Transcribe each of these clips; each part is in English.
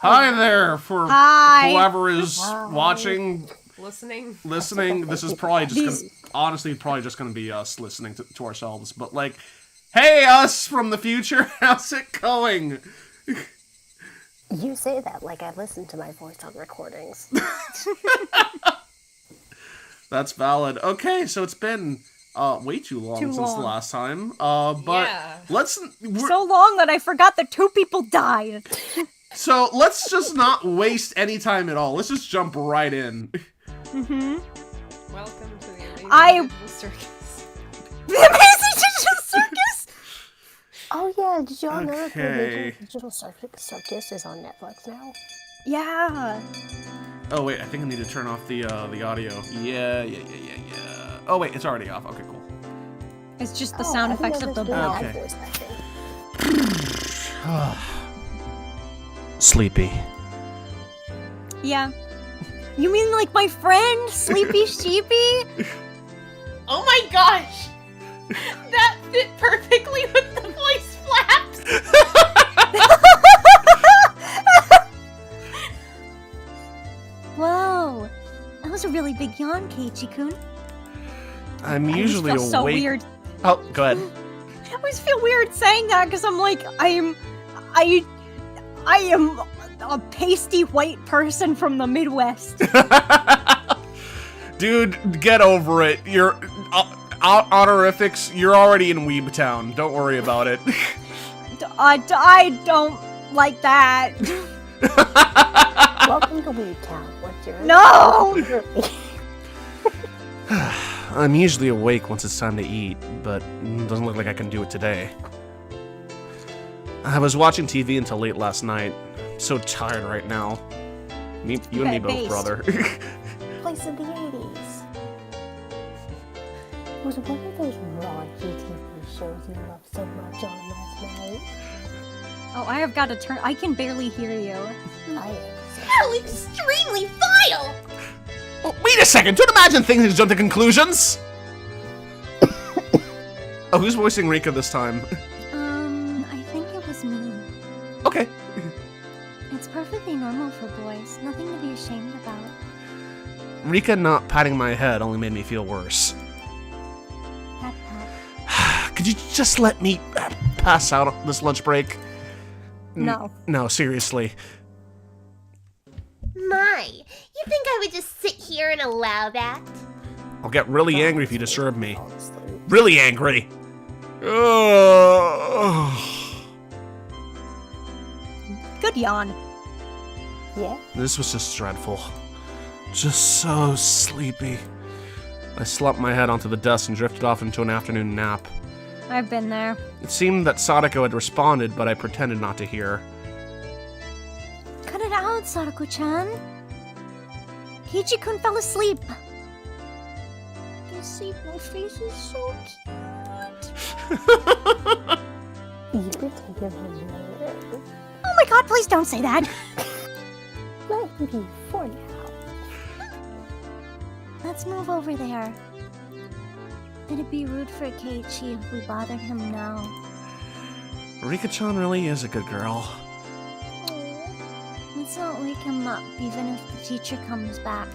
Hi there for whoever is watching, listening. This is probably just probably just gonna be us listening to ourselves. But like, hey, us from the future, how's it going? You say that like I listen to my voice on recordings. That's valid. Okay, so it's been way too long since the last time. But let's... So long that I forgot that 2 people died. So let's just not waste any time at all. Let's just jump right in. Mm-hmm. Welcome to the Amazing Digital Circus. The Amazing Digital Circus? Oh yeah, did y'all know that the Amazing Digital Circus is on Netflix now? Yeah. Oh wait, I think I need to turn off the audio. Yeah. Oh wait, it's already off. Okay, cool. It's just the sound effects of the bell. Okay. Sleepy. Yeah. You mean like my friend, Sleepy Sheepy? Oh my gosh! That fit perfectly with the voice flaps! Whoa. That was a really big yawn, Keiichi-kun. I'm usually awake. So weird. Oh, go ahead. I always feel weird saying that because I'm like, I am a pasty white person from the Midwest. Dude, get over it. You're honorifics. You're already in Weeb Town. Don't worry about it. I don't like that. Welcome to Weeb Town. What's your No! I'm usually awake once it's time to eat, but it doesn't look like I can do it today. I was watching TV until late last night. I'm so tired right now. You and me both, brother. Place of the 80s. Was one of those raunchy TV shows you loved so much on last night? Oh, I have got to turn. I can barely hear you. How extremely vile! Oh, wait a second! Don't imagine things and jump to conclusions! Oh, who's voicing Rika this time? I think it was me. Okay. It's perfectly normal for boys. Nothing to be ashamed about. Rika not patting my head only made me feel worse. Pat, pat. Could you just let me pass out on this lunch break? No. No, seriously. My, you think I would just sit here and allow that? I'll get really angry if you disturb me. Really angry. Ugh. Good yawn. Yeah? This was just dreadful. Just so sleepy. I slumped my head onto the desk and drifted off into an afternoon nap. I've been there. It seemed that Sadako had responded, but I pretended not to hear. Cut it out, Sadako-chan. Keiichi-kun fell asleep. You see, my face is so cute. You could take him home later. Oh my god, please don't say that. Let him be for now. Let's move over there. It'd be rude for Keiichi if we bothered him now. Rika-chan really is a good girl. Let's not wake him up, even if the teacher comes back.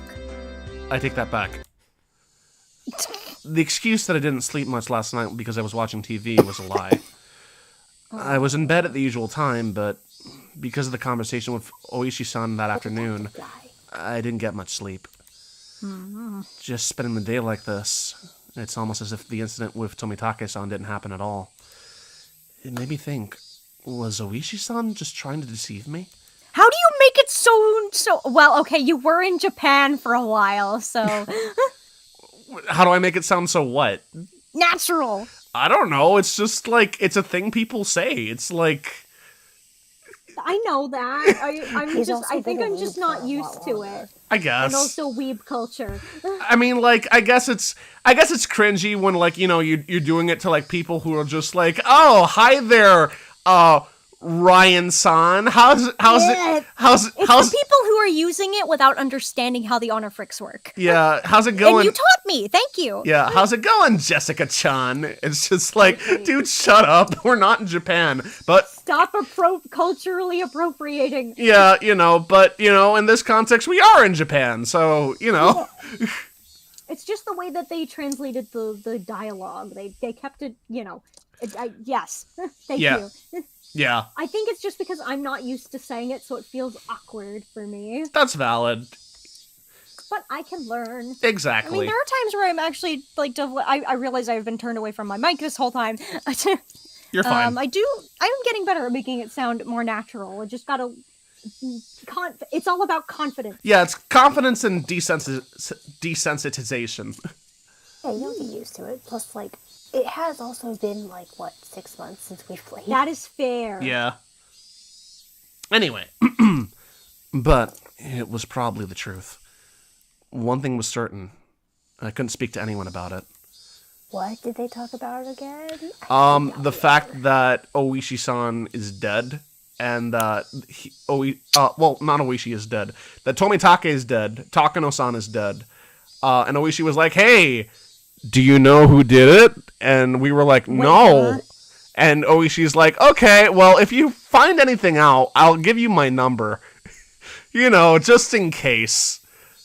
I take that back. The excuse that I didn't sleep much last night because I was watching TV was a lie. I was in bed at the usual time, but because of the conversation with Oishi-san that afternoon, I didn't get much sleep. Just spending the day like this, it's almost as if the incident with Tomitake-san didn't happen at all. It made me think, was Oishi-san just trying to deceive me? How do you make it so... Well, okay, you were in Japan for a while, so... How do I make it sound so what? Natural. I don't know, it's just like, it's a thing people say. It's like... I know that. I think I'm just not used to it. I guess. And also weeb culture. I mean, like, I guess it's cringy when, like, you know, you're doing it to, like, people who are just like, oh, hi there, Ryan-san, how's Yeah, it It's the people who are using it without understanding how the honor fricks work. yeah, how's it going? And you taught me. Thank you. Yeah, how's it going, Jessica-chan? It's just like, dude, shut up. We're not in Japan. But Stop culturally appropriating. yeah, but in this context we are in Japan. So, It's just the way that they translated the dialogue. They kept it, yes. Thank Yeah. you. Yeah, I think it's just because I'm not used to saying it, so it feels awkward for me. that's valid. But I can learn. Exactly. I mean, there are times where I'm actually, I realize I've been turned away from my mic this whole time. You're fine. I'm getting better at making it sound more natural. I just gotta... it's all about confidence. Yeah, it's confidence and desensitization. Yeah, you'll get used to it. Plus, it has also been, 6 months since we've played. That is fair. Yeah. Anyway, but it was probably the truth. One thing was certain. I couldn't speak to anyone about it. What did they talk about again? The fact that Oishi-san is dead, and that not Oishi is dead. That Tomitake is dead. Takano-san is dead. And Oishi was like, "Hey, do you know who did it?" And we were like, "No." What? And Oishi's like, "Okay, well, if you find anything out, I'll give you my number. Just in case."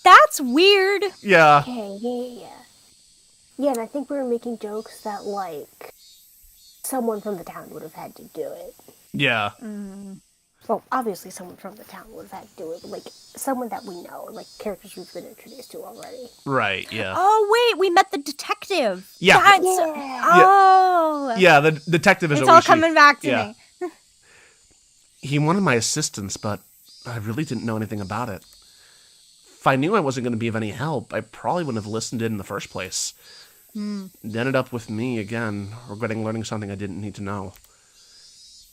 That's weird. Yeah. Okay, yeah. Yeah, and I think we were making jokes that, someone from the town would have had to do it. Yeah. Well, obviously someone from the town would have had to do it, but, someone that we know, characters we've been introduced to already. Right, yeah. Oh, wait, we met the detective. Yeah. That's... Yeah. Oh. Yeah, the detective is It's Oishi. all coming back to Yeah. me. He wanted my assistance, but I really didn't know anything about it. If I knew I wasn't going to be of any help, I probably wouldn't have listened in the first place. It ended up with me, again, regretting learning something I didn't need to know.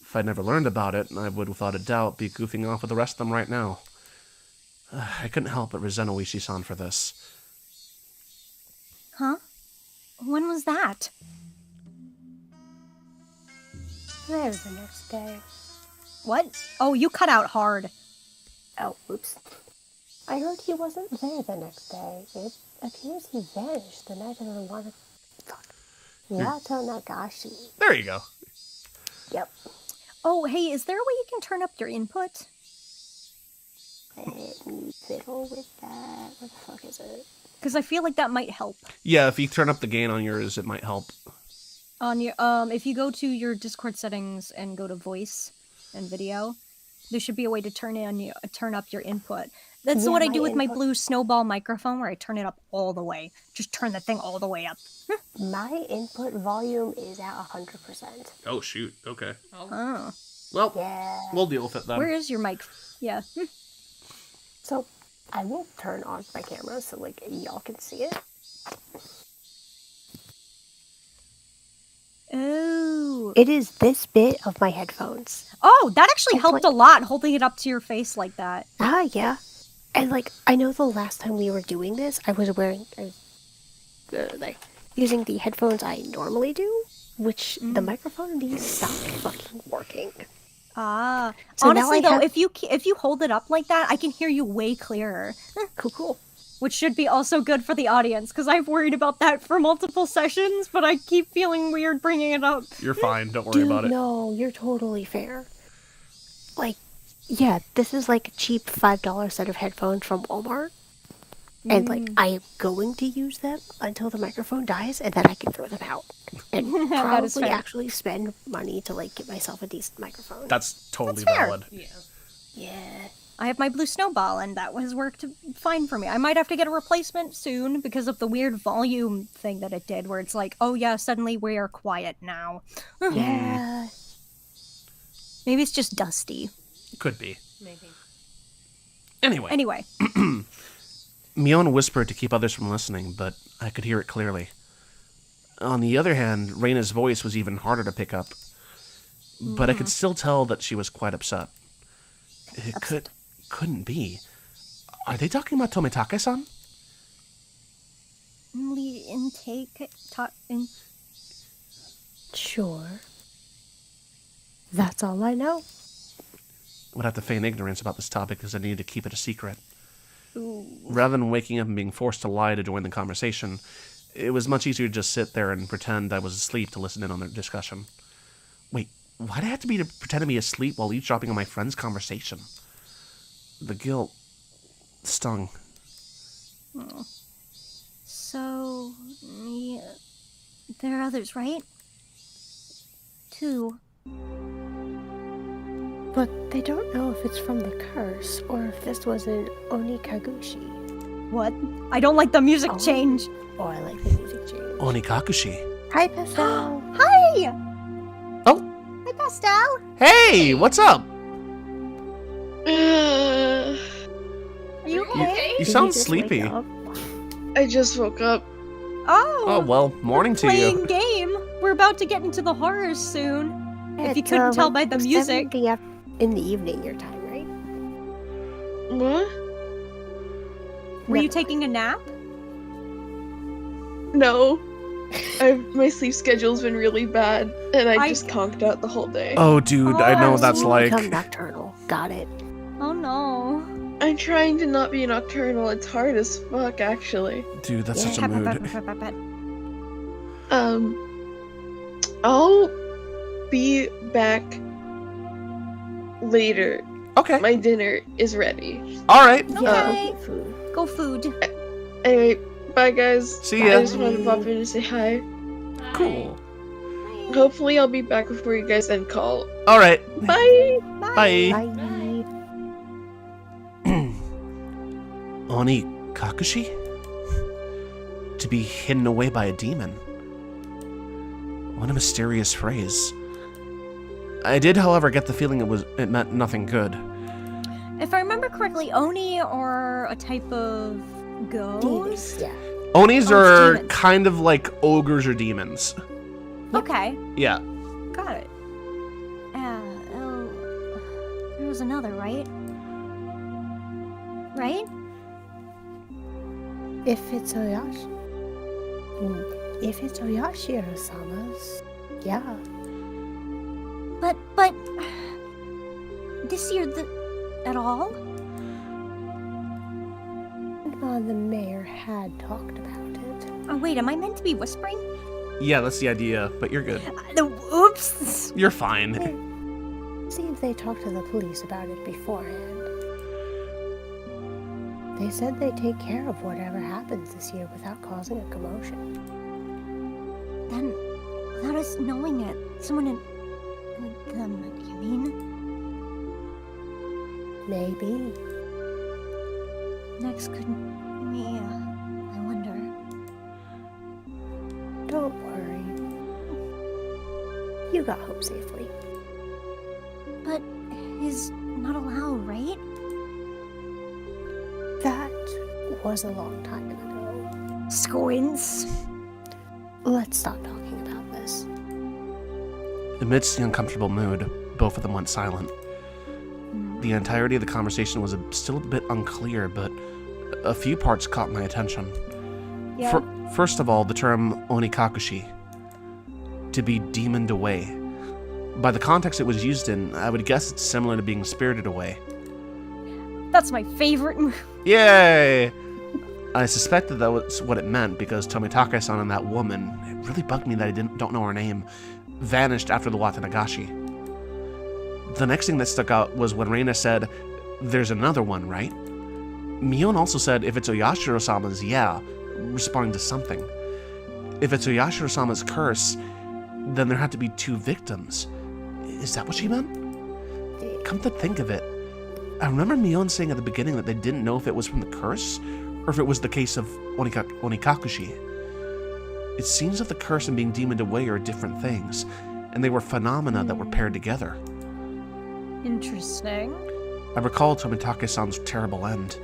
If I'd never learned about it, I would, without a doubt, be goofing off with the rest of them right now. I couldn't help but resent Oishi-san for this. Huh? When was that? There the next day. What? Oh, you cut out hard. Oh, oops. I heard he wasn't there the next day. It appears he vanished the night of the one... Yato Nagashi. There you go. Yep. Oh, hey, is there a way you can turn up your input? Fiddle with that. What the fuck is it? Because I feel like that might help. Yeah, if you turn up the gain on yours, it might help. On your if you go to your Discord settings and go to voice and video, there should be a way to turn up your input. That's Yeah, what I my do with my input- blue snowball microphone, where I turn it up all the way. Just turn the thing all the way up. My input volume is at 100%. Oh, shoot. Okay. Oh, Well, Yeah. we'll deal with it then. where is your mic? Yeah. So, I will turn on my camera so, y'all can see it. Oh. It is this bit of my headphones. Oh, that actually It's helped like- a lot, holding it up to your face like that. Ah, yeah. And, I know the last time we were doing this, I was using the headphones I normally do, which the microphone in these stopped fucking working. Ah. So now Honestly, I though, have- if you hold it up like that, I can hear you way clearer. Cool. Which should be also good for the audience, because I've worried about that for multiple sessions, but I keep feeling weird bringing it up. You're fine. Don't worry about it. No, you're totally fair. Yeah, this is a cheap $5 set of headphones from Walmart. And I am going to use them until the microphone dies, and then I can throw them out. And That is probably fair. actually spend money to get myself a decent microphone. That's totally That's fair. valid. Yeah. Yeah. I have my blue snowball, and that has worked fine for me. I might have to get a replacement soon because of the weird volume thing that it did, where it's like, oh yeah, suddenly we are quiet now. Yeah. Maybe it's just dusty. Could be. Maybe. Anyway, Anyway, Mion whispered to keep others from listening, but I could hear it clearly. On the other hand, Reina's voice was even harder to pick up. But I could still tell that she was quite upset. It couldn't be. Are they talking about Tomitake-san? intake, Sure. That's all I know. Would have to feign ignorance about this topic because I needed to keep it a secret. Rather than waking up and being forced to lie to join the conversation, it was much easier to just sit there and pretend I was asleep to listen in on their discussion. Wait, why'd I have to be to pretend to be asleep while eavesdropping on my friend's conversation? The guilt stung. Oh. So, yeah, there are others, right? 2. But they don't know if it's from the curse or if this was an Onikagushi. What? I don't like the music Oh. change. Oh, I like the music change. Onikakushi. Hi, Pastel. Hi! Oh, Hi, Pastel! hey, what's up? Are you okay? You Did sound just wake sleepy. up? I just woke up. Oh, well, morning to playing you. game. We're about to get into the horrors soon. If you It's, couldn't tell like by the music. 7 in the evening, your time, right? What? Were you Never taking a nap? No. My sleep schedule's been really bad, and I just conked out the whole day. Oh, dude, I know Oh. what that's like. Become nocturnal. Got it. Oh no. I'm trying to not be nocturnal. It's hard as fuck, actually. Dude, that's such a Pet, pet, mood. pet, pet, pet, pet. I'll be back later. Okay. My dinner is ready. All right. Okay. Food. Go food. Anyway, bye guys. See I ya. just wanted to pop in and say hi. Cool. Hopefully I'll be back before you guys end call. All right. Bye! Bye. Bye. Oni Kakushi? To be hidden away by a demon. What a mysterious phrase. I did, however, get the feeling it meant nothing good. If I remember correctly, Oni are a type of ghost? Demons. Yeah. Onis Oh, are it's demons. kind of like ogres or demons. Okay, Yeah. got it. There was another, right? Right? If it's Oyashi. If it's Oyashiro-sama's, yeah. But, this year, at all? The mayor had talked about it. Oh, wait, am I meant to be whispering? Yeah, that's the idea, but you're good. Oops! You're fine. See if they talked to the police about it beforehand. They said they'd take care of whatever happens this year without causing a commotion. Then, without us knowing it, someone in them, you mean? Maybe. Next couldn't be, I wonder. Don't worry. You got home safely. But he's not allowed, right? That was a long time ago. Squints. Let's stop talking about this. Amidst the uncomfortable mood, both of them went silent. The entirety of the conversation was still a bit unclear, but a few parts caught my attention. Yeah. First of all, the term onikakushi, to be demoned away. By the context it was used in, I would guess it's similar to being spirited away. That's my favorite move. Yay! I suspected that was what it meant because Tomitake-san and that woman, it really bugged me that I don't know her name, vanished after the Watanagashi. The next thing that stuck out was when Reina said, "There's another one, right?" Mion also said, if it's Oyashiro-sama's, yeah, responding to something. If it's Oyashiro-sama's curse, then there had to be 2 victims. Is that what she meant? Come to think of it, I remember Mion saying at the beginning that they didn't know if it was from the curse, or if it was the case of Onikakushi. It seems that the curse and being demoned away are different things, and they were phenomena that were paired together. Interesting. I recall Tomitake-san's terrible end.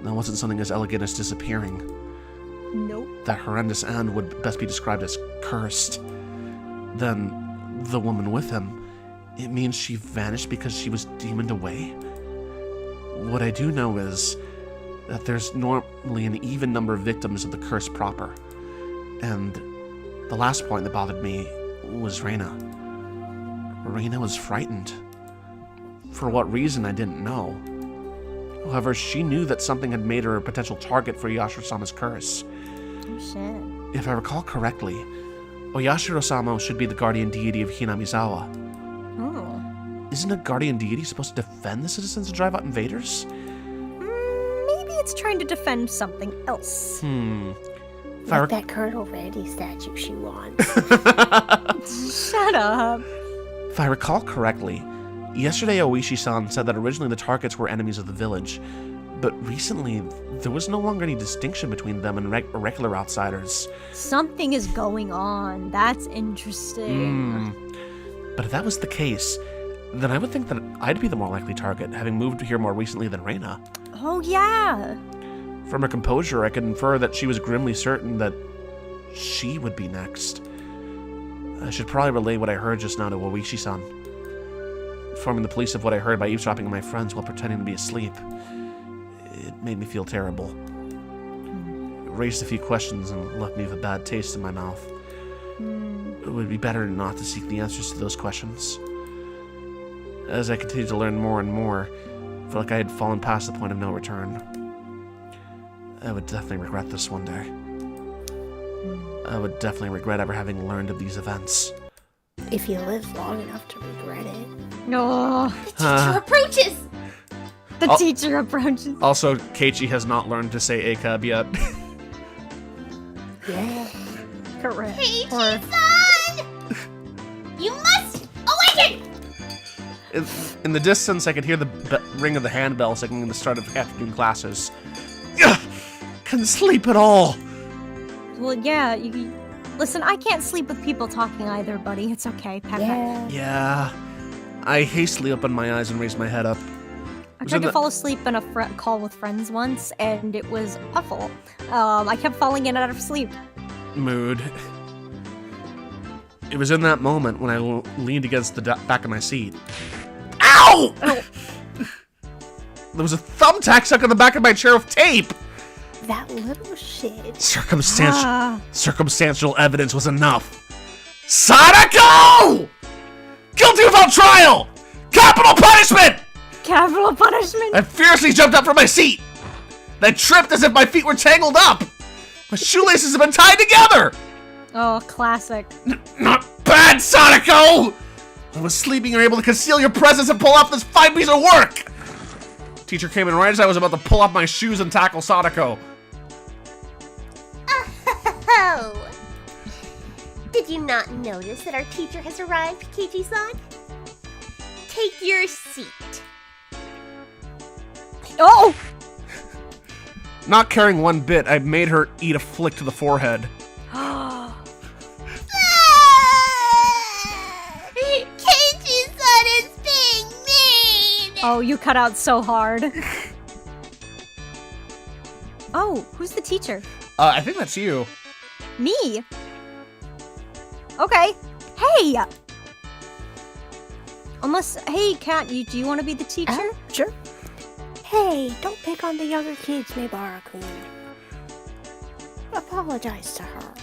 That wasn't something as elegant as disappearing. Nope. That horrendous end would best be described as cursed. Then, the woman with him, it means she vanished because she was demoned away? What I do know is that there's normally an even number of victims of the curse proper. And the last point that bothered me was Reina. Reina was frightened. For what reason, I didn't know. However, she knew that something had made her a potential target for Yashiro-sama's curse. Oh, shit. If I recall correctly, Oyashiro-sama should be the guardian deity of Hinamizawa. Oh. Isn't a guardian deity supposed to defend the citizens and drive out invaders? Maybe it's trying to defend something else. Like that Colonel Randy statue she wants. Shut up. If I recall correctly, yesterday Oishi-san said that originally the targets were enemies of the village, but recently there was no longer any distinction between them and regular outsiders. Something is going on. That's interesting. But if that was the case, then I would think that I'd be the more likely target, having moved here more recently than Reina. Oh, yeah. From her composure, I could infer that she was grimly certain that she would be next. I should probably relay what I heard just now to Oishi-san. Informing the police of what I heard by eavesdropping on my friends while pretending to be asleep. It made me feel terrible. It raised a few questions and left me with a bad taste in my mouth. It would be better not to seek the answers to those questions. As I continued to learn more and more, I felt like I had fallen past the point of no return. I would definitely regret this one day. I would definitely regret ever having learned of these events. If you live long enough to regret it. No. Teacher approaches! The teacher approaches. Also, Keiichi has not learned to say ACAB yet. Yeah. Correct. Keiichi-san! You must awaken! In the distance, I could hear the ring of the handbell signaling the start of afternoon classes. Couldn't sleep at all. Well, yeah. Listen, I can't sleep with people talking either, buddy. It's okay. Pat. Yeah. I hastily opened my eyes and raised my head up. I tried to fall asleep in a call with friends once, and it was awful. I kept falling in and out of sleep. Mood. It was in that moment when I leaned against the back of my seat. Ow! Oh. There was a thumbtack stuck in the back of my chair with tape. That little shit. Circumstantial evidence was enough. Sadako! Guilty without trial! Capital punishment! Capital punishment? I fiercely jumped up from my seat. I tripped as if my feet were tangled up. My shoelaces have been tied together. Oh, classic. Not bad, Sadako! I was sleeping and able to conceal your presence and pull off this fine piece of work. Teacher came in right as I was about to pull off my shoes and tackle Sadako. Oh! Did you not notice that our teacher has arrived, Keiichi-san? Take your seat. Oh! Not caring one bit, I made her eat a flick to the forehead. Keiichi-san is being mean! Oh, you cut out so hard. Oh, who's the teacher? I think that's you. Me? Okay. Hey! Hey, Kat, do you want to be the teacher? Sure. Hey, don't pick on the younger kids, Mibara-kun. Apologize to her.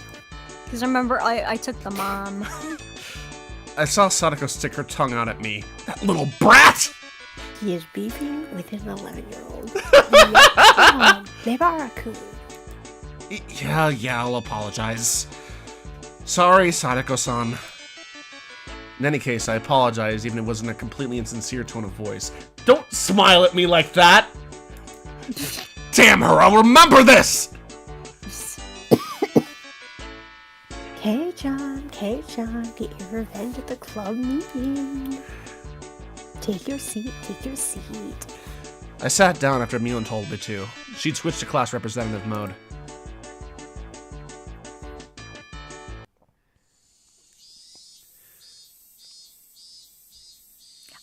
Because remember, I took the mom. I saw Sadako stick her tongue out at me. That little brat! He is beefing with an 11-year-old. Yeah, Mibara-kun. Yeah, I'll apologize. Sorry, Sadako-san. In any case, I apologize, even if it wasn't a completely insincere tone of voice. Don't smile at me like that! Damn her, I'll remember this! Kei-chan, get your revenge at the club meeting. Take your seat. I sat down after Milan told me to. She'd switched to class representative mode.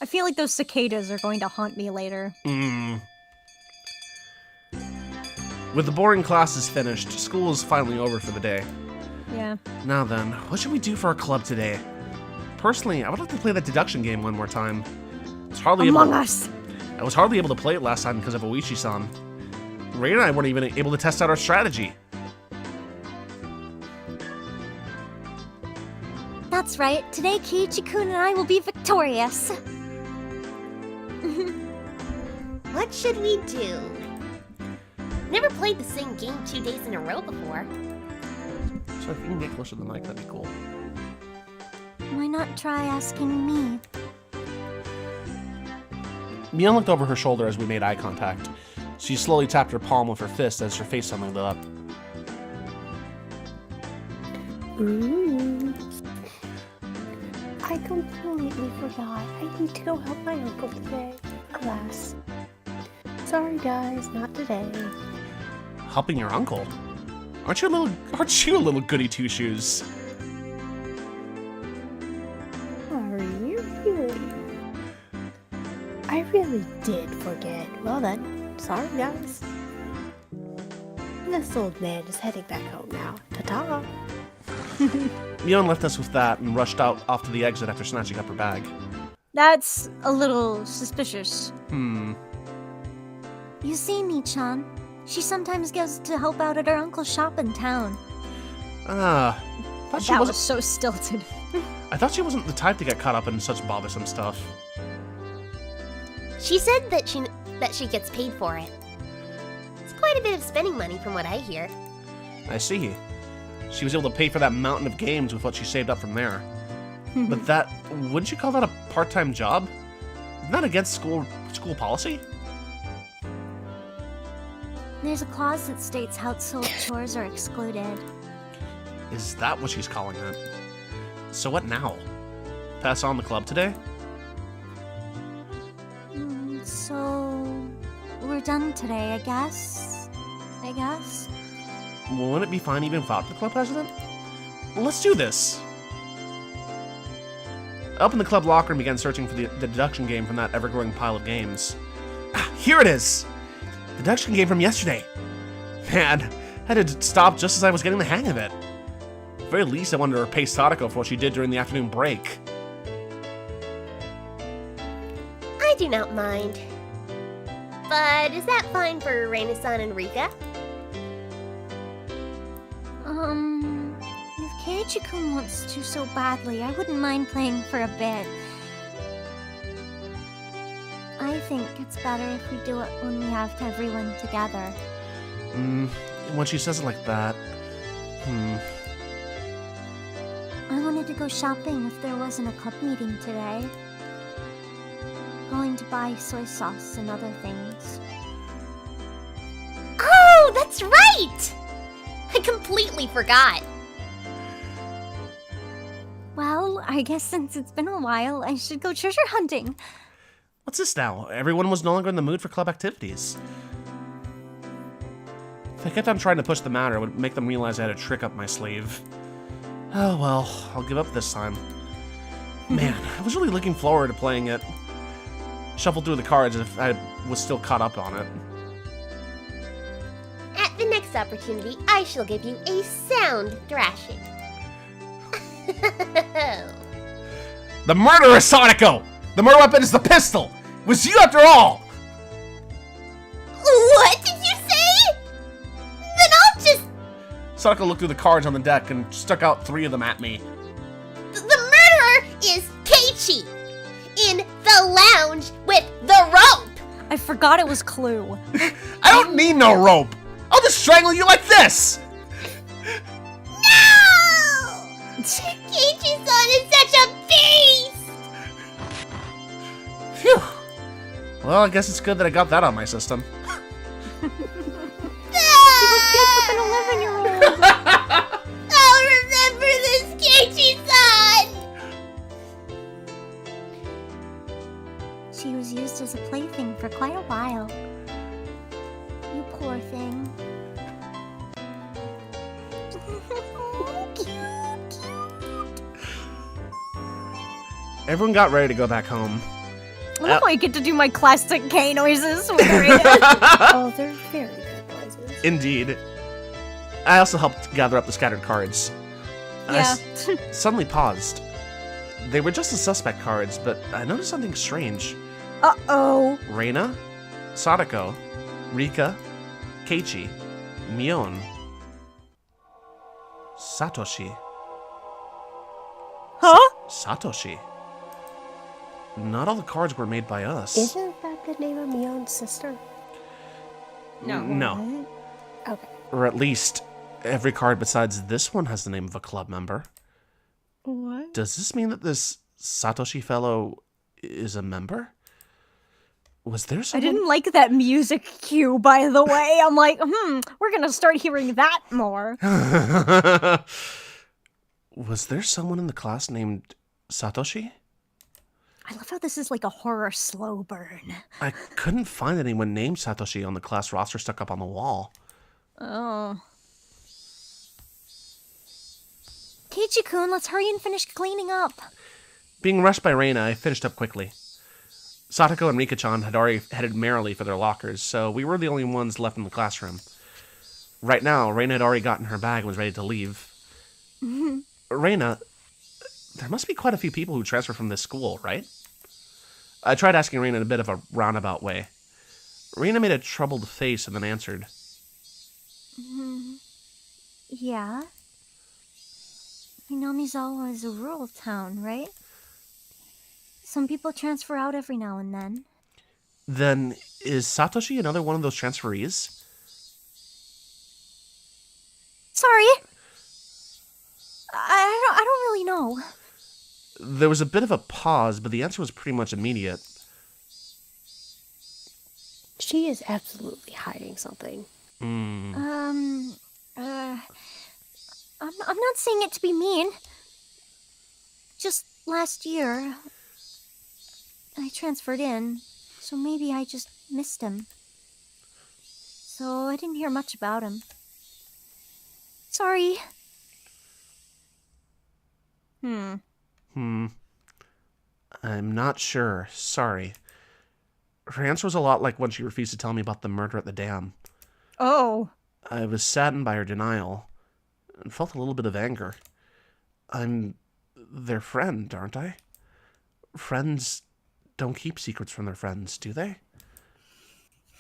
I feel like those cicadas are going to haunt me later. With the boring classes finished, school is finally over for the day. Yeah. Now then, what should we do for our club today? Personally, I would like to play that deduction game one more time. Among Us! I was hardly able to play it last time because of Oishi-san. Ray and I weren't even able to test out our strategy. Now That's right. Today, Kiichi-kun and I will be victorious. What should we do? Never played the same game 2 days in a row before. So if you can get closer to the mic, that'd be cool. Why not try asking me? Mion looked over her shoulder as we made eye contact. She slowly tapped her palm with her fist as her face suddenly lit up. I completely forgot. I need to go help my uncle today. Class. Sorry guys, not today. Helping your uncle? Aren't you a little goody two-shoes? Are you really? I really did forget. Well then, sorry guys. This old man is heading back home now. Ta-ta! Mion left us with that and rushed out off to the exit after snatching up her bag. That's a little suspicious. You You see, Mi-chan, she sometimes goes to help out at her uncle's shop in town. Thought she That was wasn't. so stilted. I thought she wasn't the type to get caught up in such bothersome stuff. She said that she gets paid for it. It's quite a bit of spending money from what I hear. I see. She was able to pay for that mountain of games with what she saved up from there. But that, wouldn't you call that a part-time job? Isn't that against school policy? There's a clause that states household chores are excluded. Is that what she's calling it? So what now? Pass on the club today? So we're done today, I guess. Wouldn't it be fine even without the club president? Let's do this! I opened the club locker and began searching for the deduction game from that ever-growing pile of games. Ah, here it is! The deduction game from yesterday! Man, I had to stop just as I was getting the hang of it. At the very least, I wanted to repay Sadako for what she did during the afternoon break. I do not mind. But is that fine for Reina-san and Rika? If Keiichi-kun wants to so badly, I wouldn't mind playing for a bit. I think it's better if we do it when we have everyone together. When she says it like that... I wanted to go shopping if there wasn't a club meeting today. Going to buy soy sauce and other things. Oh, that's right! I completely forgot. Well, I guess since it's been a while, I should go treasure hunting. What's this now? Everyone was no longer in the mood for club activities. If I kept on trying to push the matter, it would make them realize I had a trick up my sleeve. Oh well, I'll give up this time. Man, I was really looking forward to playing it. Shuffled through the cards as if I was still caught up on it. At the next opportunity, I shall give you a sound thrashing. The murderer, Sadako! The murder weapon is the pistol! It was you after all! What did you say? Then I'll just... Sadako looked through the cards on the deck and stuck out 3 of them at me. The murderer is Keiichi! In the lounge with the rope! I forgot it was Clue. I don't need no rope! I'll just strangle you like this! No! Keiichi-san is such a beast! Phew. Well, I guess it's good that I got that on my system. An 11-year-old. I'll remember this, Keiichi-san! She was used as a plaything for quite a while. You poor thing. Everyone got ready to go back home. Oh, I get to do my classic K noises with Rita. Oh, they're very good noises. Indeed. I also helped gather up the scattered cards. I Yeah. suddenly paused. They were just the suspect cards, but I noticed something strange. Uh-oh. Reina, Sadako, Rika, Keiichi, Mion, Satoshi. Huh? Satoshi. Not all the cards were made by us. Isn't that the name of Mion's sister? No. Okay. Or at least, every card besides this one has the name of a club member. What? Does this mean that this Satoshi fellow is a member? Was there I someone... didn't like that music cue, by the way. I'm like, we're gonna start hearing that more. Was there someone in the class named Satoshi? I love how this is like a horror slow burn. I couldn't find anyone named Satoshi on the class roster stuck up on the wall. Oh. Keiichi-kun, let's hurry and finish cleaning up. Being rushed by Reina, I finished up quickly. Satoko and Rika-chan had already headed merrily for their lockers, so we were the only ones left in the classroom. Right now, Reina had already gotten her bag and was ready to leave. Reina, there must be quite a few people who transfer from this school, right? I tried asking Reina in a bit of a roundabout way. Reina made a troubled face and then answered. Yeah. Hinamizawa is a rural town, right? Some people transfer out every now and then. Then, is Satoshi another one of those transferees? Sorry. I don't really know. There was a bit of a pause, but the answer was pretty much immediate. She is absolutely hiding something. I'm not saying it to be mean. Just last year, I transferred in, so maybe I just missed him. So I didn't hear much about him. Sorry. I'm not sure. Sorry. Her answer was a lot like when she refused to tell me about the murder at the dam. Oh. I was saddened by her denial, and felt a little bit of anger. I'm their friend, aren't I? Friends don't keep secrets from their friends, do they?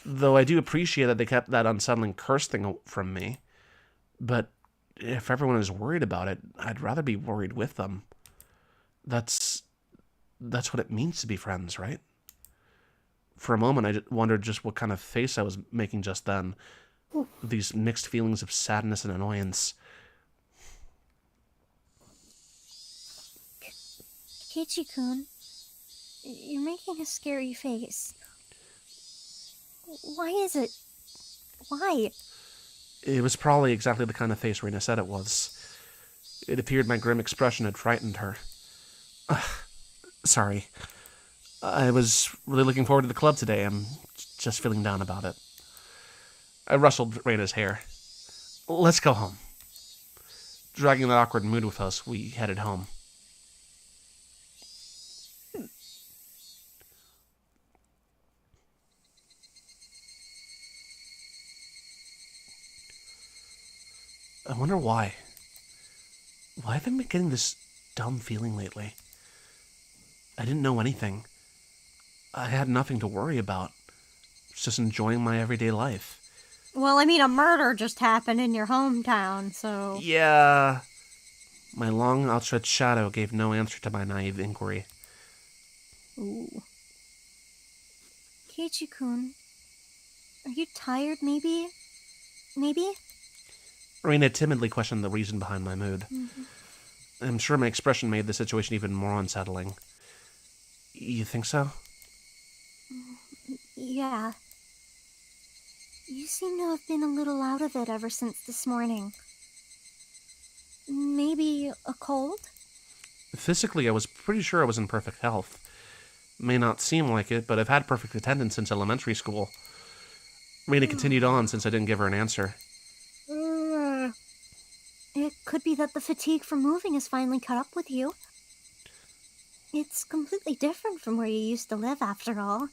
Though I do appreciate that they kept that unsettling curse thing from me. But if everyone is worried about it, I'd rather be worried with them. That's what it means to be friends, right? For a moment, I wondered just what kind of face I was making just then. These mixed feelings of sadness and annoyance. Keiichi-kun, you're making a scary face. Why is it? Why? It was probably exactly the kind of face Reina said it was. It appeared my grim expression had frightened her. Sorry. I was really looking forward to the club today. I'm just feeling down about it. I rustled Reina's hair. Let's go home. Dragging that awkward mood with us, we headed home. I wonder why. Why have I been getting this dumb feeling lately? I didn't know anything. I had nothing to worry about. Just enjoying my everyday life. Well, I mean, a murder just happened in your hometown, so... Yeah. My long, outstretched shadow gave no answer to my naive inquiry. Ooh. Keiichi-kun, are you tired, maybe? Maybe? Reina timidly questioned the reason behind my mood. I'm sure my expression made the situation even more unsettling. You think so? Yeah. You seem to have been a little out of it ever since this morning. Maybe a cold? Physically, I was pretty sure I was in perfect health. May not seem like it, but I've had perfect attendance since elementary school. Reina continued on since I didn't give her an answer. It could be that the fatigue from moving has finally caught up with you. It's completely different from where you used to live, after all.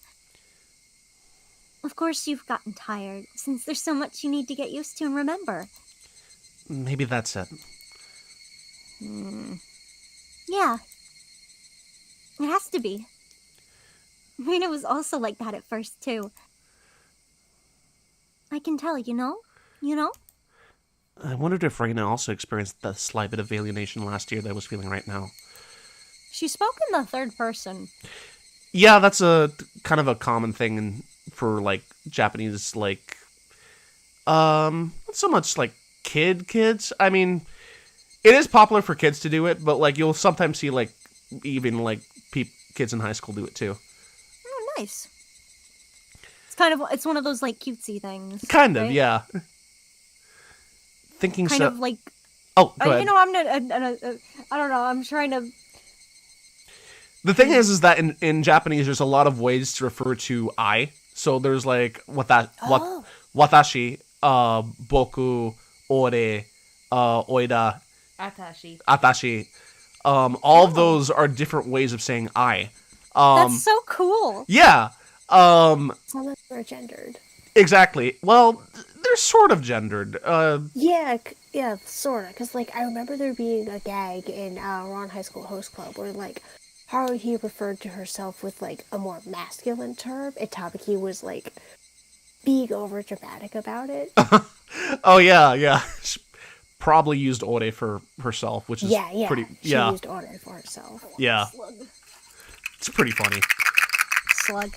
Of course, you've gotten tired, since there's so much you need to get used to and remember. Maybe that's it. Yeah. It has to be. Reina was also like that at first, too. I can tell, you know? You know? I wondered if Reina also experienced the slight bit of alienation last year that I was feeling right now. She spoke in the third person. Yeah, that's a kind of a common thing for like Japanese, like not so much like kids. I mean, it is popular for kids to do it, but like you'll sometimes see like even like kids in high school do it too. Oh, nice. It's one of those like cutesy things. Kind of, right? yeah. Thinking kind so. of like. Oh, go ahead. You know, I'm not. I don't know. I'm trying to. The thing is that in Japanese, there's a lot of ways to refer to I. So there's like watashi, boku, ore, oida, atashi. All of those are different ways of saying I. That's so cool. Yeah. Some of them are gendered. Exactly. Well, they're sort of gendered. Yeah, sort of. Because, like, I remember there being a gag in Ron High School Host Club where, like, Haruhi referred to herself with, like, a more masculine term, and Tabaki was, like, being over dramatic about it. Oh, yeah. She probably used ore for herself, which is pretty... She used ore for herself. Yeah. Slug. It's pretty funny. Slug.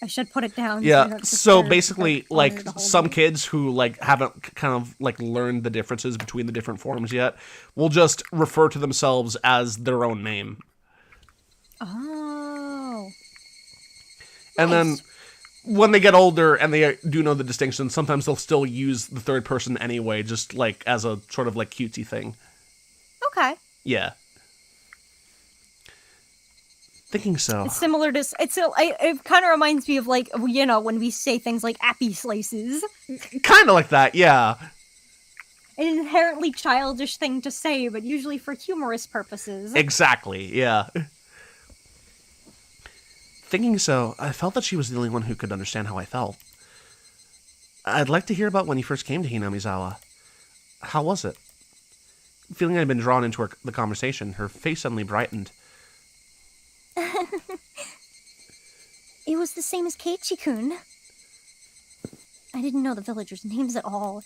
I should put it down. Yeah, so basically, like, some kids who, like, haven't kind of, like, learned the differences between the different forms yet will just refer to themselves as their own name. Oh. And nice. then, when they get older and they do know the distinction, sometimes they'll still use the third person anyway, just, like, as a sort of, like, cutesy thing. Okay. Yeah. Thinking so. It's similar to it kind of reminds me of like, you know, when we say things like appy slices. Kind of like that, yeah. An inherently childish thing to say, but usually for humorous purposes. Exactly, yeah. Thinking so, I felt that she was the only one who could understand how I felt. I'd like to hear about when you first came to Hinamizawa. How was it? Feeling I'd been drawn into the conversation, her face suddenly brightened. It was the same as Keiichi-kun. I didn't know the villagers' names at all.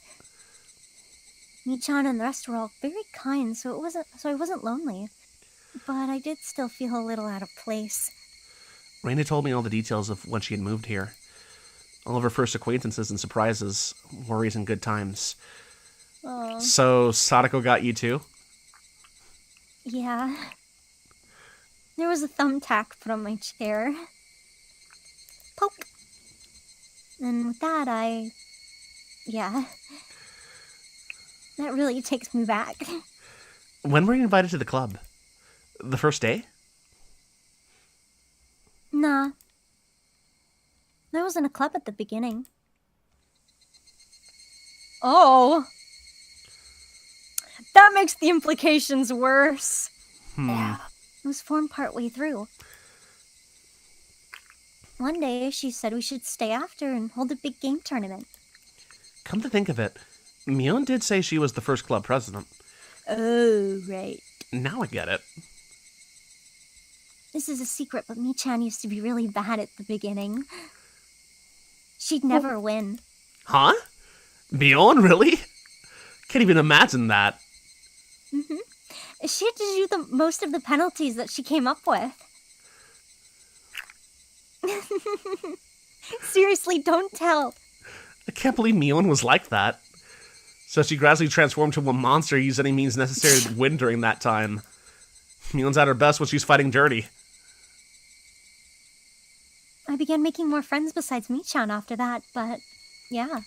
Mi-chan and the rest were all very kind, so I wasn't lonely. But I did still feel a little out of place. Reina told me all the details of when she had moved here. All of her first acquaintances and surprises, worries and good times. Aww. So, Sadako got you too? Yeah. There was a thumbtack put on my chair. Poke. And with that, yeah. That really takes me back. When were you invited to the club? The first day? Nah. There wasn't a club at the beginning. Oh. That makes the implications worse. Yeah. It was formed partway through. One day, she said we should stay after and hold a big game tournament. Come to think of it, Mion did say she was the first club president. Oh, right. Now I get it. This is a secret, but Mi-chan used to be really bad at the beginning. She'd never win. Huh? Mion, really? Can't even imagine that. Mm-hmm. She had to do most of the penalties that she came up with. Seriously, don't tell. I can't believe Mion was like that. So she gradually transformed to a monster, used any means necessary to win during that time. Mion's at her best when she's fighting dirty. I began making more friends besides Mi-chan after that, but yeah.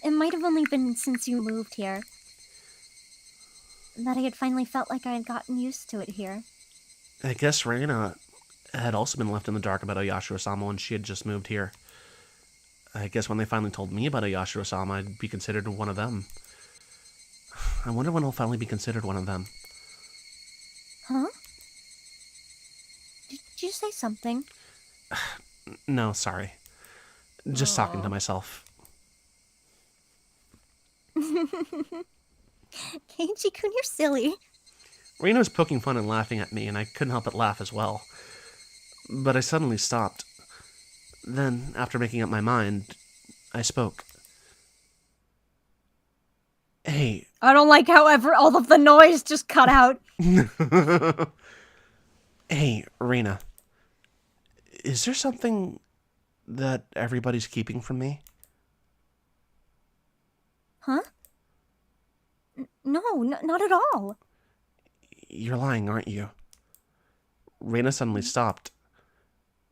It might have only been since you moved here that I had finally felt like I had gotten used to it here. I guess Reina had also been left in the dark about Oyashiro-sama when she had just moved here. I guess when they finally told me about Oyashiro-sama, I'd be considered one of them. I wonder when I'll finally be considered one of them. Huh? Did you say something? No, sorry. Just talking to myself. Keiichi-kun, you're silly. Reina was poking fun and laughing at me, and I couldn't help but laugh as well. But I suddenly stopped. Then, after making up my mind, I spoke. Hey, I don't like however all of the noise just cut out. Hey, Reina. Is there something that everybody's keeping from me? Huh? No, not at all. You're lying, aren't you? Reina suddenly stopped.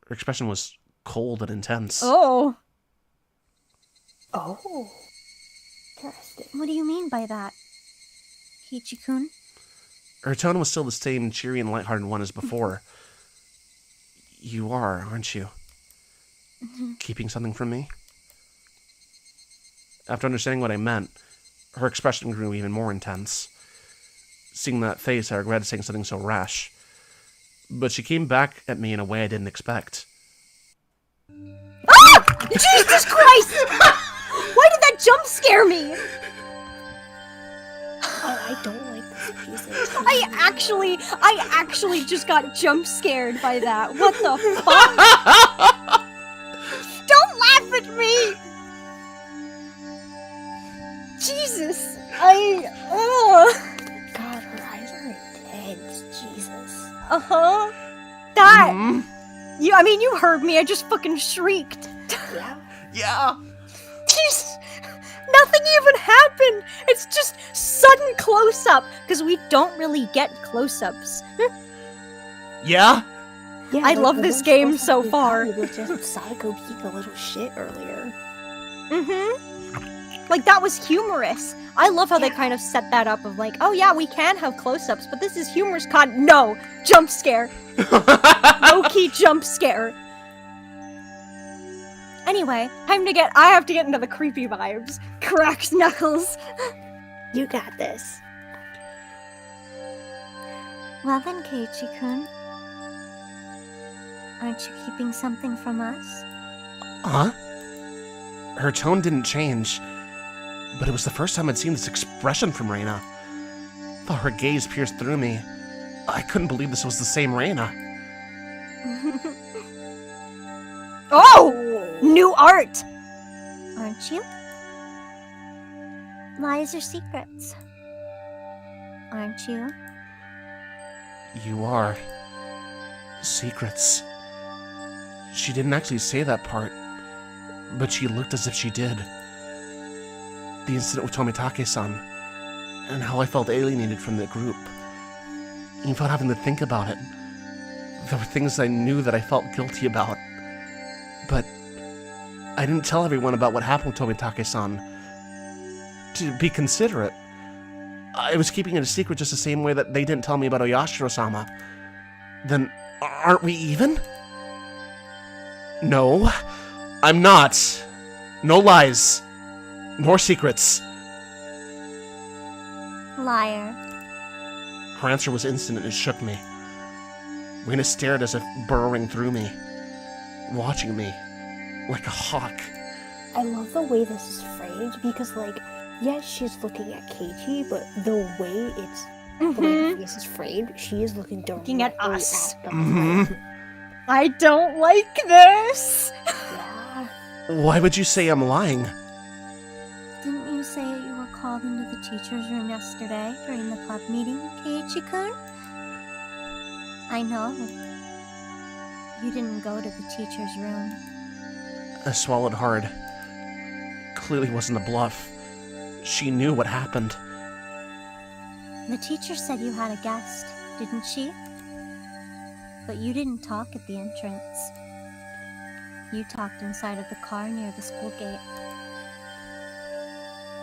Her expression was cold and intense. Oh. Oh. Interesting. What do you mean by that? Kichi-kun? Her tone was still the same cheery and lighthearted one as before. You are, aren't you? Keeping something from me? After understanding what I meant, her expression grew even more intense. Seeing that face, I regretted saying something so rash. But she came back at me in a way I didn't expect. Ah! Jesus Christ! Why did that jump scare me? Oh, I don't like this Jesus. I actually just got jump scared by that. What the fuck? Don't laugh at me! Jesus! God, her eyes are intense. Jesus. Uh-huh. That! Mm-hmm. You heard me, I just fucking shrieked. Yeah. Yeah! Jeez! Nothing even happened! It's just sudden close-up, because we don't really get close-ups. Yeah? Yeah, I love the this one game close-up so we far. got was just Psycho being a little shit earlier. Mm-hmm. Like, that was humorous. I love how they kind of set that up of like, oh yeah, we can have close-ups, but this is humorous no! Jump scare! Low-key jump scare. Anyway, I have to get into the creepy vibes. Cracks knuckles. You got this. Well then, Keiichi-kun. Aren't you keeping something from us? Huh? Her tone didn't change, but it was the first time I'd seen this expression from Reina. Though her gaze pierced through me, I couldn't believe this was the same Reina. Oh! New art! Aren't you? Lies or secrets? Aren't you? You are. Secrets. She didn't actually say that part, but she looked as if she did. The incident with Tomitake-san, and how I felt alienated from the group. Even without having to think about it, there were things I knew that I felt guilty about. But I didn't tell everyone about what happened with Tomitake-san. To be considerate. I was keeping it a secret just the same way that they didn't tell me about Oyashiro-sama. Then, aren't we even? No, I'm not. No lies. Nor secrets. Liar. Her answer was instant and it shook me. Reina stared as if burrowing through me, watching me like a hawk. I love the way this is framed because, like, yes, she's looking at Keiichi, but the way the way the face is framed, she is looking directly at us. the Mhm. frame. I don't like this! Yeah. Why would you say I'm lying? Didn't you say you were called into the teacher's room yesterday during the club meeting, Keiichi-kun? I know. You didn't go to the teacher's room. I swallowed hard. Clearly wasn't a bluff. She knew what happened. The teacher said you had a guest, didn't she? But you didn't talk at the entrance. You talked inside of the car near the school gate.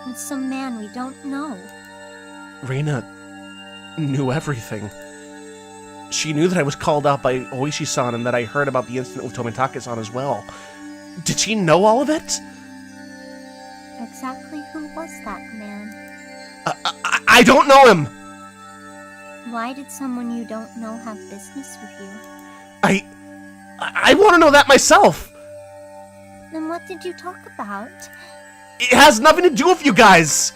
With some man we don't know. Reina knew everything. She knew that I was called out by Oishi-san and that I heard about the incident with Tomitake-san as well. Did she know all of it? Exactly who was that man? I don't know him! Why did someone you don't know have business with you? I want to know that myself! Then what did you talk about? It has nothing to do with you guys!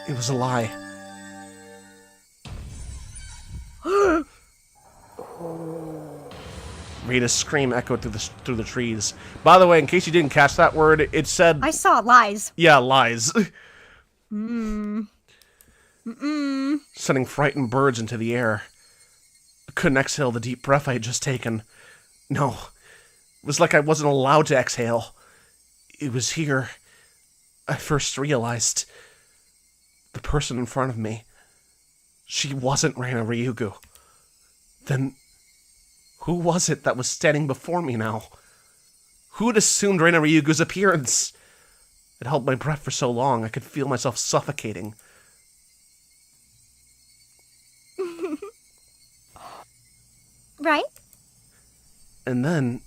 It was a lie. Reina's scream echoed through the trees. By the way, in case you didn't catch that word, it said... I saw lies. Yeah, lies. sending frightened birds into the air. I couldn't exhale the deep breath I had just taken. No, it was like I wasn't allowed to exhale. It was here I first realized the person in front of me, she wasn't Reina Ryugu. Then who was it that was standing before me now? Who had assumed Reina Ryugu's appearance? It held my breath for so long I could feel myself suffocating. Right? And then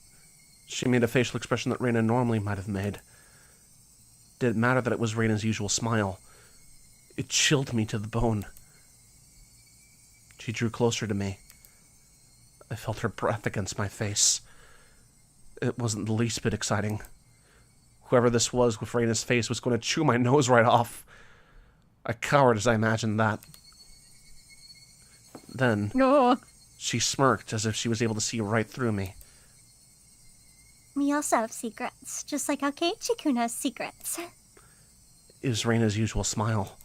she made a facial expression that Reina normally might have made. Did it matter that it was Reina's usual smile? It chilled me to the bone. She drew closer to me. I felt her breath against my face. It wasn't the least bit exciting. Whoever this was with Reina's face was going to chew my nose right off. I cowered as I imagined that. Then, she smirked as if she was able to see right through me. We also have secrets, just like how Keiichi-kun has secrets. It was Reina's usual smile,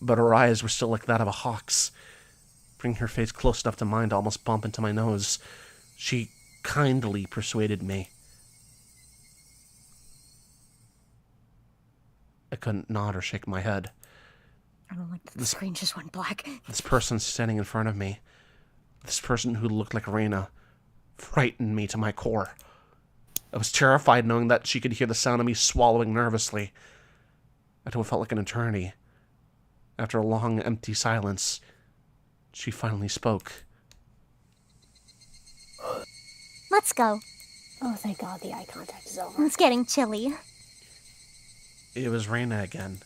but her eyes were still like that of a hawk's. Bringing her face close enough to mine to almost bump into my nose, she kindly persuaded me. I couldn't nod or shake my head. I don't like that the screen just went black. This person standing in front of me, this person who looked like Reina, frightened me to my core. I was terrified knowing that she could hear the sound of me swallowing nervously. I know it felt like an eternity. After a long, empty silence, she finally spoke. Let's go. Oh, thank God the eye contact is over. It's getting chilly. It was Reina again.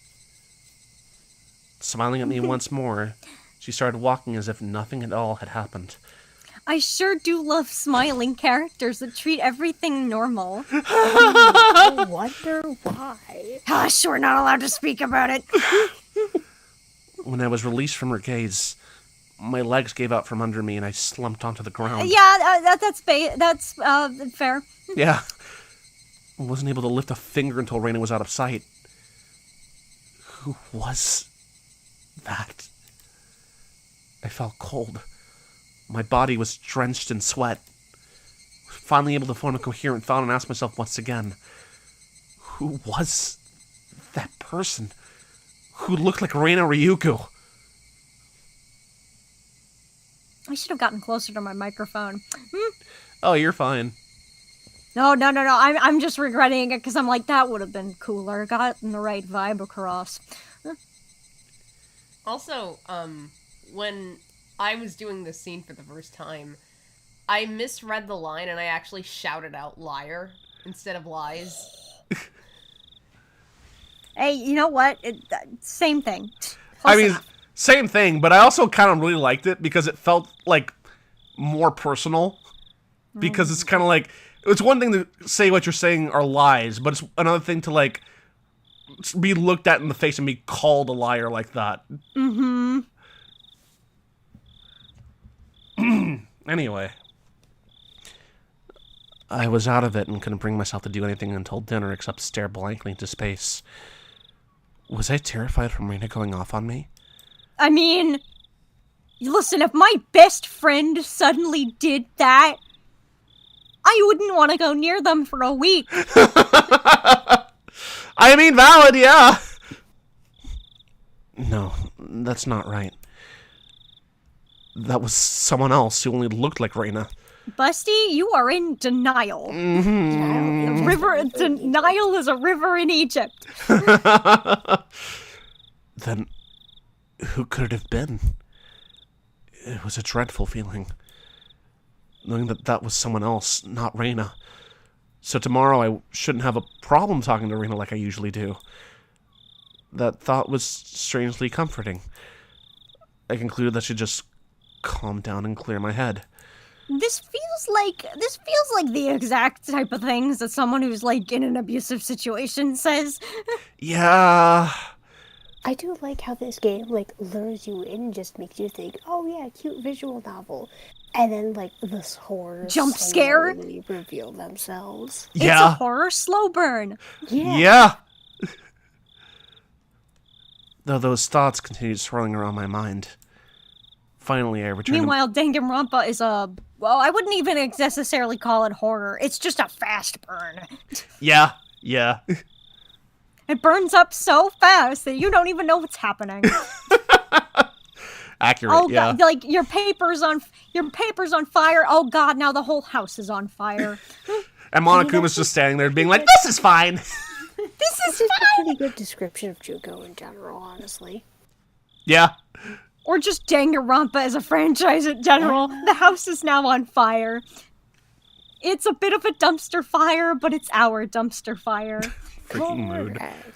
Smiling at me once more, she started walking as if nothing at all had happened. I sure do love smiling characters that treat everything normal. I wonder why. Hush, we're not allowed to speak about it. When I was released from her gaze, my legs gave out from under me and I slumped onto the ground. Yeah, that's fair. Yeah. I wasn't able to lift a finger until Reina was out of sight. Who was that? I felt cold. My body was drenched in sweat. Finally able to form a coherent thought and ask myself once again, who was that person who looked like Reina Ryugu? I should have gotten closer to my microphone. Oh, you're fine. No. I'm just regretting it because I'm like, that would have been cooler. Gotten the right vibe across. Also, when I was doing this scene for the first time, I misread the line and I actually shouted out liar instead of lies. Hey, you know what? Same thing. I mean, same thing, but I also kind of really liked it because it felt like more personal. Because it's kind of like, it's one thing to say what you're saying are lies, but it's another thing to like be looked at in the face and be called a liar like that. Mm-hmm. Anyway, I was out of it and couldn't bring myself to do anything until dinner except stare blankly into space. Was I terrified from Reina going off on me? I mean, listen, if my best friend suddenly did that, I wouldn't want to go near them for a week. I mean, valid, yeah. No, that's not right. That was someone else who only looked like Reina. Busty, you are in denial. Mm-hmm. Denial is a river in Egypt. Then, who could it have been? It was a dreadful feeling. Knowing that that was someone else, not Reina. So tomorrow I shouldn't have a problem talking to Reina like I usually do. That thought was strangely comforting. I concluded that I should just calm down and clear my head. This feels like the exact type of things that someone who's like in an abusive situation says. Yeah. I do like how this game like lures you in and just makes you think, oh yeah, cute visual novel. And then like this horror Jump scare slowly reveal themselves. Yeah. It's a horror slow burn. Yeah. Yeah. though those thoughts continued swirling around my mind. Finally, I returned. Meanwhile, Danganronpa is well, I wouldn't even necessarily call it horror. It's just a fast burn. Yeah. It burns up so fast that you don't even know what's happening. Accurate. Oh yeah. God, like your paper's on fire. Oh God, now the whole house is on fire. And Monokuma's just standing there being like, "This is fine." This is It's a pretty good description of Junko in general, honestly. Yeah. Or just Danganronpa as a franchise in general. The house is now on fire. It's a bit of a dumpster fire, but it's our dumpster fire. Freaking mood. Correct.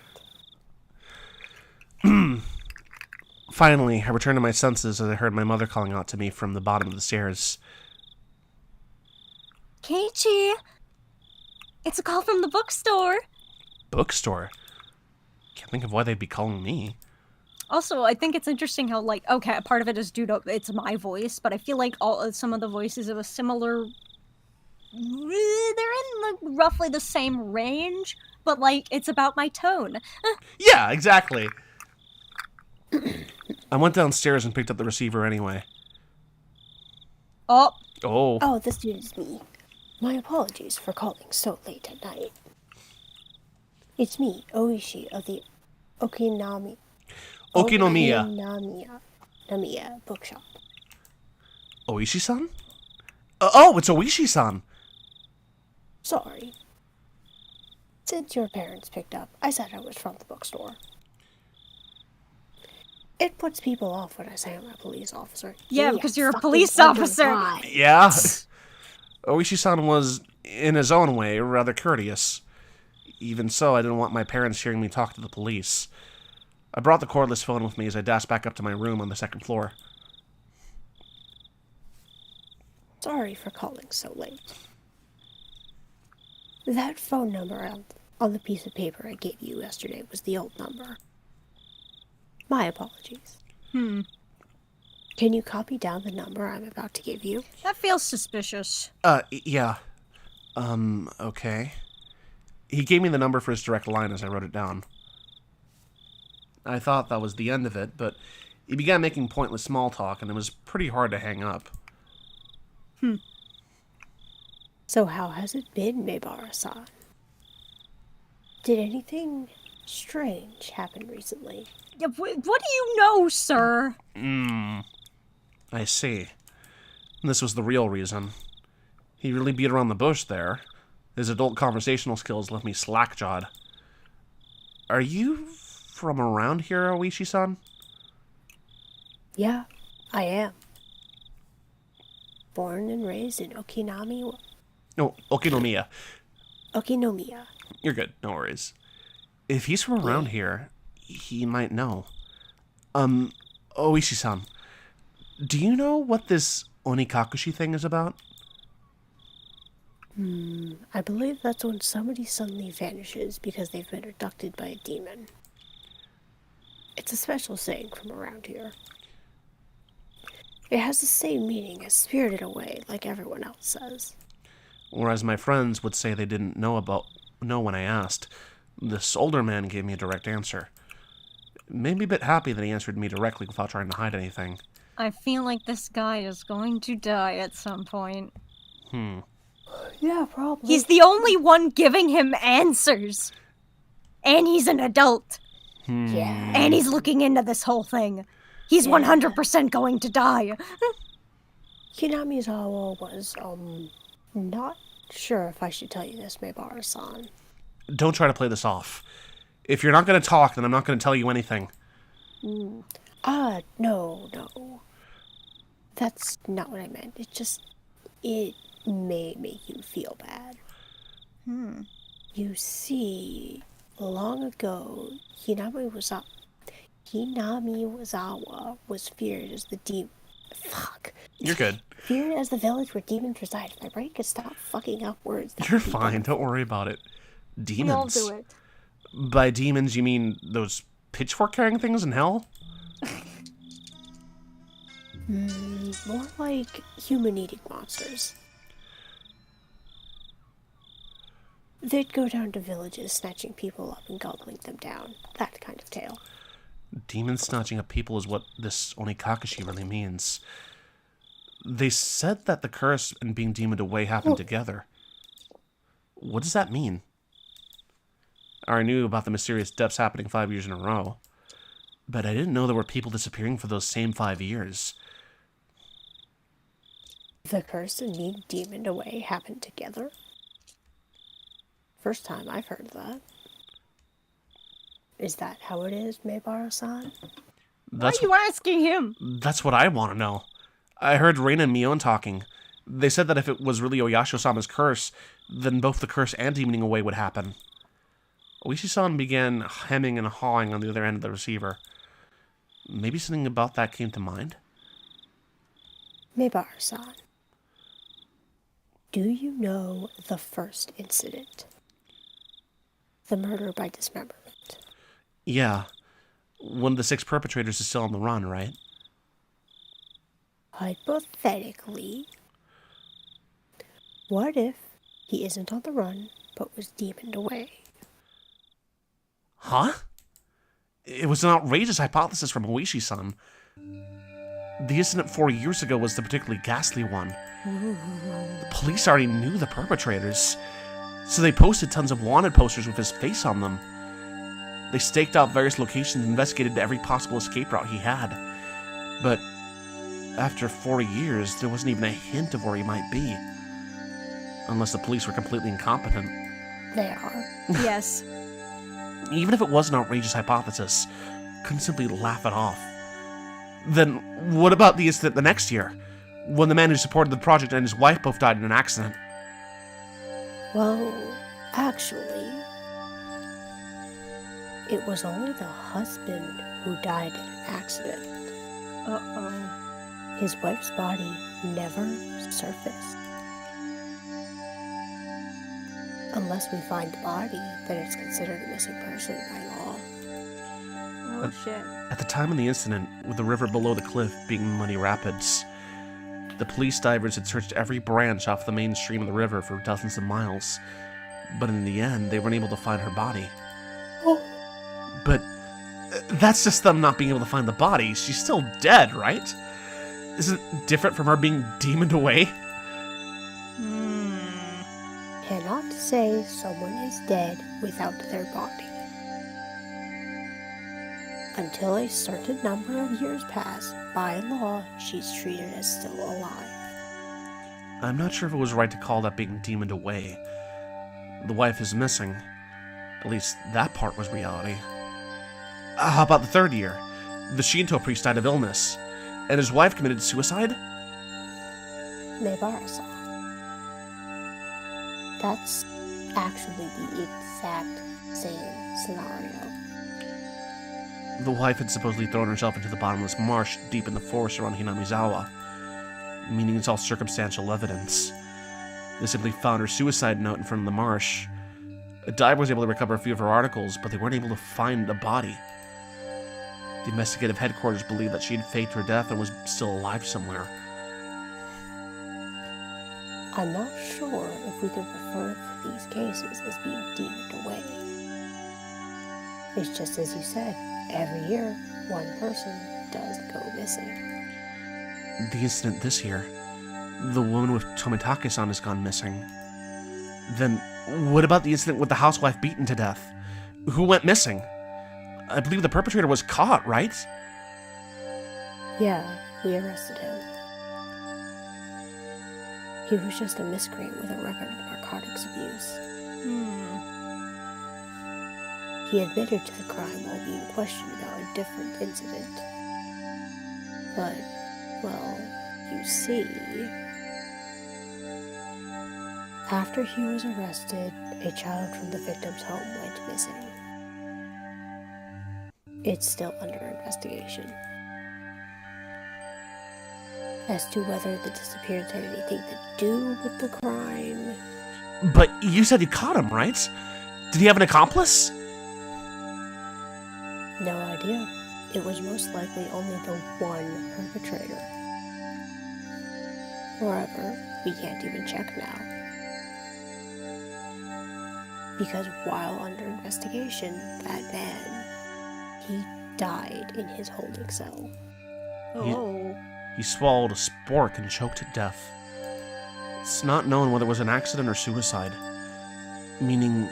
Finally, I returned to my senses as I heard my mother calling out to me from the bottom of the stairs. Keiichi! It's a call from the bookstore. Bookstore? Can't think of why they'd be calling me. Also, I think it's interesting how, like, okay, part of it is due to it's my voice, but I feel like some of the voices of a similar... They're in roughly the same range, but, like, it's about my tone. Yeah, exactly. I went downstairs and picked up the receiver anyway. Oh. Oh, this dude is me. My apologies for calling so late at night. It's me, Oishi of the Okinomiya bookshop. Oishi-san? Oh, it's Oishi-san! Sorry. Since your parents picked up, I said I was from the bookstore. It puts people off when I say I'm a police officer. Yeah, because you're a police officer! Yeah. Oishi-san was, in his own way, rather courteous. Even so, I didn't want my parents hearing me talk to the police. I brought the cordless phone with me as I dashed back up to my room on the second floor. Sorry for calling so late. That phone number on the piece of paper I gave you yesterday was the old number. My apologies. Can you copy down the number I'm about to give you? That feels suspicious. Yeah. Okay. He gave me the number for his direct line as I wrote it down. I thought that was the end of it, but he began making pointless small talk, and it was pretty hard to hang up. So how has it been, Maebara-san? Did anything strange happen recently? Yeah, what do you know, sir? I see. This was the real reason. He really beat around the bush there. His adult conversational skills left me slack-jawed. Are you from around here, Oishi-san? Yeah, I am. Born and raised in Okinomiya. Okinomiya. You're good, no worries. If he's from around here, he might know. Oishi-san, do you know what this Onikakushi thing is about? I believe that's when somebody suddenly vanishes because they've been abducted by a demon. It's a special saying from around here. It has the same meaning as spirited away, like everyone else says. Whereas my friends would say they didn't know when I asked. This older man gave me a direct answer. It made me a bit happy that he answered me directly without trying to hide anything. I feel like this guy is going to die at some point. Yeah, probably. He's the only one giving him answers. And he's an adult. Yeah. And he's looking into this whole thing. He's 100% going to die. Hinamizawa was, not sure if I should tell you this, Maebara-san. Don't try to play this off. If you're not going to talk, then I'm not going to tell you anything. No. That's not what I meant. It may make you feel bad. You see, long ago, Hinamizawa was feared as the You're good. Feared as the village where demons reside. My brain could stop fucking up words. You're fine. Don't worry about it. Demons. We all do it. By demons, you mean those pitchfork-carrying things in hell? More like human-eating monsters. They'd go down to villages, snatching people up and gobbling them down. That kind of tale. Demon snatching up people is what this Onikakashi really means. They said that the curse and being demoned away happened together. What does that mean? I already knew about the mysterious deaths happening 5 years in a row, but I didn't know there were people disappearing for those same 5 years. The curse and being demoned away happened together? First time I've heard that. Is that how it is, Meibara-san? Why are you asking him? That's what I want to know. I heard Reina and Mion talking. They said that if it was really Oyasho-sama's curse, then both the curse and demoning away would happen. Oishi-san began hemming and hawing on the other end of the receiver. Maybe something about that came to mind? Meibara-san, do you know the first incident? The murder by dismemberment. Yeah. One of the 6 perpetrators is still on the run, right? Hypothetically, what if he isn't on the run, but was demoned away? Huh? It was an outrageous hypothesis from Oishi-san. The incident 4 years ago was the particularly ghastly one. The police already knew the perpetrators, so they posted tons of wanted posters with his face on them. They staked out various locations and investigated every possible escape route he had. But after 4 years, there wasn't even a hint of where he might be. Unless the police were completely incompetent. They are. Yes. Even if it was an outrageous hypothesis, couldn't simply laugh it off. Then what about the incident the next year, when the man who supported the project and his wife both died in an accident? Well, actually, it was only the husband who died in an accident. Uh-oh. His wife's body never surfaced. Unless we find the body, then it's considered a missing person by law. Oh, shit. At the time of the incident, with the river below the cliff being muddy rapids, the police divers had searched every branch off the main stream of the river for dozens of miles, but in the end, they weren't able to find her body. Oh. But that's just them not being able to find the body. She's still dead, right? Isn't it different from her being demoned away? Cannot say someone is dead without their body. Until a certain number of years pass, by law, she's treated as still alive. I'm not sure if it was right to call that being demoned away. The wife is missing. At least that part was reality. How about the 3rd year? The Shinto priest died of illness, and his wife committed suicide? Meibara-san. That's actually the exact same scenario. The wife had supposedly thrown herself into the bottomless marsh deep in the forest around Hinamizawa, meaning it's all circumstantial evidence. They simply found her suicide note in front of the marsh. A diver was able to recover a few of her articles, but they weren't able to find the body. The investigative headquarters believed that she had faked her death and was still alive somewhere. I'm not sure if we could refer to these cases as being demoned away. It's just as you said, every year, one person does go missing. The incident this year, the woman with Tomitake-san has gone missing. Then, what about the incident with the housewife beaten to death? Who went missing? I believe the perpetrator was caught, right? Yeah, we arrested him. He was just a miscreant with a record of narcotics abuse. He admitted to the crime while being questioned about a different incident. But, well, you see... After he was arrested, a child from the victim's home went missing. It's still under investigation. As to whether the disappearance had anything to do with the crime... But you said you caught him, right? Did he have an accomplice? No idea. It was most likely only the one perpetrator. However, we can't even check now. Because while under investigation, that man, he died in his holding cell. He swallowed a spork and choked to death. It's not known whether it was an accident or suicide. Meaning,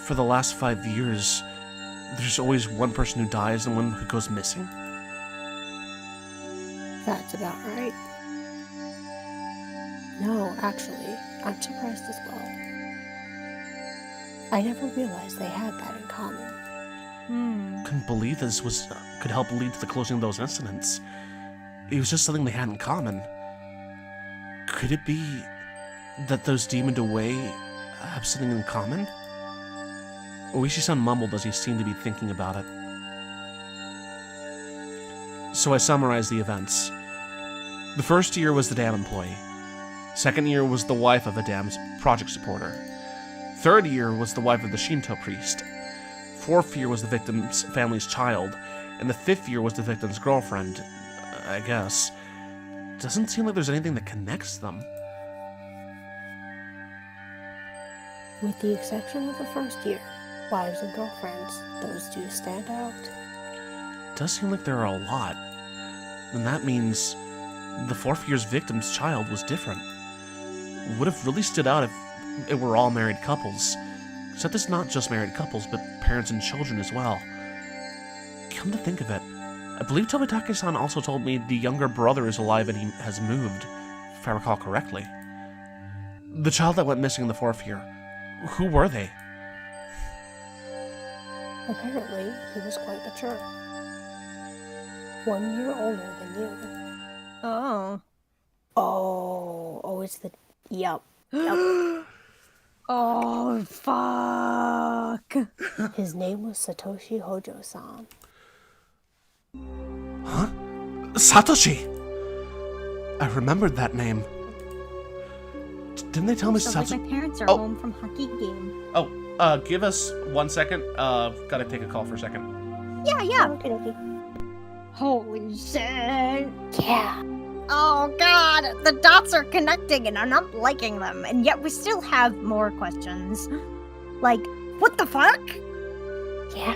for the last 5 years, there's always one person who dies and one who goes missing. That's about right. No, actually, I'm surprised as well. I never realized they had that in common. Couldn't believe this could help lead to the closing of those incidents. It was just something they had in common. Could it be that those demoned away have something in common? Oishi-san mumbled as he seemed to be thinking about it. So I summarized the events. The first year was the dam employee. Second year was the wife of a dam's project supporter. Third year was the wife of the Shinto priest. Fourth year was the victim's family's child. And the fifth year was the victim's girlfriend, I guess. Doesn't seem like there's anything that connects them. With the exception of the first year, wives and girlfriends, those two stand out. Does seem like there are a lot. And that means the fourth year's victim's child was different. Would have really stood out if it were all married couples. Except it's not just married couples, but parents and children as well. Come to think of it, I believe Tobitake-san also told me the younger brother is alive and he has moved, if I recall correctly. The child that went missing in the fourth year, who were they? Apparently, he was quite mature. 1 year older than you. Oh. Oh, it's the... Yup. Oh, fuck. His name was Satoshi Hojo-san. Huh? Satoshi! I remembered that name. Didn't they tell me Sounds Satoshi? like my parents are Oh. home from hockey game. Oh, give us 1 second. Gotta take a call for a second. Yeah. Okay. Holy shit. Yeah. Oh god, the dots are connecting and I'm not liking them, and yet we still have more questions. Like, what the fuck? Yeah.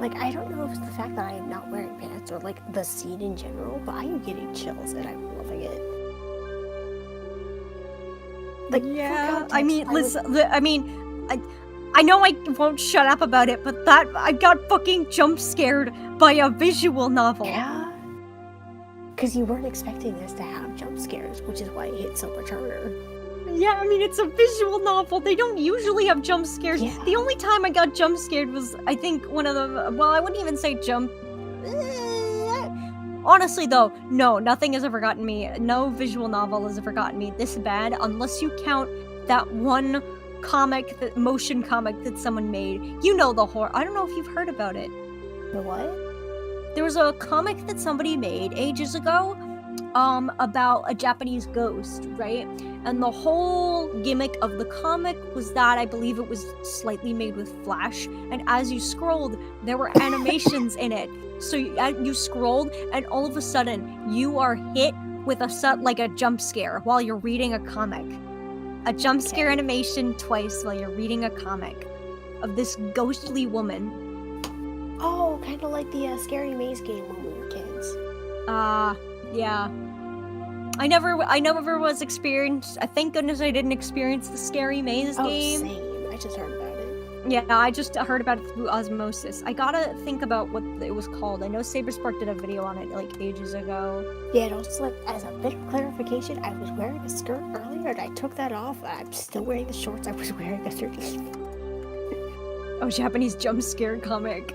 Like, I don't know if it's the fact that I am not wearing pants or, like, the scene in general, but I am getting chills and I'm loving it. Like, for context, I mean, I know I won't shut up about it, but that I got fucking jump scared by a visual novel. Yeah. Because you weren't expecting this to have jump scares, which is why it hit so much harder. Yeah, I mean, it's a visual novel. They don't usually have jump scares. Yeah. The only time I got jump scared was, I think, one of the... Well, I wouldn't even say jump... Honestly, though, no, nothing has ever gotten me. No visual novel has ever gotten me this bad, unless you count that one motion comic that someone made. You know the horror. I don't know if you've heard about it. The what? There was a comic that somebody made ages ago, about a Japanese ghost, right? And the whole gimmick of the comic was that I believe it was slightly made with Flash, and as you scrolled, there were animations in it. So you scrolled, and all of a sudden, you are hit with a jump scare while you're reading a comic. A jump scare animation twice while you're reading a comic of this ghostly woman. Oh, kind of like the Scary Maze game when we were kids. Yeah. I never was experienced. Thank goodness I didn't experience the Scary Maze game. Same. I just heard about it. Yeah, I just heard about it through osmosis. I gotta think about what it was called. I know Saberspark did a video on it, like, ages ago. Yeah, and also, like, as a bit of clarification, I was wearing a skirt earlier, and I took that off. I'm still wearing the shorts I was wearing underneath. Oh, Japanese jump scare comic.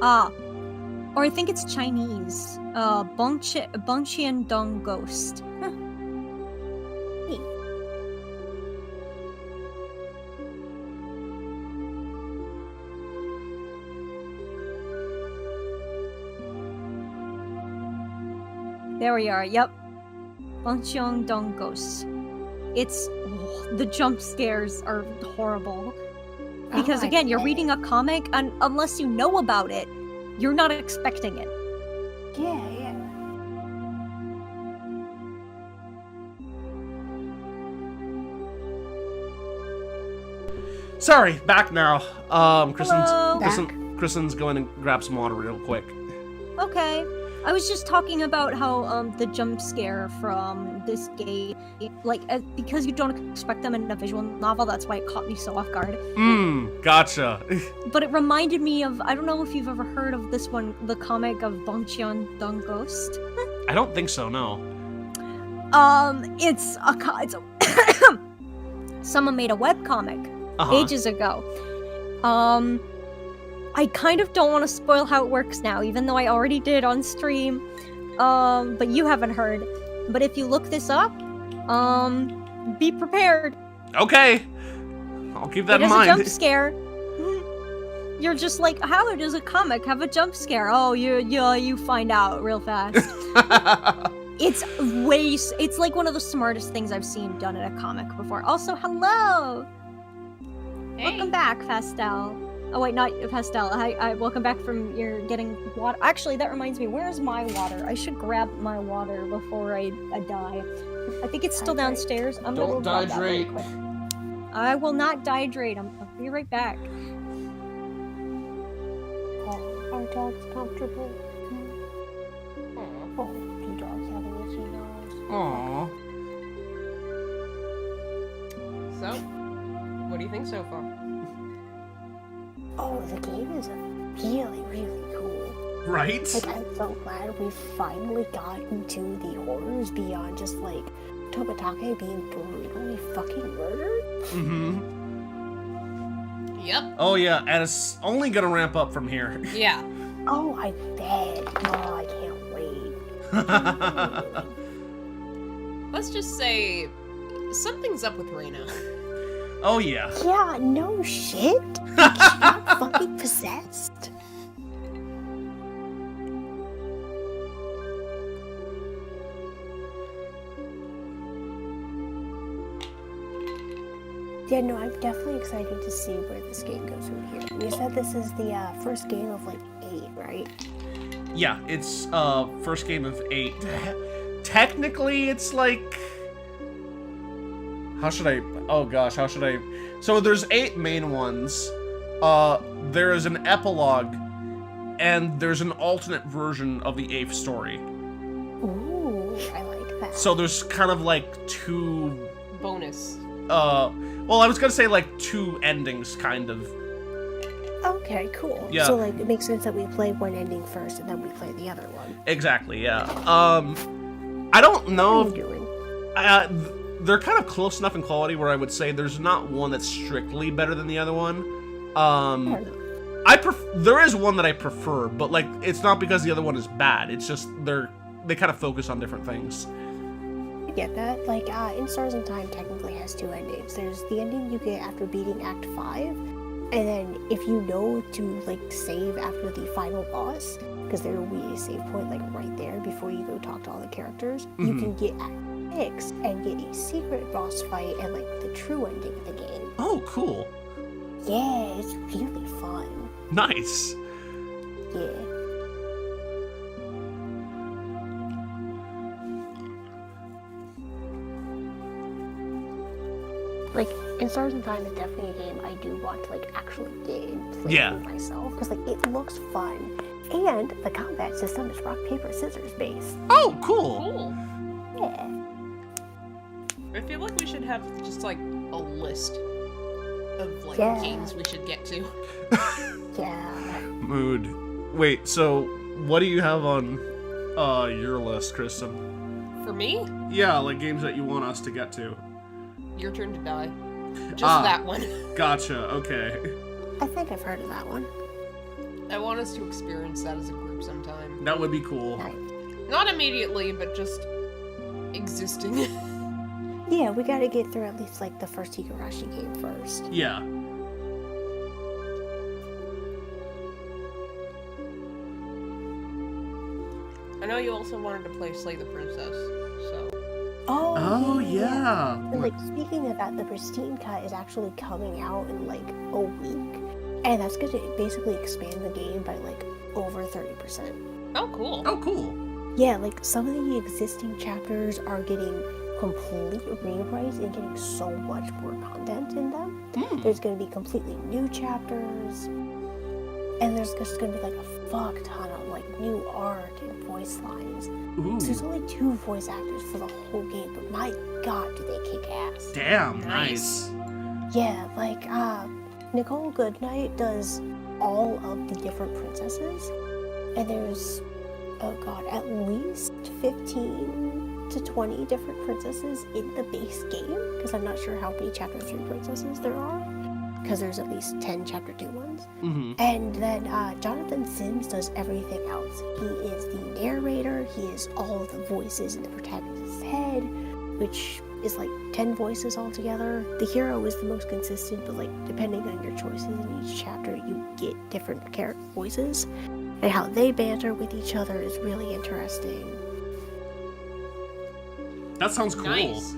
Or I think it's Chinese. Bongqian Dong Ghost. Huh. Neat. There we are, yep. Bongqian Dong Ghost. It's... the jump scares are horrible. Because again, you're reading a comic, and unless you know about it, you're not expecting it. Yeah. Sorry, back now. Hello. Kristen's going to grab some water real quick. Okay. I was just talking about how the jump scare from this game, like because you don't expect them in a visual novel, that's why it caught me so off guard. Gotcha. But it reminded me of, I don't know if you've ever heard of this one, the comic of Bongcheon Dong Ghost. I don't think so, no. It's someone made a webcomic ages ago. I kind of don't want to spoil how it works now, even though I already did on stream. But you haven't heard. But if you look this up, be prepared. Okay. I'll keep that in mind. It has a jump scare. You're just like, how does a comic have a jump scare? Oh, you find out real fast. It's like one of the smartest things I've seen done in a comic before. Also, hello! Hey. Welcome back, Pastel. Oh wait, not Pastel. I welcome back from your getting water. Actually, that reminds me, where's my water? I should grab my water before I die. I think it's still downstairs. I'm gonna go grab that really quick. I will not dehydrate. I'll be right back. Oh, our dog's comfortable. Oh, you dogs having itchy nose. Aww. So, what do you think so far? Oh, the game is really, really cool. Right? Like, I'm so glad we finally gotten to the horrors beyond just, like, Tobatake being brutally fucking murdered. Mm-hmm. Yep. Oh, yeah, and it's only gonna ramp up from here. Yeah. Oh, I bet. Oh, I can't wait. Let's just say something's up with Reina. Oh, yeah. Yeah, no shit. Like, she got fucking possessed. Yeah, no, I'm definitely excited to see where this game goes from here. You said this is the first game of like 8, right? Yeah, it's first game of 8. Technically, it's like... How should I... Oh gosh, how should I... So there's 8 main ones. There is an epilogue, and there's an alternate version of the 8th story. Ooh, I like that. So there's kind of like 2... Bonus. Well, I was gonna say like 2 endings, kind of. Okay, cool. Yeah. So, like, it makes sense that we play one ending first, and then we play the other one. Exactly, yeah. I don't know What are if... you doing? They're kind of close enough in quality where I would say there's not one that's strictly better than the other one. There is one that I prefer, but like it's not because the other one is bad. It's just they kind of focus on different things. I get that. Like, In Stars and Time technically has 2 endings. There's the ending you get after beating Act 5, and then if you know to, like, save after the final boss, because there will be a save point, like, right there before you go talk to all the characters, you can get Act 6 and get a secret boss fight and, like, the true ending of the game. Oh, cool. Yeah, it's really fun. Nice. Yeah. Like, In Stars and Time is definitely a game I do want to, like, actually get and play myself. Because, like, it looks fun. And the combat system is rock, paper, scissors based. Oh, cool. Cool. Yeah. I feel like we should have just like a list of like Yeah. games we should get to. Yeah. Mood. Wait, so what do you have on your list, Kristen? For me, Yeah, like games that you want us to get to. Your Turn to Die. Just that one. Gotcha, okay. I think I've heard of that one. I want us to experience that as a group sometime. That would be cool. Nice. Not immediately, but just existing. Yeah, we gotta get through at least, like, the first Higurashi game first. Yeah. I know you also wanted to play Slay the Princess, so... Oh, yeah. And, like, speaking of that, the Pristine Cut is actually coming out in, like, a week. And that's gonna basically expand the game by, like, over 30%. Oh, cool. Oh, cool. Yeah, like, some of the existing chapters are getting complete rewrites and getting so much more content in them. There's going to be completely new chapters, and there's just going to be like a fuck ton of like new art and voice lines. So there's only 2 voice actors for the whole game, but my god, do they kick ass. Damn, nice. Yeah, like, Nicole Goodnight does all of the different princesses, and there's, oh god, at least 15 to 20 different princesses in the base game, because I'm not sure how many Chapter 3 princesses there are, because there's at least 10 Chapter 2 ones. And then Jonathan Sims does everything else. He is the narrator, he is all of the voices in the protagonist's head, which is like 10 voices altogether. The hero is the most consistent, but like depending on your choices in each chapter, you get different character voices, and how they banter with each other is really interesting. That sounds cool. Nice.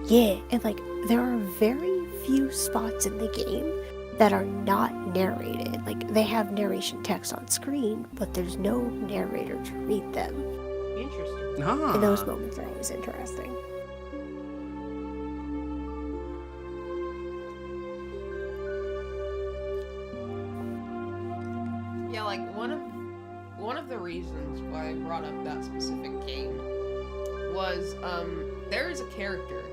Yeah, and like there are very few spots in the game that are not narrated. Like they have narration text on screen, but there's no narrator to read them. Interesting. And those moments are always interesting. Yeah, like one of the reasons why I brought up that specific game was there is a character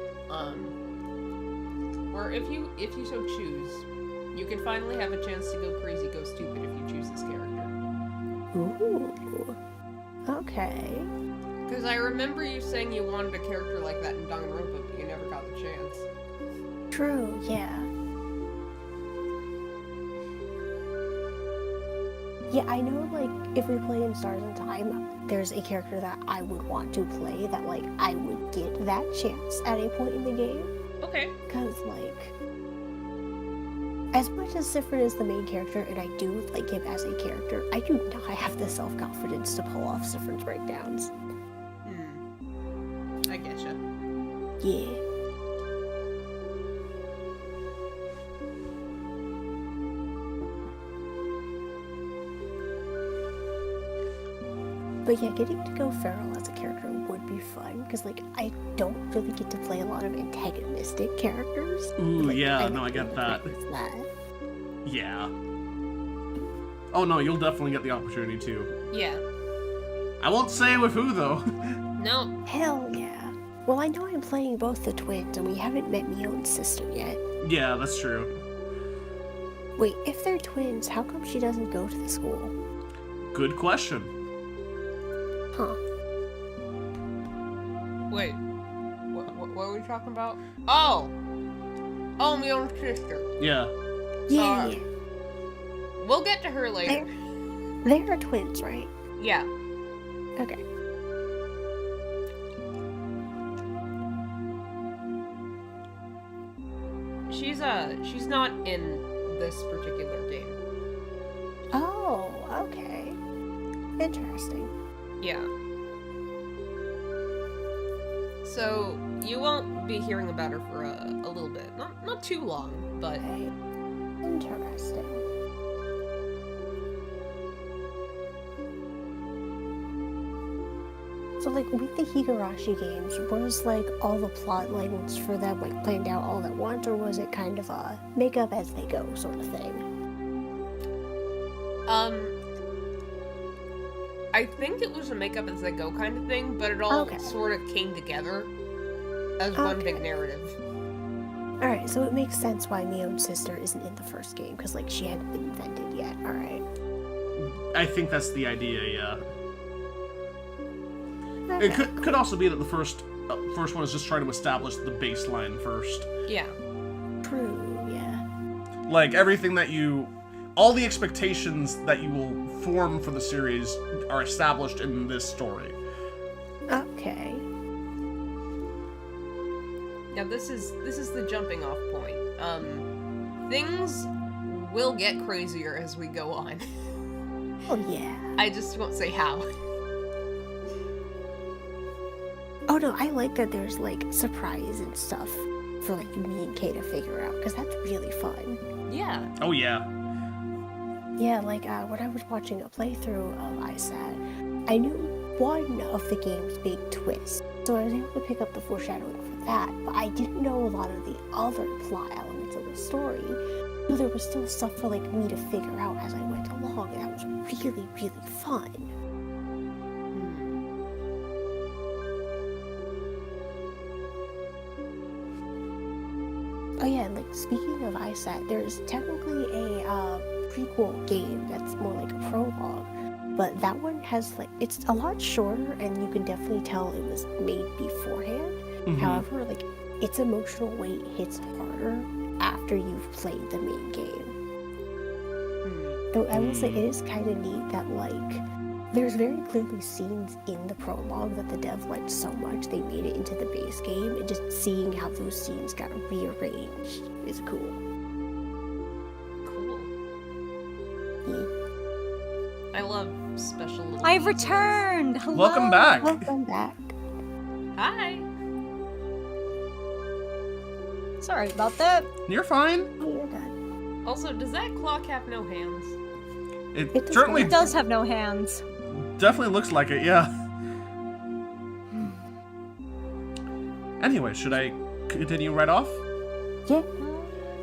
where if you so choose, you can finally have a chance to go crazy, go stupid if you choose this character. Ooh. Okay. Because I remember you saying you wanted a character like that in Danganronpa, but you never got the chance. True, yeah. Yeah, I know, like, if we play in Stars in Time, there's a character that I would want to play that, like, I would get that chance at a point in the game. Okay. Because, like, as much as Sifrin is the main character, and I do like him as a character, I do not have the self-confidence to pull off Sifrin's breakdowns. I getcha. Yeah. But yeah, getting to go feral as a character would be fun, because, like, I don't really get to play a lot of antagonistic characters. Ooh, like, yeah, no, I get that. Yeah. Oh no, you'll definitely get the opportunity to. Yeah. I won't say with who, though. No. Hell yeah. Well, I know I'm playing both the twins, and we haven't met Mion's sister yet. Yeah, that's true. Wait, if they're twins, how come she doesn't go to the school? Good question. Huh. Wait. What were we talking about? Oh! Oh, Mion's sister. Yeah. Yeah. We'll get to her later. They're twins, right? Yeah. Okay. She's not in this particular game. Oh, okay. Interesting. Yeah. So you won't be hearing about her for a little bit. Not too long, but Okay. Interesting. So, like, with the Higurashi games, was, like, all the plot lines for them, like, planned out all at once, or was it kind of a make-up as they go sort of thing? I think it was a make-up as they go kind of thing, but it all Okay. sort of came together as one big narrative. Alright, so it makes sense why Mion's sister isn't in the first game, because, like, she hadn't been invented yet. Alright. I think that's the idea, yeah. Okay. It could also be that the first one is just trying to establish the baseline first. Yeah. True, yeah. Like, everything that all the expectations that you will form for the series are established in this story. Okay. Now this is the jumping off point. Things will get crazier as we go on. Oh, yeah. I just won't say how. Oh, no, I like that there's, like, surprise and stuff for, like, me and Kay to figure out, because that's really fun. Yeah. Oh, yeah. Yeah, like, when I was watching a playthrough of ISAT, I knew one of the game's big twists. So I was able to pick up the foreshadowing for that, but I didn't know a lot of the other plot elements of the story. So there was still stuff for like me to figure out as I went along, and that was really, really fun. Oh yeah, and like speaking of ISAT, there's technically a prequel game that's more like a prologue, but that one has like, it's a lot shorter and you can definitely tell it was made beforehand. However, like its emotional weight hits harder after you've played the main game. Though I will say it is kind of neat that like there's very clearly scenes in the prologue that the dev liked so much they made it into the base game, and just seeing how those scenes got rearranged is cool. Cool. Yeah. I love special little I've details. returned! Hello! Welcome back. Welcome back. Hi. Sorry about that. You're fine. Oh, you're done. Also, does that clock have no hands? It It does certainly It does have no hands. definitely looks like it, yeah. Anyway, should I continue right off? Yeah.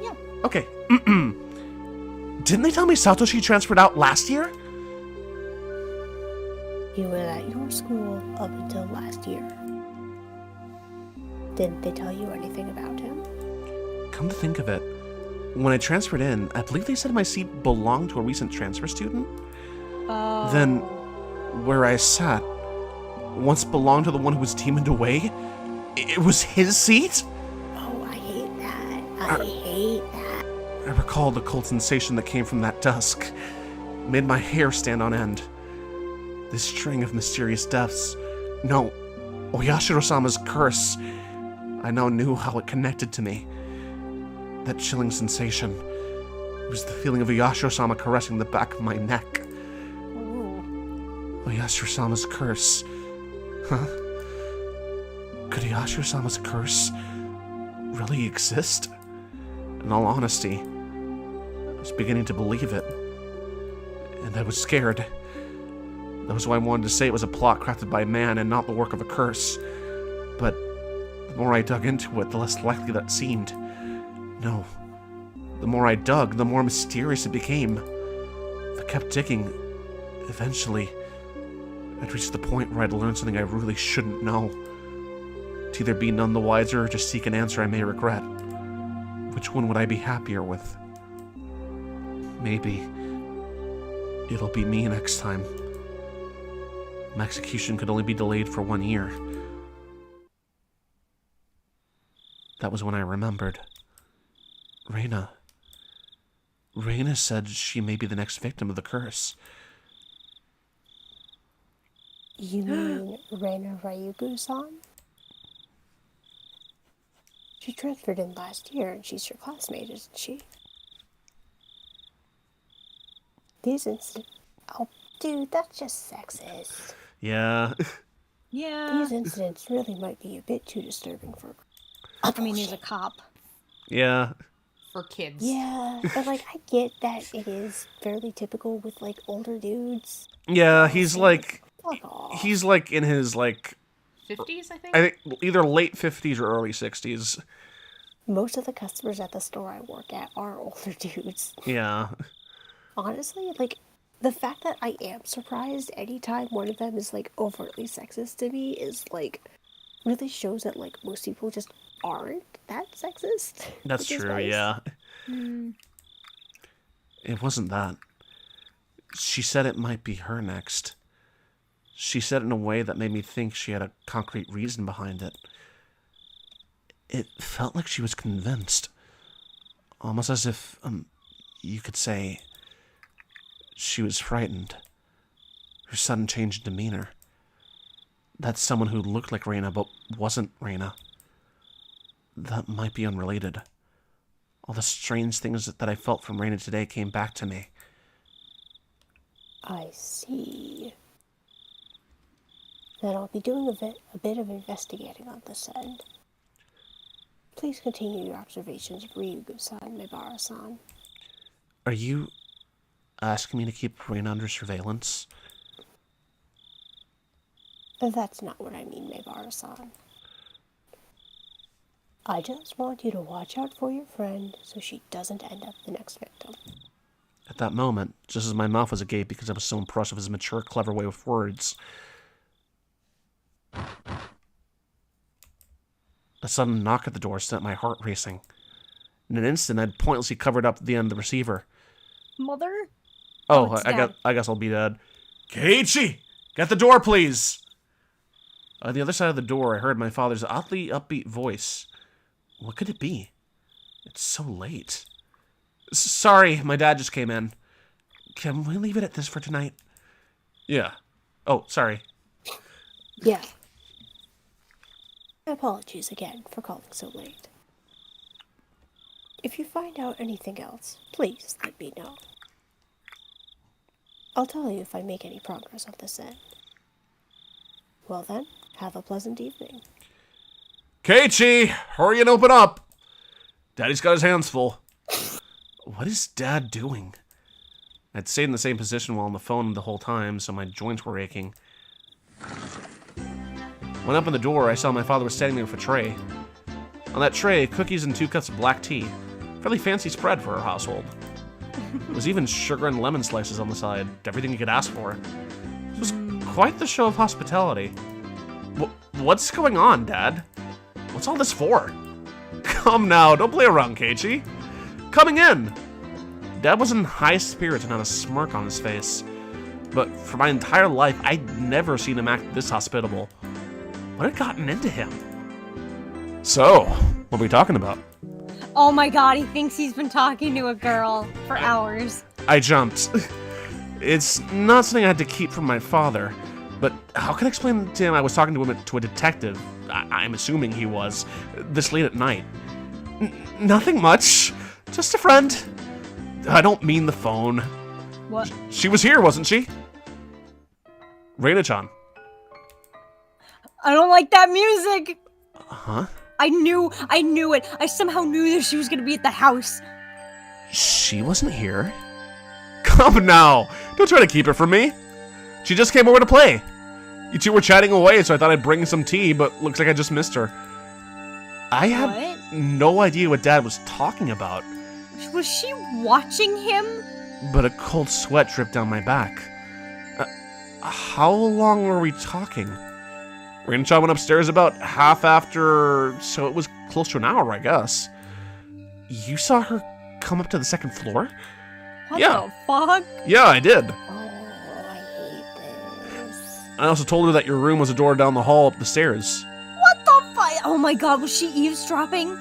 Yeah. Okay. Didn't they tell me Satoshi transferred out last year? He was at your school up until last year. Didn't they tell you anything about him? Come to think of it, when I transferred in, I believe they said my seat belonged to a recent transfer student. Oh. Then, where I sat, once belonged to the one who was demoned away? It was his seat? Oh, I hate that. I hate that. I recall the cold sensation that came from that dusk. Made my hair stand on end. This string of mysterious deaths. No, Oyashiro-sama's curse. I now knew how it connected to me. That chilling sensation. It was the feeling of Oyashiro-sama caressing the back of my neck. Oyashiro-sama's curse. Huh? Could Oyashiro-sama's curse really exist? In all honesty, I was beginning to believe it. And I was scared. That was why I wanted to say it was a plot crafted by man and not the work of a curse. But the more I dug into it, the less likely that seemed. No. The more I dug, the more mysterious it became. If I kept digging, eventually, I'd reach the point where I'd learn something I really shouldn't know. To either be none the wiser or just seek an answer I may regret. Which one would I be happier with? Maybe it'll be me next time. My execution could only be delayed for 1 year. That was when I remembered. Reina said she may be the next victim of the curse. You mean Reina Ryugu-san? She transferred in last year and she's your classmate, isn't she? These incidents... Oh, dude, that's just sexist. Yeah. Yeah. These incidents really might be a bit too disturbing for... I mean, he's a cop. Yeah. For kids. Yeah, but like, I get that it is fairly typical with like older dudes. Yeah, he's like... Fuck off. He's like in his like... 50s, I think? I think either late 50s or early 60s. Most of the customers at the store I work at are older dudes. Yeah. Honestly, like, the fact that I am surprised anytime one of them is like overtly sexist to me is like really shows that like most people just aren't that sexist. That's which is true, nice. yeah. It wasn't that. She said it might be her next. She said it in a way that made me think she had a concrete reason behind it. It felt like she was convinced. Almost as if, you could say, she was frightened. Her sudden change in demeanor. That's someone who looked like Reina but wasn't Reina. That might be unrelated. All the strange things that I felt from Reina today came back to me. I see. Then I'll be doing a bit of investigating on this end. Please continue your observations of Ryugu-san, Mibara-san. Are you asking me to keep Reina under surveillance? That's not what I mean, Meibara-san. I just want you to watch out for your friend so she doesn't end up the next victim. At that moment, just as my mouth was agape because I was so impressed with his mature, clever way with words, a sudden knock at the door set my heart racing. In an instant, I'd pointlessly covered up the end of the receiver. Mother? Oh, it's I Dad. guess I'll be dead. Keiichi! Get the door, please! On the other side of the door, I heard my father's oddly upbeat voice. What could it be? It's so late. Sorry, my dad just came in. Can we leave it at this for tonight? Yeah. Oh, sorry. Yeah. Apologies again for calling so late. If you find out anything else, please let me know. I'll tell you if I make any progress on this end. Well then, have a pleasant evening. Keiichi! Hurry and open up! Daddy's got his hands full. What is Dad doing? I'd stayed in the same position while on the phone the whole time, so my joints were aching. When I opened the door, I saw my father was standing there with a tray. On that tray, cookies and 2 cups of black tea. Fairly fancy spread for our household. There was even sugar and lemon slices on the side. Everything you could ask for. It was quite the show of hospitality. What's going on, Dad? What's all this for? Come now, don't play around, Keiichi. Coming in! Dad was in high spirits and had a smirk on his face. But for my entire life, I'd never seen him act this hospitable. What had gotten into him? So, what are we talking about? Oh my god, he thinks he's been talking to a girl for hours. I jumped. It's not something I had to keep from my father, but how can I explain to him I was talking to a detective, I'm assuming he was, this late at night? Nothing much. Just a friend. I don't mean the phone. What? She was here, wasn't she? Reina-chan. I don't like that music! Huh? I knew it. I somehow knew that she was gonna be at the house. She wasn't here? Come now! Don't try to keep it from me. She just came over to play. You two were chatting away, so I thought I'd bring some tea, but looks like I just missed her. I had What? no idea what Dad was talking about, Was she watching him? but a cold sweat dripped down my back. How long were we talking? Reina-chan went upstairs about half after, so it was close to an hour, I guess. You saw her come up to the second floor? What Yeah. the fuck? Yeah, I did. Oh, I hate this. I also told her that your room was a door down the hall up the stairs. What the fuck? Oh my god, was she eavesdropping?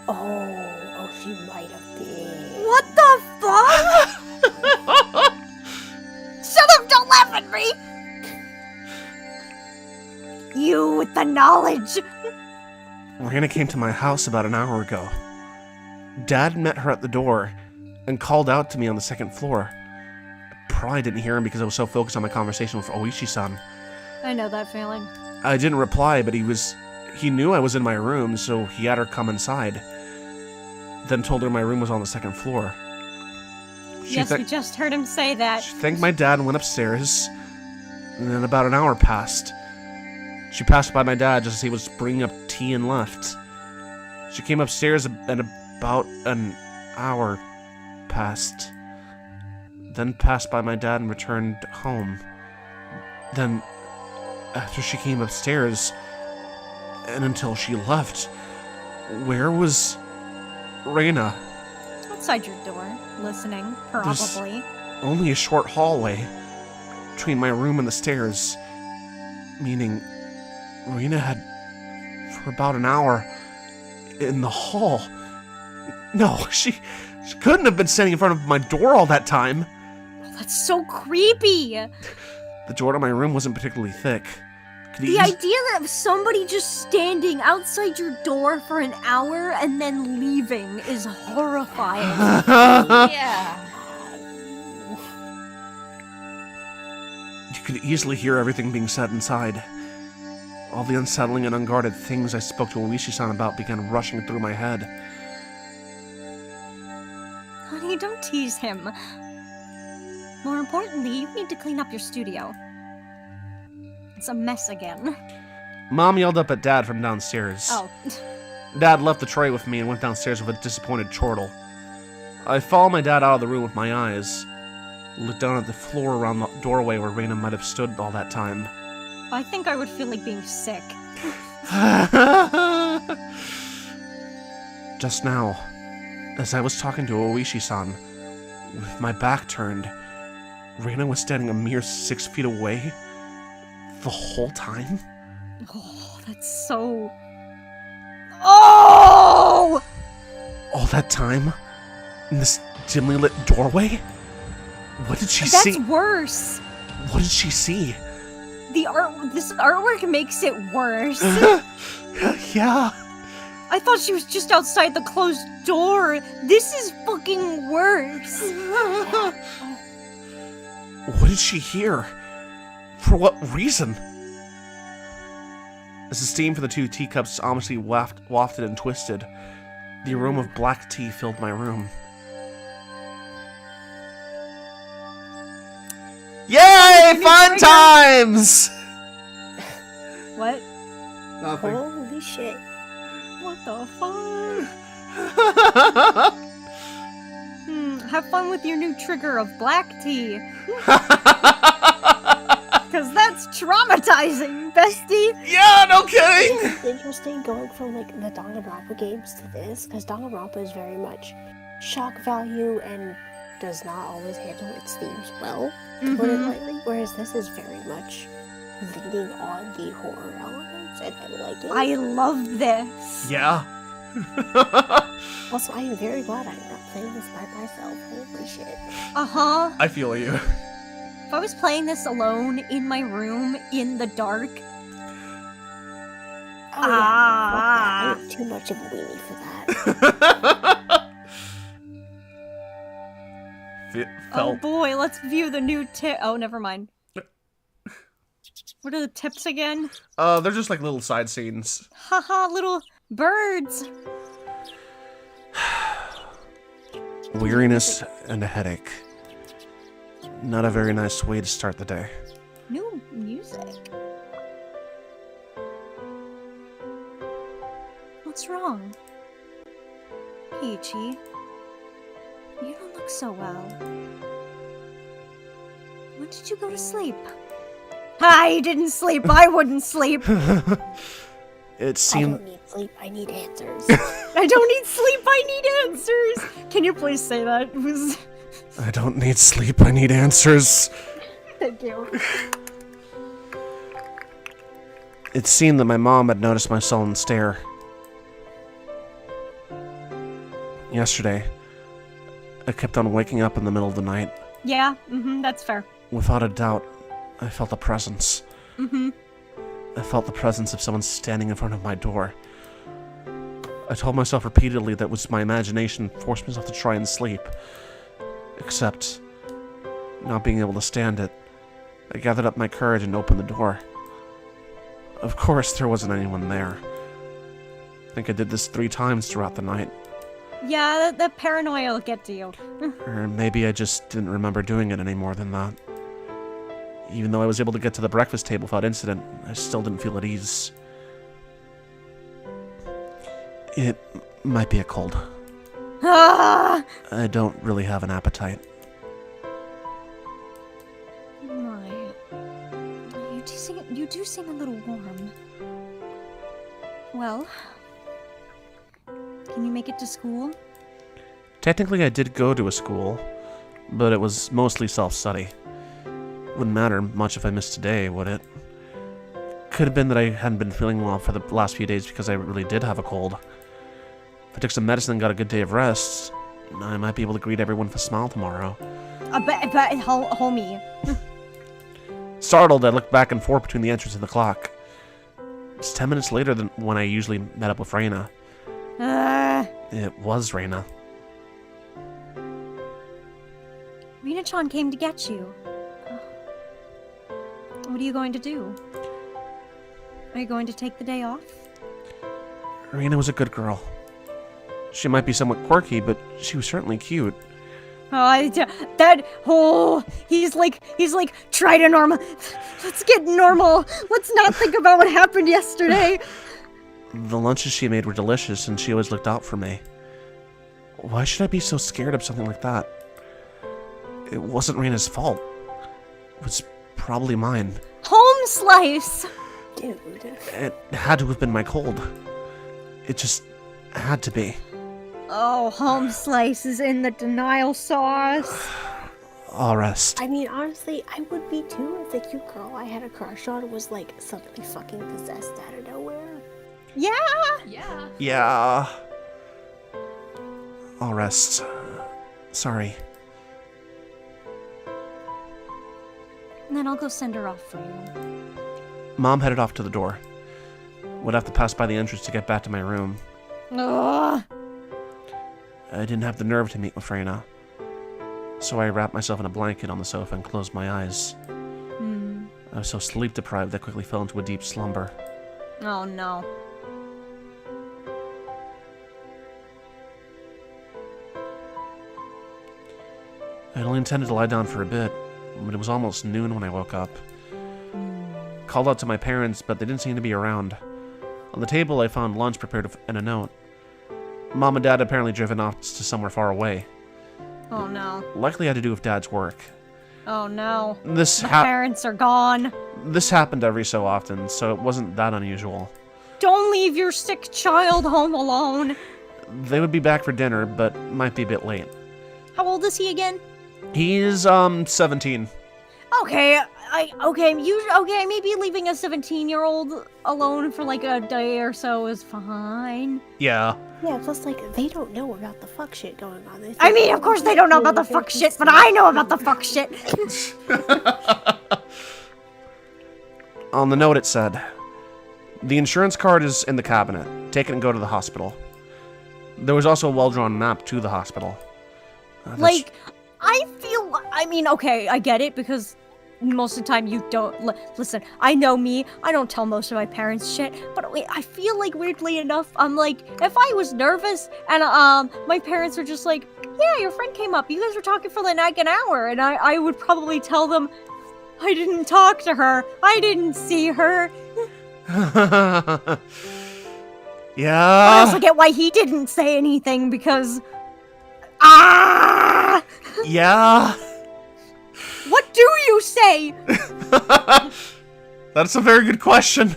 Oh, she might have been. What the fuck? Shut up, don't laugh at me! You with the knowledge! Reina came to my house about an hour ago. Dad met her at the door and called out to me on the second floor. I probably didn't hear him because I was so focused on my conversation with Oishi-san. I know that feeling. I didn't reply, but he knew I was in my room, so he had her come inside. Then told her my room was on the second floor. Yes, we just heard him say that. She thanked my dad and went upstairs. And then about an hour passed. She passed by my dad just as he was bringing up tea and left. She came upstairs and about an hour passed. Then passed by my dad and returned home. Then, after she came upstairs, and until she left, where was Reina? Outside your door, listening, probably. Only a short hallway between my room and the stairs. Meaning, Reina had, for about an hour, in the hall. No, she couldn't have been standing in front of my door all that time. That's so creepy! The door to my room wasn't particularly thick. Could The idea of somebody just standing outside your door for an hour and then leaving is horrifying. Yeah. You could easily hear everything being said inside. All the unsettling and unguarded things I spoke to Oishi-san about began rushing through my head. Honey, don't tease him. More importantly, you need to clean up your studio. It's a mess again. Mom yelled up at Dad from downstairs. Oh. Dad left the tray with me and went downstairs with a disappointed chortle. I followed my dad out of the room with my eyes, looked down at the floor around the doorway where Raina might have stood all that time. I think I would feel like being sick. Just now, as I was talking to Oishi-san, with my back turned, Raina was standing a mere 6 feet away the whole time. Oh, that's so... Oh! All that time? In this dimly lit doorway? What did she see? That's worse. What did she see? This artwork makes it worse. Yeah. I thought she was just outside the closed door. This is fucking worse. What did she hear? For what reason? As the steam from the 2 teacups ominously wafted and twisted, the aroma of black tea filled my room. Yay! Fun times! What? Nothing. Holy shit. What the fuck? Have fun with your new trigger of black tea. Because that's traumatizing, bestie. Yeah, no kidding! It's interesting going from like the Danganronpa games to this, because Danganronpa is very much shock value and does not always handle its themes well, to put it lightly, whereas this is very much leaning on the horror elements, and I like it. I love this. Yeah. Also, I am very glad I'm not playing this by myself. Holy shit. Uh-huh. I feel you. If I was playing this alone in my room in the dark, Oh yeah, fuck that. I am too much of a weenie for that. oh boy, let's view the new tip. Oh, never mind. What are the tips again? They're just like little side scenes. Haha, little birds. Weariness and a headache. Not a very nice way to start the day. New music. What's wrong? Peachy, you don't look so well. When did you go to sleep? I didn't sleep. I wouldn't sleep. It I seemed... don't need sleep, I need answers. I don't need sleep. I need answers. Can you please say that? It was... I don't need sleep, I need answers. Thank you. It seemed that my mom had noticed my sullen stare. Yesterday, I kept on waking up in the middle of the night. Yeah, that's fair. Without a doubt, I felt a presence. I felt the presence of someone standing in front of my door. I told myself repeatedly that it was my imagination forced myself to try and sleep. Except, not being able to stand it, I gathered up my courage and opened the door. Of course, there wasn't anyone there. I think I did this 3 times throughout the night. Yeah, that paranoia will get to you. Or maybe I just didn't remember doing it any more than that. Even though I was able to get to the breakfast table without incident, I still didn't feel at ease. It might be a cold. Ah! I don't really have an appetite. My. You do seem a little warm. Well, can you make it to school? Technically, I did go to a school, but it was mostly self-study. Wouldn't matter much if I missed today, would it? Could have been that I hadn't been feeling well for the last few days because I really did have a cold. If I took some medicine and got a good day of rest, I might be able to greet everyone with a smile tomorrow. Homie. Startled, I looked back and forth between the entrance and the clock. It's 10 minutes later than when I usually met up with Raina. It was Raina. Rina-chan came to get you. What are you going to do? Are you going to take the day off? Raina was a good girl. She might be somewhat quirky, but she was certainly cute. He's like, try to normal. Let's get normal. Let's not think about what happened yesterday. The lunches she made were delicious, and she always looked out for me. Why should I be so scared of something like that? It wasn't Reina's fault. It was probably mine. Home slice! Dude. It had to have been my cold. It just had to be. Oh, home slice is in the denial sauce. I'll rest. I mean, honestly, I would be too if the cute girl I had a crush on was like suddenly fucking possessed out of nowhere. Yeah! Yeah. Yeah. I'll rest. Sorry. And then I'll go send her off for you. Mom headed off to the door. Would have to pass by the entrance to get back to my room. Ugh. I didn't have the nerve to meet with Reina. So I wrapped myself in a blanket on the sofa and closed my eyes. I was so sleep deprived that I quickly fell into a deep slumber. Oh no. I had only intended to lie down for a bit, but it was almost noon when I woke up. Called out to my parents, but they didn't seem to be around. On the table, I found lunch prepared and a note. Mom and Dad had apparently driven off to somewhere far away. Oh no. Likely had to do with Dad's work. Oh no. The parents are gone. This happened every so often, so it wasn't that unusual. Don't leave your sick child home alone. They would be back for dinner, but might be a bit late. How old is he again? He's 17. Okay, maybe leaving a 17-year-old alone for like a day or so is fine. Yeah. Yeah, plus like they don't know about the fuck shit going on. They I mean, of course they don't know about the fuck shit, but I know about the fuck shit. On the note it said, "The insurance card is in the cabinet. Take it and go to the hospital." There was also a well-drawn map to the hospital. Like, I mean, okay, I get it, because most of the time you don't, listen, I know me, I don't tell most of my parents shit, but I feel like, weirdly enough, I'm like, if I was nervous, and, my parents are just like, yeah, your friend came up, you guys were talking for like an hour, and I would probably tell them, I didn't talk to her, I didn't see her. Yeah. I also get why he didn't say anything, because, Yeah. What do you say? That's a very good question.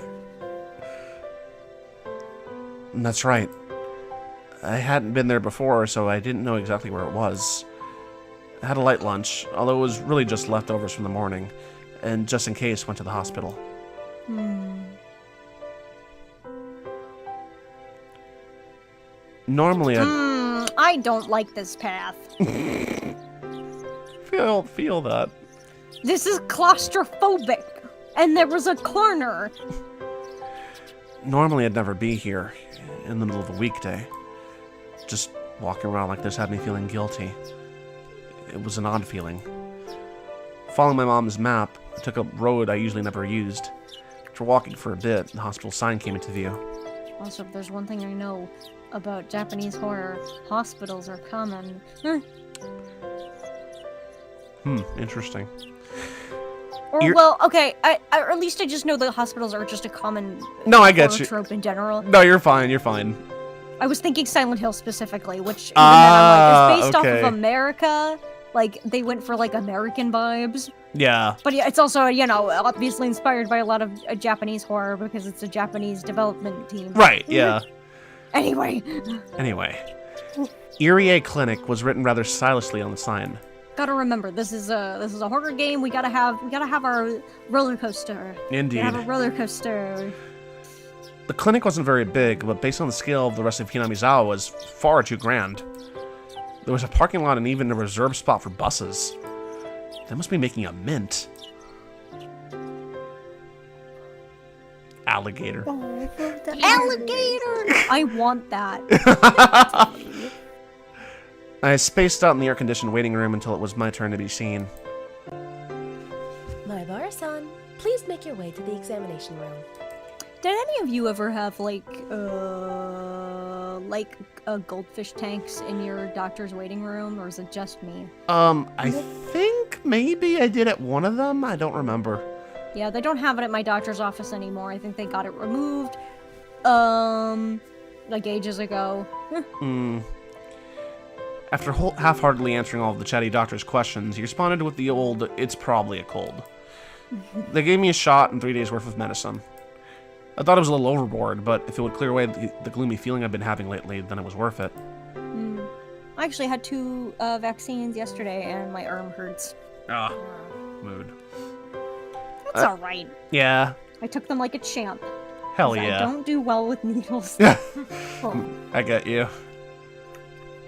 That's right. I hadn't been there before, so I didn't know exactly where it was. I had a light lunch, although it was really just leftovers from the morning, and just in case went to the hospital. Normally I don't like this path. Feel that. This is claustrophobic, and there was a corner. Normally I'd never be here, in the middle of a weekday. Just walking around like this had me feeling guilty. It was an odd feeling. Following my mom's map, I took a road I usually never used. After walking for a bit, the hospital sign came into view. Also, if there's one thing I know about Japanese horror, hospitals are common. Interesting. Or, well, okay, or at least I just know that hospitals are just a common No, I get horror you. trope in general. No, you're fine, you're fine. I was thinking Silent Hill specifically, which even then I'm like, it's based okay. off of America. Like, they went for, like, American vibes. Yeah. But yeah, it's also, you know, obviously inspired by a lot of Japanese horror because it's a Japanese development team. Right, yeah. Anyway. Erie Clinic was written rather stylishly on the sign. Gotta remember, this is a horror game. We gotta have our roller coaster. Indeed. We have a roller coaster. The clinic wasn't very big, but based on the scale of the rest of Hinamizawa was far too grand. There was a parking lot and even a reserved spot for buses. They must be making a mint. Alligator. Alligator! I want that. I spaced out in the air-conditioned waiting room until it was my turn to be seen. Maibara-san, please make your way to the examination room. Did any of you ever have, like like goldfish tanks in your doctor's waiting room, or is it just me? I think maybe I did at one of them. I don't remember. Yeah, they don't have it at my doctor's office anymore. I think they got it removed, like ages ago. After half-heartedly answering all of the chatty doctor's questions, he responded with the old, "It's probably a cold." They gave me a shot and 3 days worth of medicine. I thought it was a little overboard, but if it would clear away the gloomy feeling I've been having lately, then it was worth it. I actually had 2 vaccines yesterday, and my arm hurts. Mood. That's alright. Yeah. I took them like a champ. Hell yeah. I don't do well with needles. I get you.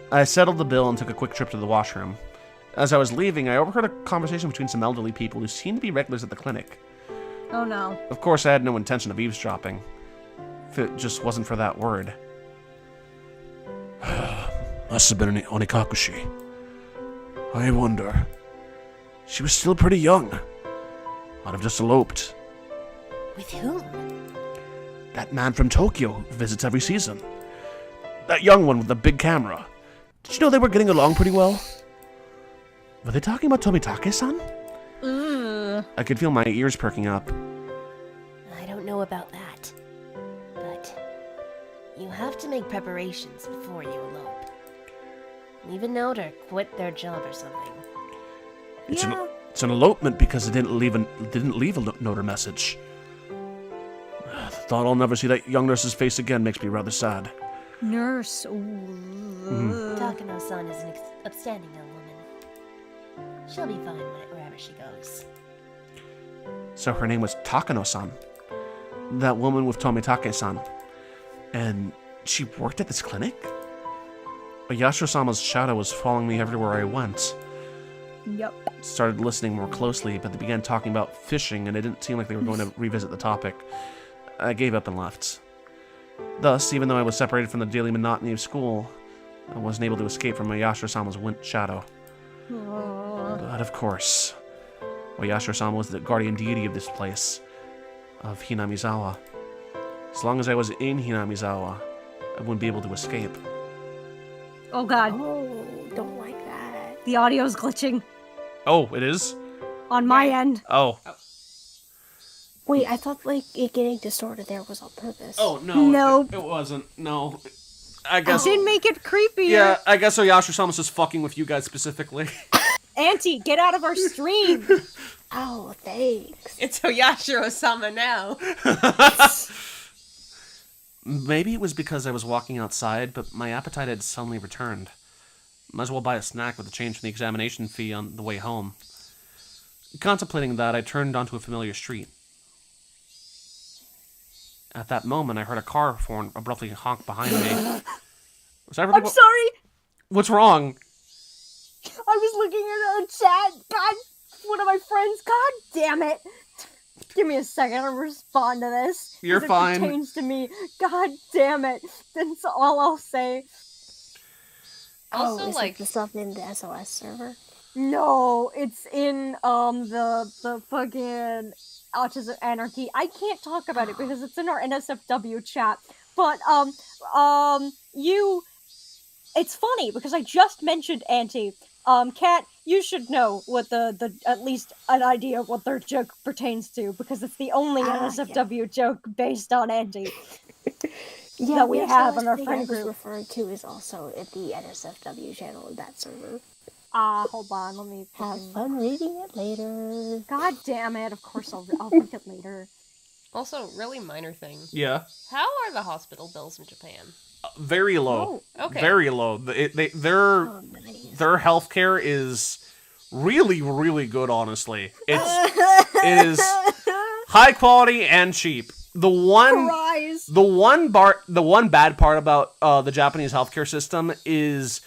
I settled the bill and took a quick trip to the washroom. As I was leaving, I overheard a conversation between some elderly people who seemed to be regulars at the clinic. Oh no. Of course, I had no intention of eavesdropping, if it just wasn't for that word. Must have been an Onikakushi. I wonder. She was still pretty young. Might have just eloped. With whom? That man from Tokyo who visits every season. That young one with the big camera. Did you know they were getting along pretty well? Were they talking about Tomitake-san? I could feel my ears perking up. I don't know about that. But you have to make preparations before you elope. Leave a note or quit their job or something. It's an elopement because it didn't leave a note or message. The thought I'll never see that young nurse's face again makes me rather sad. Nurse. Takano-san is an upstanding young woman. She'll be fine wherever she goes. So her name was Takano-san. That woman with Tomitake-san. And she worked at this clinic? Yashiro-sama's shadow was following me everywhere I went. Yep. Started listening more closely, but they began talking about fishing, and it didn't seem like they were going to revisit the topic. I gave up and left. Thus, even though I was separated from the daily monotony of school, I wasn't able to escape from Yashiro-sama's shadow. But of course, Yashiro-sama was the guardian deity of this place, of Hinamizawa. As long as I was in Hinamizawa, I wouldn't be able to escape. Oh god. Oh, don't like that. The audio's glitching. Oh, it is? On my end. Oh. Wait, I thought like it getting distorted there was on purpose. Oh, no. Nope. It wasn't. No. I guess. It did make it creepier. Yeah, I guess Yashiro-sama's just fucking with you guys specifically. Auntie, get out of our stream. Oh, thanks. It's Oyashiro-sama now. Maybe it was because I was walking outside, but my appetite had suddenly returned. Might as well buy a snack with the change from the examination fee on the way home. Contemplating that, I turned onto a familiar street. At that moment, I heard a car horn abruptly honk behind me. Was everything? I'm sorry. What's wrong? I was looking at a chat. God, one of my friends. God damn it. Give me a second to respond to this. You're fine. It pertains to me. God damn it. That's all I'll say. Also, is like, it the stuff in the SOS server? No, it's in the fucking Autism Anarchy. I can't talk about it because it's in our NSFW chat. But it's funny because I just mentioned Auntie. Kat, you should know what the at least an idea of what their joke pertains to because it's the only NSFW joke based on Auntie. That we have in our friend group. I was referring to is also at the NSFW channel in that server. Hold on, let me Have fun reading it later. God damn it! Of course, I'll read it later. Also, really minor thing. Yeah. How are the hospital bills in Japan? Very low. Oh, okay. Very low. Their healthcare is really, really good. Honestly, it is high quality and cheap. The one bad part about the Japanese healthcare system is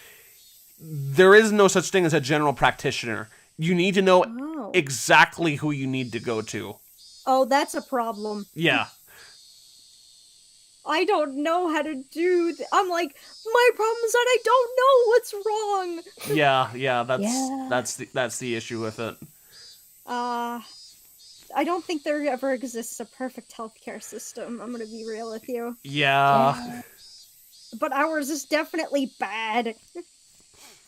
there is no such thing as a general practitioner. You need to know exactly who you need to go to. Oh, that's a problem. Yeah. I don't know how to do I'm like, my problem is that I don't know what's wrong. Yeah, that's the issue with it. I don't think there ever exists a perfect healthcare system. I'm gonna be real with you. Yeah. but ours is definitely bad.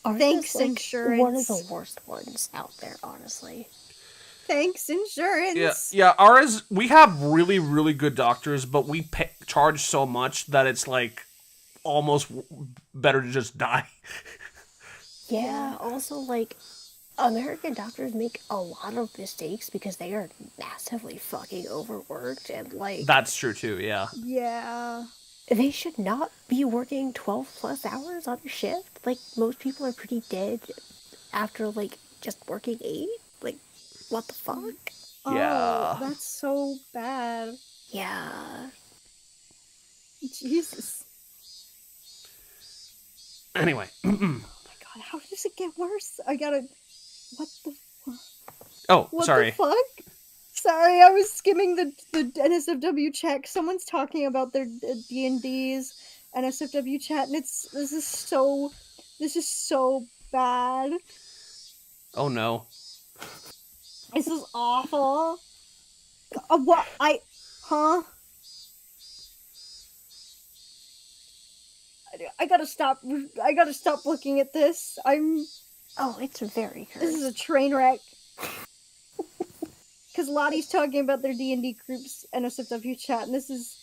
Ours Thanks, is, like, insurance. one of the worst ones out there, honestly. Thanks, insurance. Yeah, ours, we have really, really good doctors, but we charge so much that it's, like, almost better to just die. Yeah, also, like, American doctors make a lot of mistakes because they are massively fucking overworked and, like... That's true, too, yeah. Yeah. They should not be working 12 plus hours on a shift. Like, most people are pretty dead after, like, just working 8. Like, what the fuck? Yeah. Oh, that's so bad. Yeah. Jesus. Anyway. Oh my god, how does it get worse? I gotta... What the fuck? Oh, What sorry. the fuck? Sorry, I was skimming the NSFW chat. Someone's talking about their D&D's NSFW chat, and this is so bad. Oh, no. This is awful. Huh? I gotta stop looking at this. Oh, it's very cursed. This is a train wreck. Because Lottie's talking about their D&D group's NSFW chat, and this is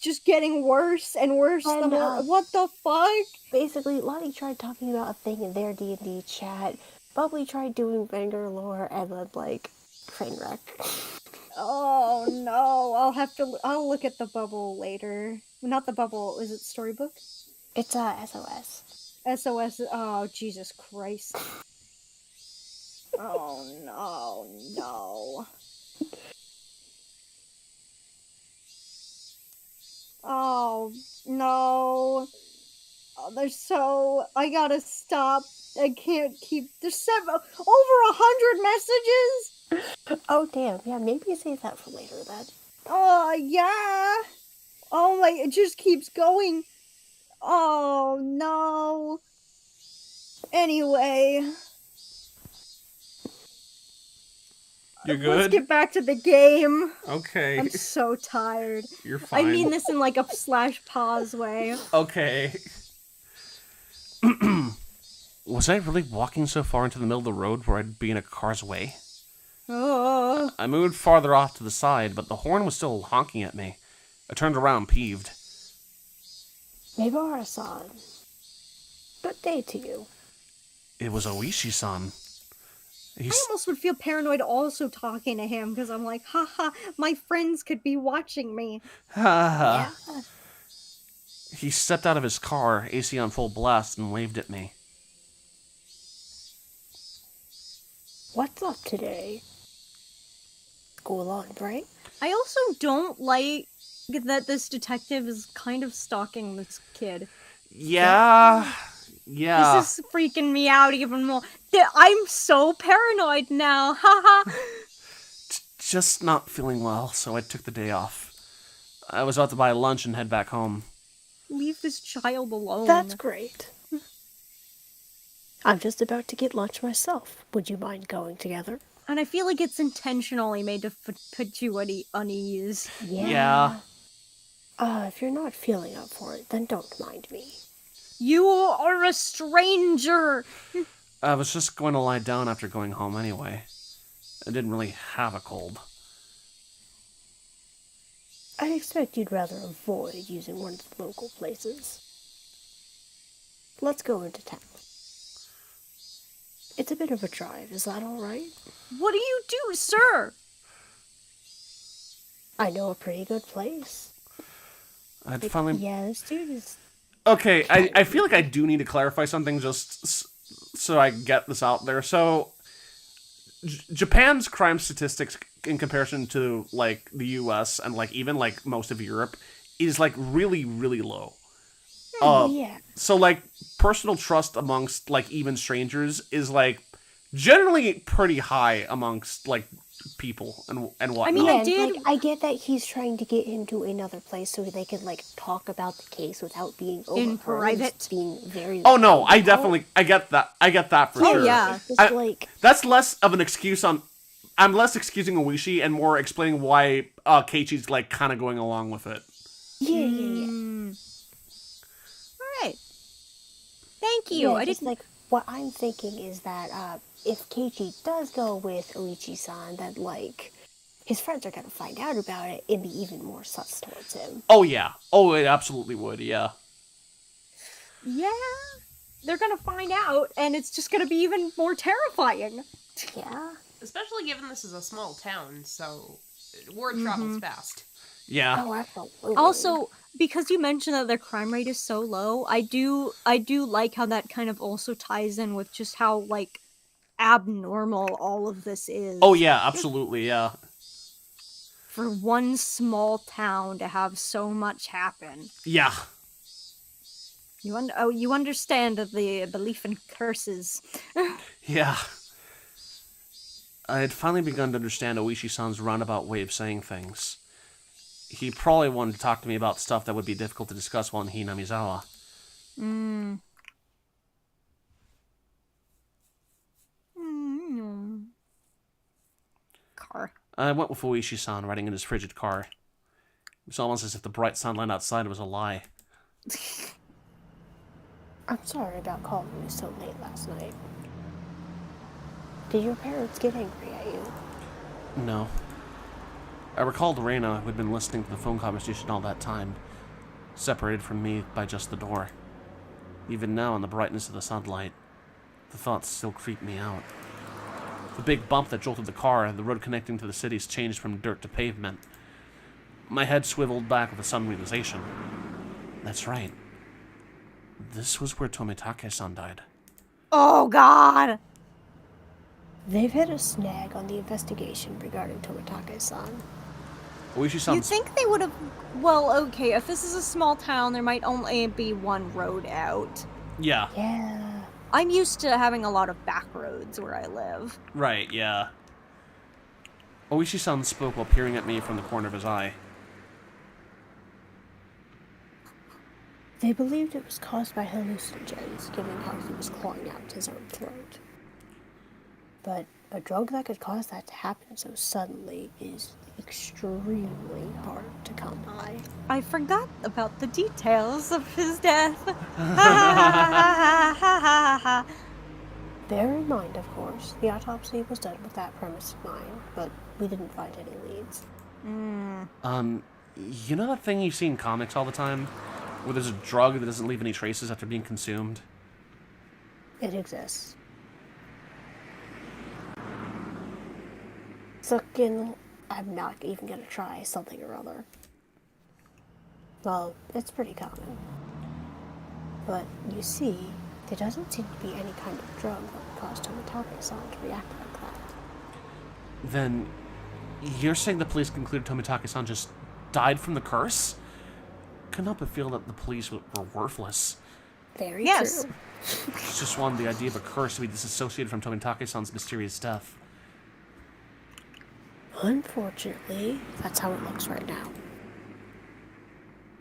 just getting worse and worse. And, what the fuck? Basically, Lottie tried talking about a thing in their D&D chat. Bubbly tried doing Vanger lore, and then, like, train wreck. Oh no, I'll look at the bubble later. Not the bubble, is it Storybook? It's, SOS. SOS, oh, Jesus Christ. Oh no. Oh no. Oh, I gotta stop. I can't keep. There's over 100 messages. Oh damn, yeah, maybe save that for later then. Oh yeah. Oh my, it just keeps going. Oh no. Anyway. You're good? Let's get back to the game. Okay. I'm so tired. You're fine. I mean this in like a /pause way. Okay. Was I really walking so far into the middle of the road where I'd be in a car's way? Oh. I moved farther off to the side, but the horn was still honking at me. I turned around, peeved. Mibara-san. Good day to you. It was Oishi-san. I almost would feel paranoid also talking to him, because I'm like, haha, my friends could be watching me. Ha ha. He stepped out of his car, AC on full blast, and waved at me. What's up today? School on, right? I also don't like that this detective is kind of stalking this kid. Yeah. This is freaking me out even more. I'm so paranoid now. Haha. Just not feeling well, so I took the day off. I was about to buy lunch and head back home. Leave this child alone. That's great. I'm just about to get lunch myself. Would you mind going together? And I feel like it's intentionally made to put you at unease. Yeah. If you're not feeling up for it, then don't mind me. You are a stranger! I was just going to lie down after going home anyway. I didn't really have a cold. I expect you'd rather avoid using one of the local places. Let's go into town. It's a bit of a drive, is that alright? What do you do, sir? I know a pretty good place. I'd finally... Yeah, this dude is... Okay, I feel like I do need to clarify something just so I get this out there. So, Japan's crime statistics in comparison to, like, the US and, like, even, like, most of Europe is, like, really, really low. yeah. So, like, personal trust amongst, like, even strangers is, like, generally pretty high amongst, like, people and whatnot. I mean, I get that he's trying to get him to another place so they can, like, talk about the case without being overheard. In private. Being very... Oh, no, I get that for sure. Oh, yeah. That's less of an excuse on... I'm less excusing Oishi and more explaining why Keiichi's, like, kind of going along with it. Yeah. thank you. Yeah, I just didn't. like what I'm thinking is that if Keiichi does go with Oichi-san, that like his friends are gonna find out about it and be even more sus towards him. Oh, yeah. Oh, it absolutely would, yeah. Yeah, they're gonna find out, and it's just gonna be even more terrifying. Yeah. Especially given this is a small town, so word travels fast. Yeah. Oh, absolutely. Also, because you mentioned that their crime rate is so low, I do like how that kind of also ties in with just how like abnormal all of this is. Oh, yeah, absolutely, yeah. For one small town to have so much happen. Yeah. You understand the belief in curses. Yeah. I had finally begun to understand Oishi-san's roundabout way of saying things. He probably wanted to talk to me about stuff that would be difficult to discuss while in Hinamizawa. Car. I went with Oishi-san riding in his frigid car. It was almost as if the bright sunlight outside was a lie. I'm sorry about calling you so late last night. Did your parents get angry at you? No. I recalled Reina, who had been listening to the phone conversation all that time, separated from me by just the door. Even now, in the brightness of the sunlight, the thoughts still creep me out. The big bump that jolted the car and the road connecting to the cities changed from dirt to pavement. My head swiveled back with a sudden realization. That's right. This was where Tomitake-san died. Oh God! They've hit a snag on the investigation regarding Tomitake-san. Oishi-san. You'd think they would have. Well, okay, if this is a small town, there might only be one road out. Yeah. Yeah. I'm used to having a lot of back roads where I live. Right, yeah. Oishi-san spoke while peering at me from the corner of his eye. They believed it was caused by hallucinogens, given how he was clawing out his own throat. But a drug that could cause that to happen so suddenly is extremely hard to come by. I forgot about the details of his death. Bear in mind, of course, the autopsy was done with that premise in mind, but we didn't find any leads. You know that thing you see in comics all the time? Where there's a drug that doesn't leave any traces after being consumed? It exists. Sucking, I'm not even gonna try something or other. Well, it's pretty common. But you see, there doesn't seem to be any kind of drug that would cause Tomitake-san to react like that. Then, you're saying the police concluded Tomitake-san just died from the curse? Could not but feel that the police were worthless. Very Yes. true. Just wanted the idea of a curse to be disassociated from Tomitake-san's mysterious death. Unfortunately, that's how it looks right now.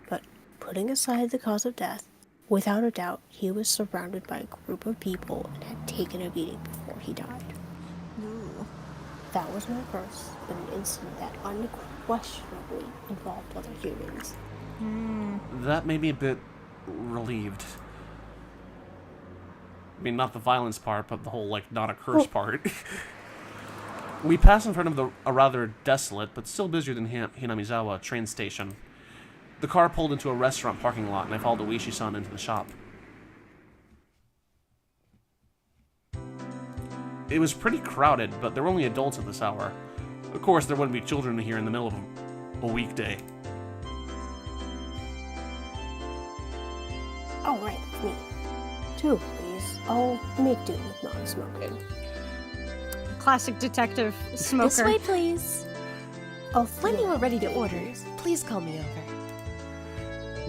But putting aside the cause of death, without a doubt, he was surrounded by a group of people and had taken a beating before he died. Ooh. That was no curse, but an incident that unquestionably involved other humans. That made me a bit relieved. I mean, not the violence part, but the whole, like, not a curse part. We passed in front of a rather desolate, but still busier than Hinamizawa train station. The car pulled into a restaurant parking lot, and I followed Oishi-san into the shop. It was pretty crowded, but there were only adults at this hour. Of course, there wouldn't be children here in the middle of a weekday. Oh, right, that's me. Two, please. I'll make do with non-smoking. Classic detective smoker. This way, please. Oh, When you are ready to order, please call me over.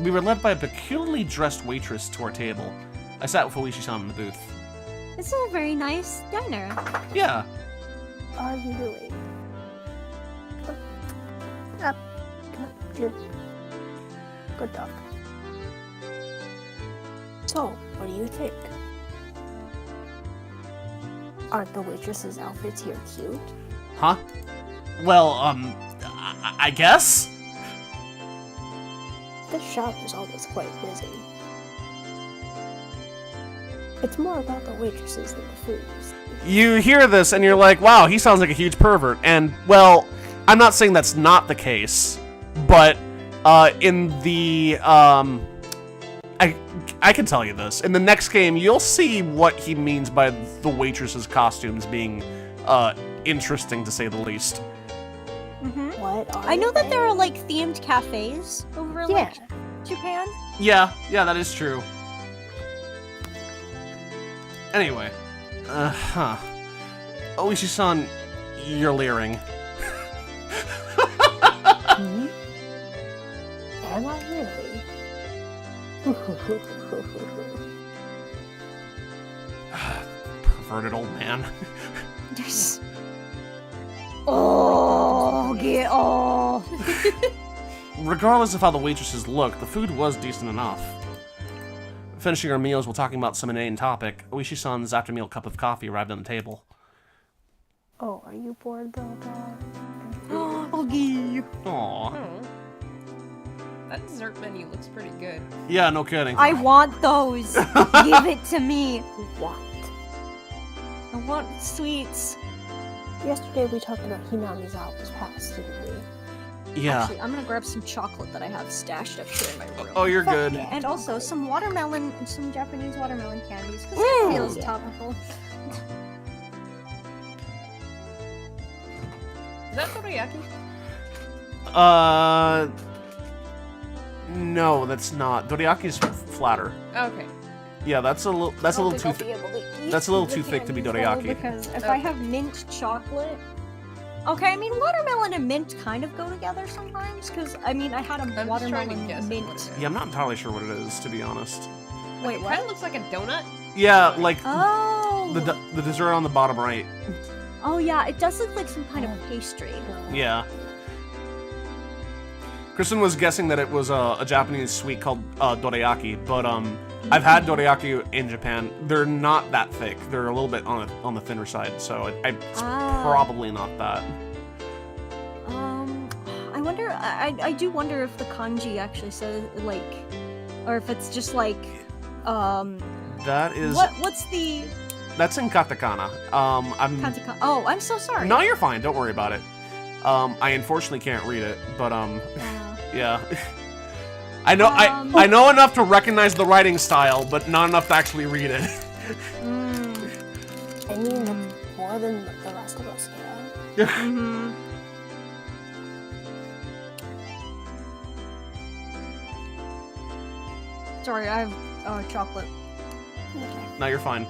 We were led by a peculiarly dressed waitress to our table. I sat with Oishi-san in the booth. This is a very nice diner. Yeah. Are you doing? Up. Good. Good dog. So, what do you think? Aren't the waitress's outfits here cute? Huh? Well, I guess? This shop is always quite busy. It's more about the waitresses than the food. You hear this and you're like, wow, he sounds like a huge pervert. And, well, I'm not saying that's not the case, but in the, I can tell you this. In the next game, you'll see what he means by the waitresses' costumes being interesting, to say the least. What are I know that there they? are like themed cafes over in like Japan. Yeah, that is true. Anyway. Oishi-san, you're leering. Am I really? Perverted old man. Yes. Oh, get off. Regardless of how the waitresses look, the food was decent enough. Finishing our meals while talking about some inane topic, Oishi-san's after-meal cup of coffee arrived on the table. Oh, are you bored, though, dog? Okay. Aww. That dessert menu looks pretty good. Yeah, no kidding. I want those. Give it to me. What? I want sweets. Yesterday we talked about Hinami's hours past, didn't we? Yeah. Actually, I'm gonna grab some chocolate that I have stashed up here in my room. Oh, you're good. And also some watermelon, some Japanese watermelon candies, because it feels topical. Is that dorayaki? No, that's not. Doriyaki's flatter. Okay. Yeah, that's a little. That's a little too. That's a little too thick to be dorayaki. Because if I have mint chocolate, okay, I mean watermelon and mint kind of go together sometimes. Because I mean I had a I'm just trying to watermelon guess what it mint. is. Yeah, I'm not entirely sure what it is, to be honest. Wait, It what? kind of looks like a donut. Yeah, like Oh. the dessert on the bottom right. Oh yeah, it does look like some kind of pastry. Yeah. Kristen was guessing that it was a Japanese sweet called dorayaki, but I've had dorayaki in Japan. They're not that thick. They're a little bit on the thinner side, so it's probably not that. I wonder. I do wonder if the kanji actually says like, or if it's just like, That is. What's the That's in katakana. I'm. katakana? Oh, I'm so sorry. No, you're fine. Don't worry about it. I unfortunately can't read it, but yeah. I know I know enough to recognize the writing style, but not enough to actually read it. I mean, that's more than the rest of us get. Mm-hmm. Sorry, I have chocolate. No, you're fine.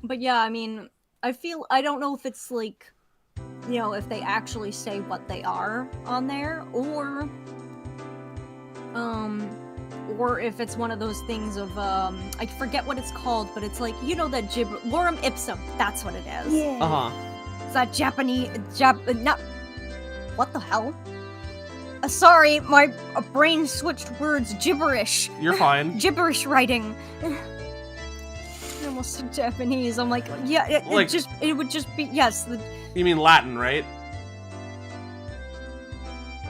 But yeah, I mean, I don't know if it's like, you know, if they actually say what they are on there, or if it's one of those things of, I forget what it's called, but it's like, you know, that lorem ipsum, that's what it is. Yeah. Uh-huh. It's that Japanese, not, what the hell? Sorry, my brain switched words, gibberish. You're fine. Gibberish writing. I almost said Japanese. I'm like, yeah, it would just be, yes. You mean Latin, right?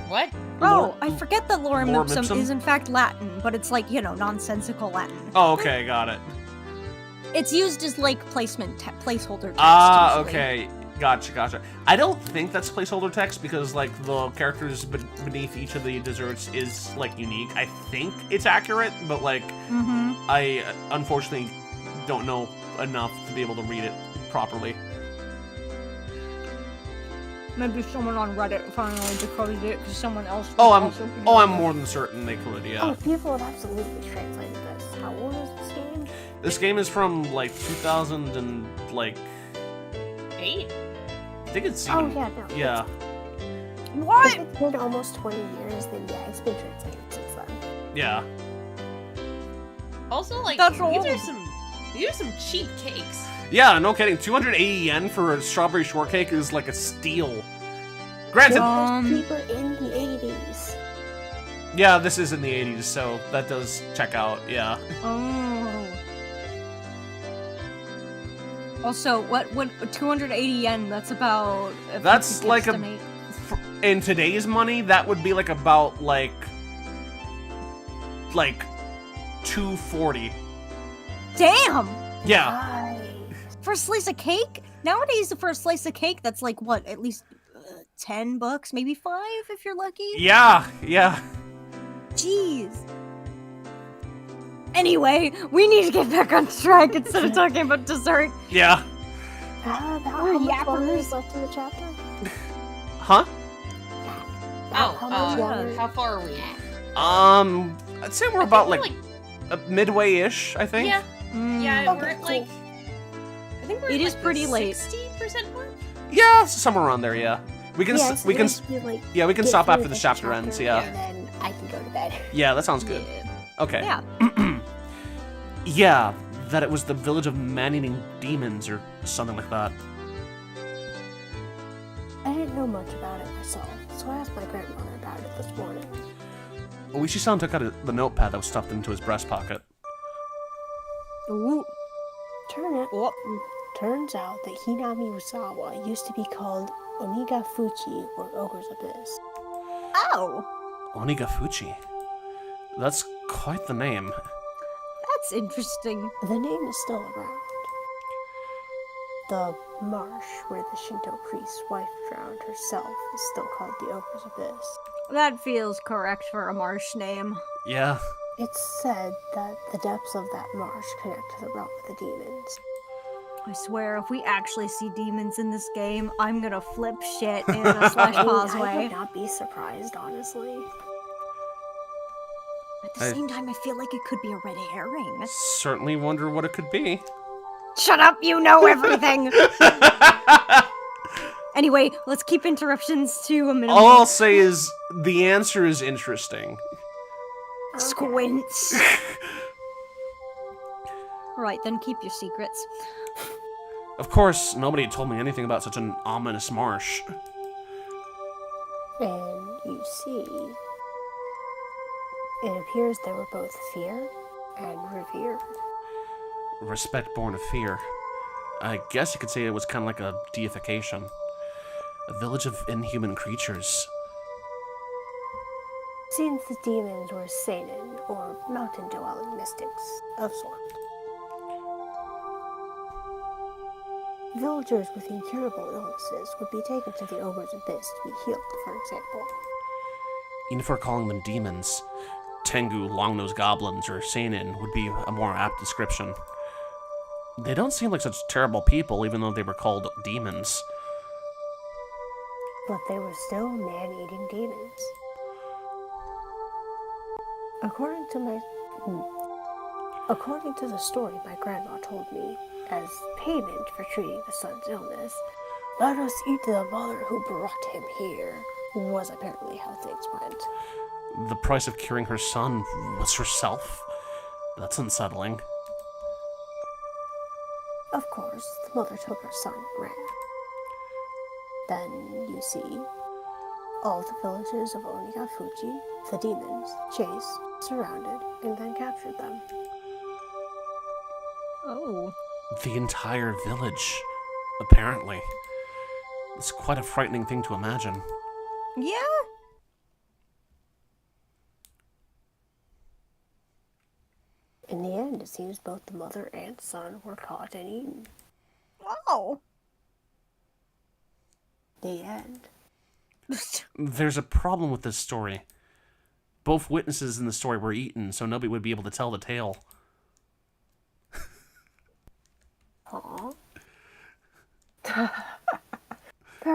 What? Oh, I forget that lorem Lorem ipsum ipsum? is in fact Latin, but it's like, you know, nonsensical Latin. Oh, okay, got it. It's used as like placeholder text. Ah, usually. okay. Gotcha. I don't think that's placeholder text because, like, the characters beneath each of the desserts is, like, unique. I think it's accurate, but, like, I unfortunately don't know enough to be able to read it properly. Maybe someone on Reddit finally decoded it because someone else. I'm more than certain they could, yeah. Oh, people have absolutely translated this. How old is this game? This game is from, like, 2000 and, like... 8? I think it's Oh, even... yeah, no. Yeah. What? If it's been almost 20 years, then yeah, it's been translated since then. Yeah. Also, like, That's these old. are some cheap cakes. Yeah, no kidding. 280 yen for a strawberry shortcake is, like, a steal. Granted... Cheaper in the 80s. Yeah, this is in the 80s, so that does check out, yeah. Oh. Also, what 280 yen? That's about. If That's you could like guesstimate. in today's money, that would be like about like like, $2.40. Damn! Yeah. For a slice of cake? Nowadays, for a slice of cake, that's like, what, at least $10, maybe 5 if you're lucky? Yeah. Jeez. Anyway, we need to get back on track instead of talking about dessert. Yeah. How We're much longer yappers. is left in the chapter? Huh? How far are we? I'd say we're about, like midway-ish, I think. Yeah. Yeah, Okay, we're at, cool. like... I think we're It at, is like, pretty the late. 60% mark? Yeah, somewhere around there, yeah. We can, Yeah, we can, like, yeah, we can get stop through after the this chapter ends, yeah. And then I can go to bed. Yeah, that sounds good. Okay. Yeah. Yeah, that it was the village of man-eating demons or something like that. I didn't know much about it myself, so I asked my grandmother about it this morning. Oishi-san took out the notepad that was stuffed into his breast pocket. Ooh. Turns out that Hinami Usawa used to be called Oniga Fuchi, or Ogre's Abyss. Oh, Onigafuchi. That's quite the name. that's interesting. The name is still around. The marsh where the Shinto priest's wife drowned herself is still called the Ogre's Abyss. That feels correct for a marsh name. Yeah. It's said that the depths of that marsh connect to the realm of the demons. I swear, if we actually see demons in this game, I'm gonna flip shit in a slash pause I way. would not be surprised, honestly. At the same time, I feel like it could be a red herring. Certainly wonder what it could be. Shut up, you know everything! Anyway, let's keep interruptions to a minimum. All I'll say is the answer is interesting. Squints. Right, then keep your secrets. Of course, nobody told me anything about such an ominous marsh. And you see, it appears they were both feared and revered. Respect born of fear. I guess you could say it was kind of like a deification. A village of inhuman creatures. Since the demons were seinen, or mountain-dwelling mystics of sort. Villagers with incurable illnesses would be taken to the Ogre's Abyss to be healed, for example. Even if we're calling them demons, Tengu, long-nosed goblins, or seinen would be a more apt description. They don't seem like such terrible people, even though they were called demons. But they were still man-eating demons. According to the story my grandma told me, as payment for treating the son's illness, let us eat the mother who brought him here, was apparently how things went. The price of curing her son was herself? That's unsettling. Of course, the mother took her son and ran. Then, you see, all the villages of Onigafuchi, the demons, chased, surrounded, and then captured them. Oh. The entire village, apparently. It's quite a frightening thing to imagine. Yeah? In the end, it seems both the mother and son were caught and eaten. Oh. The end. There's a problem with this story. Both witnesses in the story were eaten, so nobody would be able to tell the tale. Aww. There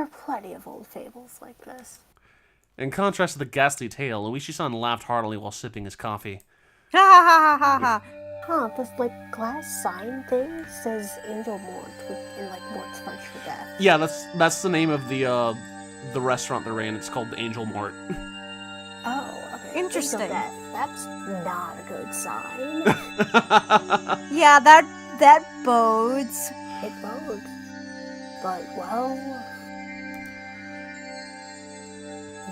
are plenty of old fables like this. In contrast to the ghastly tale, Oishi-san laughed heartily while sipping his coffee. Ha ha ha ha ha. Huh, this glass sign thing says Angel Mort in Mort's French for death. Yeah, that's the name of the restaurant they're in. It's called Angel Mort. Oh, okay. Interesting. So that's not a good sign. Yeah, that bodes. It bodes. But, well,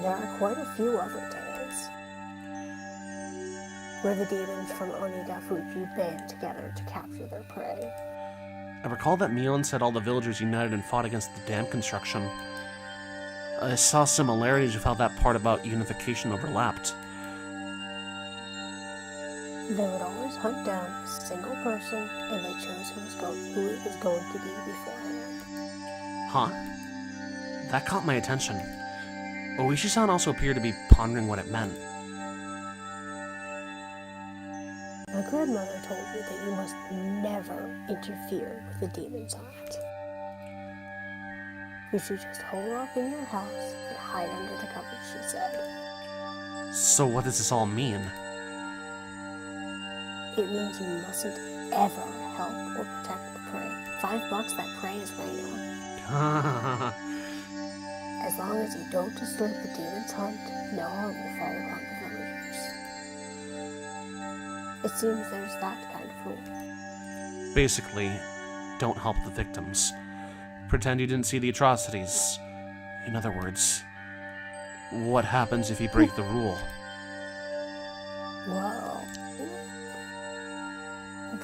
there are quite a few other tales where the demons from Onigafuchi band together to capture their prey. I recall that Mion said all the villagers united and fought against the dam construction. I saw similarities with how that part about unification overlapped. They would always hunt down a single person, and they chose who it was going to be beforehand. Huh? That caught my attention. Oishi-san also appeared to be pondering what it meant. My grandmother told me that you must never interfere with the demon's hunt. You should just hole up in your house and hide under the covers, she said. So what does this all mean? It means you mustn't ever help or protect the prey. $5 that prey is right. As long as you don't disturb the demon's hunt, no harm will fall upon the villagers. It seems there's that kind of rule. Basically, don't help the victims. Pretend you didn't see the atrocities. In other words, what happens if you break the rule? Well,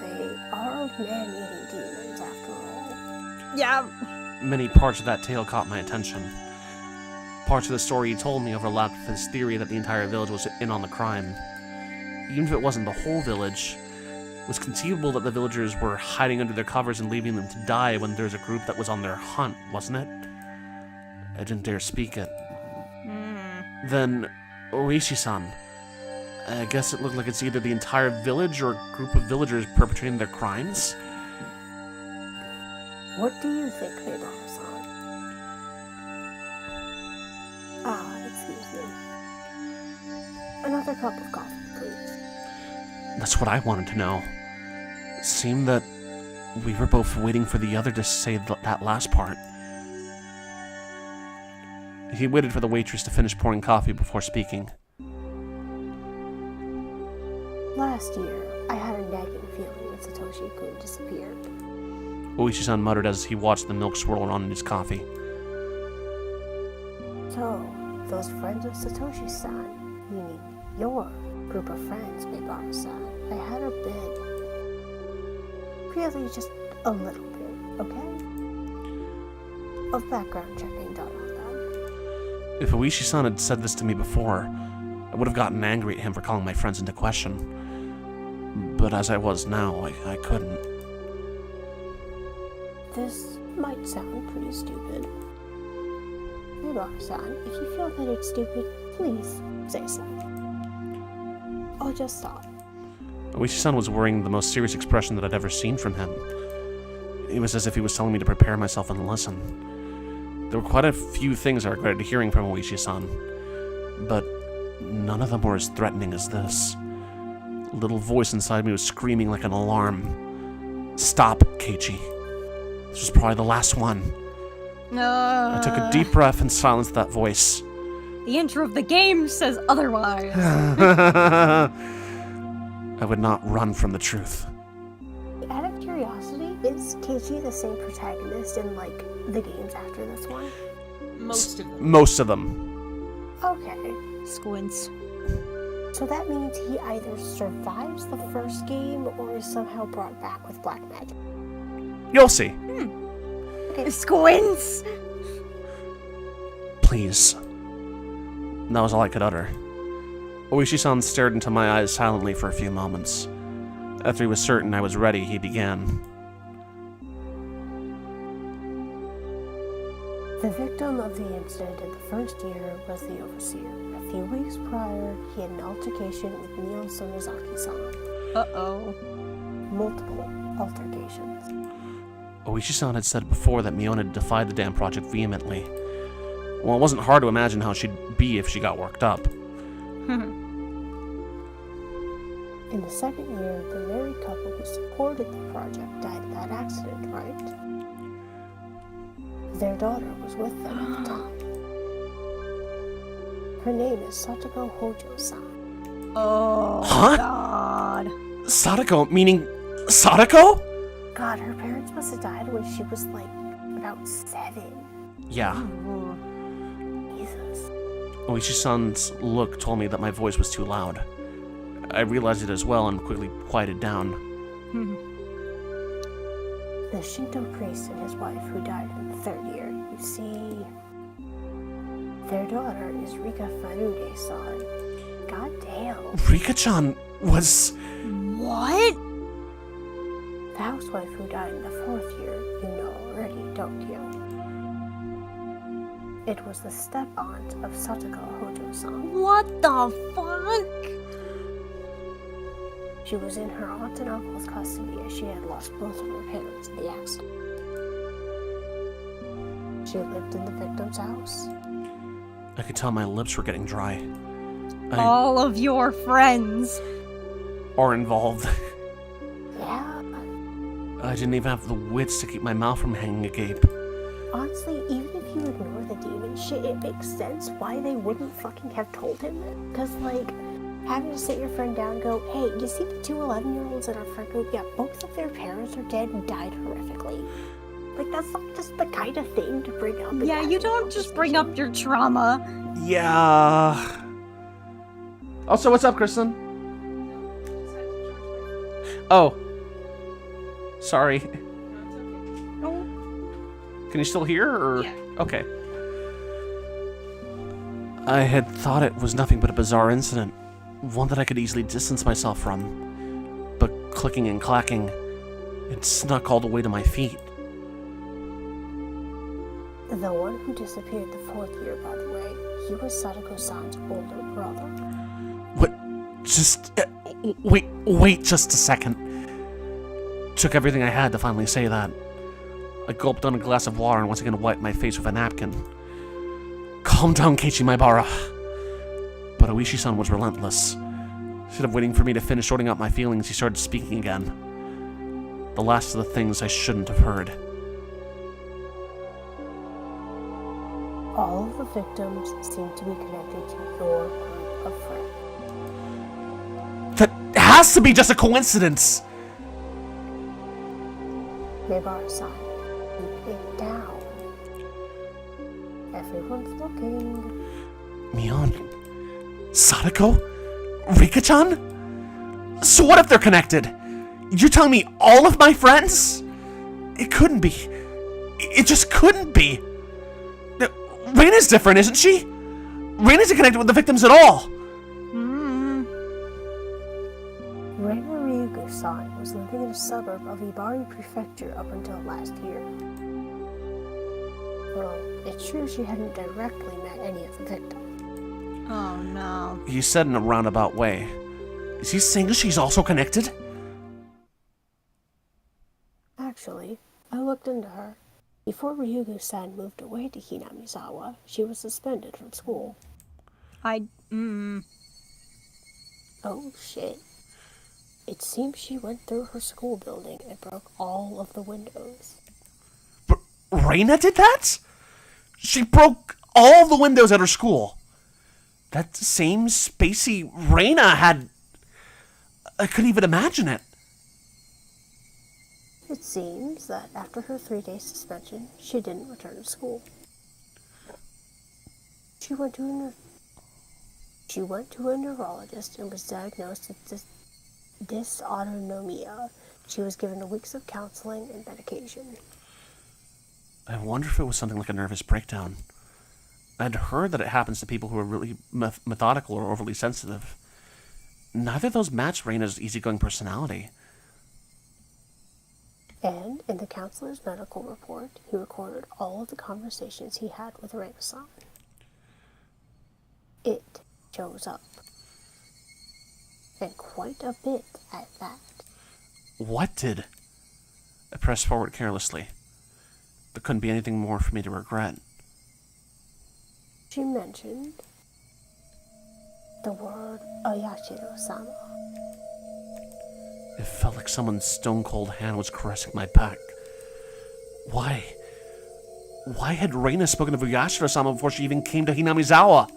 they are man-eating demons after all. Yeah. Many parts of that tale caught my attention. Parts of the story you told me overlapped with his theory that the entire village was in on the crime. Even if it wasn't the whole village, it was conceivable that the villagers were hiding under their covers and leaving them to die when there's a group that was on their hunt, wasn't it? I didn't dare speak it. Then, Oishi-san, I guess it looked like it's either the entire village or a group of villagers perpetrating their crimes? What do you think, Higurashi-san? Excuse me. Another cup of coffee, please. That's what I wanted to know. It seemed that we were both waiting for the other to say that last part. He waited for the waitress to finish pouring coffee before speaking. Last year, I had a nagging feeling that Satoshi-kun disappeared. Oishi-san muttered as he watched the milk swirl around in his coffee. So, those friends of Satoshi-san, meaning your group of friends, Mibara-san, I had a bit. Really, just a little bit, okay? Of background checking done on them. If Oishi-san had said this to me before, I would have gotten angry at him for calling my friends into question. But as I was now, I couldn't. This might sound pretty stupid. Mibara-san, if you feel that it's stupid, please say so. I'll just stop. Oishi-san was wearing the most serious expression that I'd ever seen from him. It was as if he was telling me to prepare myself and listen. There were quite a few things I regretted hearing from Oishi-san, but none of them were as threatening as this. A little voice inside me was screaming like an alarm. Stop, Keiichi. This was probably the last one. I took a deep breath and silenced that voice. The intro of the game says otherwise. I would not run from the truth. Out of curiosity, is Keiichi the same protagonist in, like, the games after this one? Most of them. Most of them. Okay. Squints. So that means he either survives the first game or is somehow brought back with black magic. You'll see. Okay. Squints! Please. That was all I could utter. Oishi-san stared into my eyes silently for a few moments. After he was certain I was ready, he began. The victim of the incident in the first year was the overseer. A few weeks prior, he had an altercation with Mio Sonozaki-san. Uh-oh. Multiple altercations. Oishi-san had said before that Mion had defied the damn project vehemently. Well, it wasn't hard to imagine how she'd be if she got worked up. In the second year, the married couple who supported the project died in that accident, right? Their daughter was with them at the time. Her name is Satoko Hojo-san. Oh, Huh? God. Sadako, meaning Sadako? God, her parents must have died when she was, like, about 7. Yeah. Jesus. Oishi-san's look told me that my voice was too loud. I realized it as well and quickly quieted down. The Shinto priest and his wife who died in the third year, you see, their daughter is Rika Farude-san. goddamn. Rika-chan was... What? The housewife who died in the 4th year, you know already, don't you? It was the step-aunt of Satoko Hojo-san. What the fuck? She was in her aunt and uncle's custody as she had lost both of her parents in the accident. She lived in the victim's house. I could tell my lips were getting dry. All of your friends are involved. Yeah. I didn't even have the wits to keep my mouth from hanging agape. Honestly, even if you ignore the demon shit, it makes sense why they wouldn't fucking have told him. Because, like, having to sit your friend down and go, hey, you see the 2 11-year-olds in our friend group? Yeah, both of their parents are dead and died horrifically. Like, that's not just the kind of thing to bring up. Yeah, you don't just bring up your trauma. Yeah. Also, what's up, Kristen? Oh. Sorry. Can you still hear, or? Yeah. Okay. I had thought it was nothing but a bizarre incident. One that I could easily distance myself from. But clicking and clacking, it snuck all the way to my feet. The one who disappeared the 4th year, by the way, he was Sadako-san's older brother. What? Just... wait just a second. Took everything I had to finally say that. I gulped on a glass of water and once again wiped my face with a napkin. Calm down, Keiichi Maebara. But Oishi-san was relentless. Instead of waiting for me to finish sorting out my feelings, he started speaking again. The last of the things I shouldn't have heard. All of the victims seem to be connected to your group of friends. That has to be just a coincidence! Maebara-san, keep it down. Everyone's looking. Mion? Sadako? Rika-chan? So what if they're connected? You're telling me all of my friends? It couldn't be. It just couldn't be. Reina's different, isn't she? Reina isn't connected with the victims at all. Reina Ryugu-san was living in a suburb of Ibari Prefecture up until last year. Well, it's true she hadn't directly met any of the victims. Oh no. He said in a roundabout way. Is he saying she's also connected? Actually, I looked into her. Before Ryugu-san moved away to Hinamizawa, she was suspended from school. Oh shit. It seems she went through her school building and broke all of the windows. Reina did that? She broke all the windows at her school. That same spacey Reina had... I couldn't even imagine it. It seems that after her 3-day suspension, she didn't return to school. She went to a neurologist and was diagnosed with dysautonomia. She was given weeks of counseling and medication. I wonder if it was something like a nervous breakdown. I'd heard that it happens to people who are really methodical or overly sensitive. Neither of those match Reina's easygoing personality. And in the counselor's medical report, he recorded all of the conversations he had with Reina-san. It shows up. And quite a bit at that. What did? I pressed forward carelessly. There couldn't be anything more for me to regret. She mentioned the word Oyashiro-sama. It felt like someone's stone-cold hand was caressing my back. Why? Why had Reina spoken of Oyashiro-sama before she even came to Hinamizawa?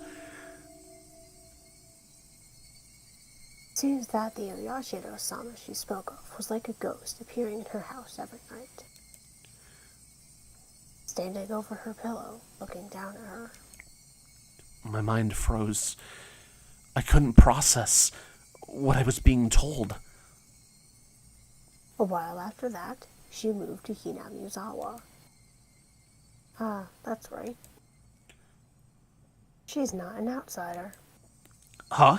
Seems that the Oyashiro-sama she spoke of was like a ghost appearing in her house every night. Standing over her pillow, looking down at her. My mind froze. I couldn't process what I was being told. A while after that, she moved to Hinamizawa. Ah, that's right. She's not an outsider. Huh?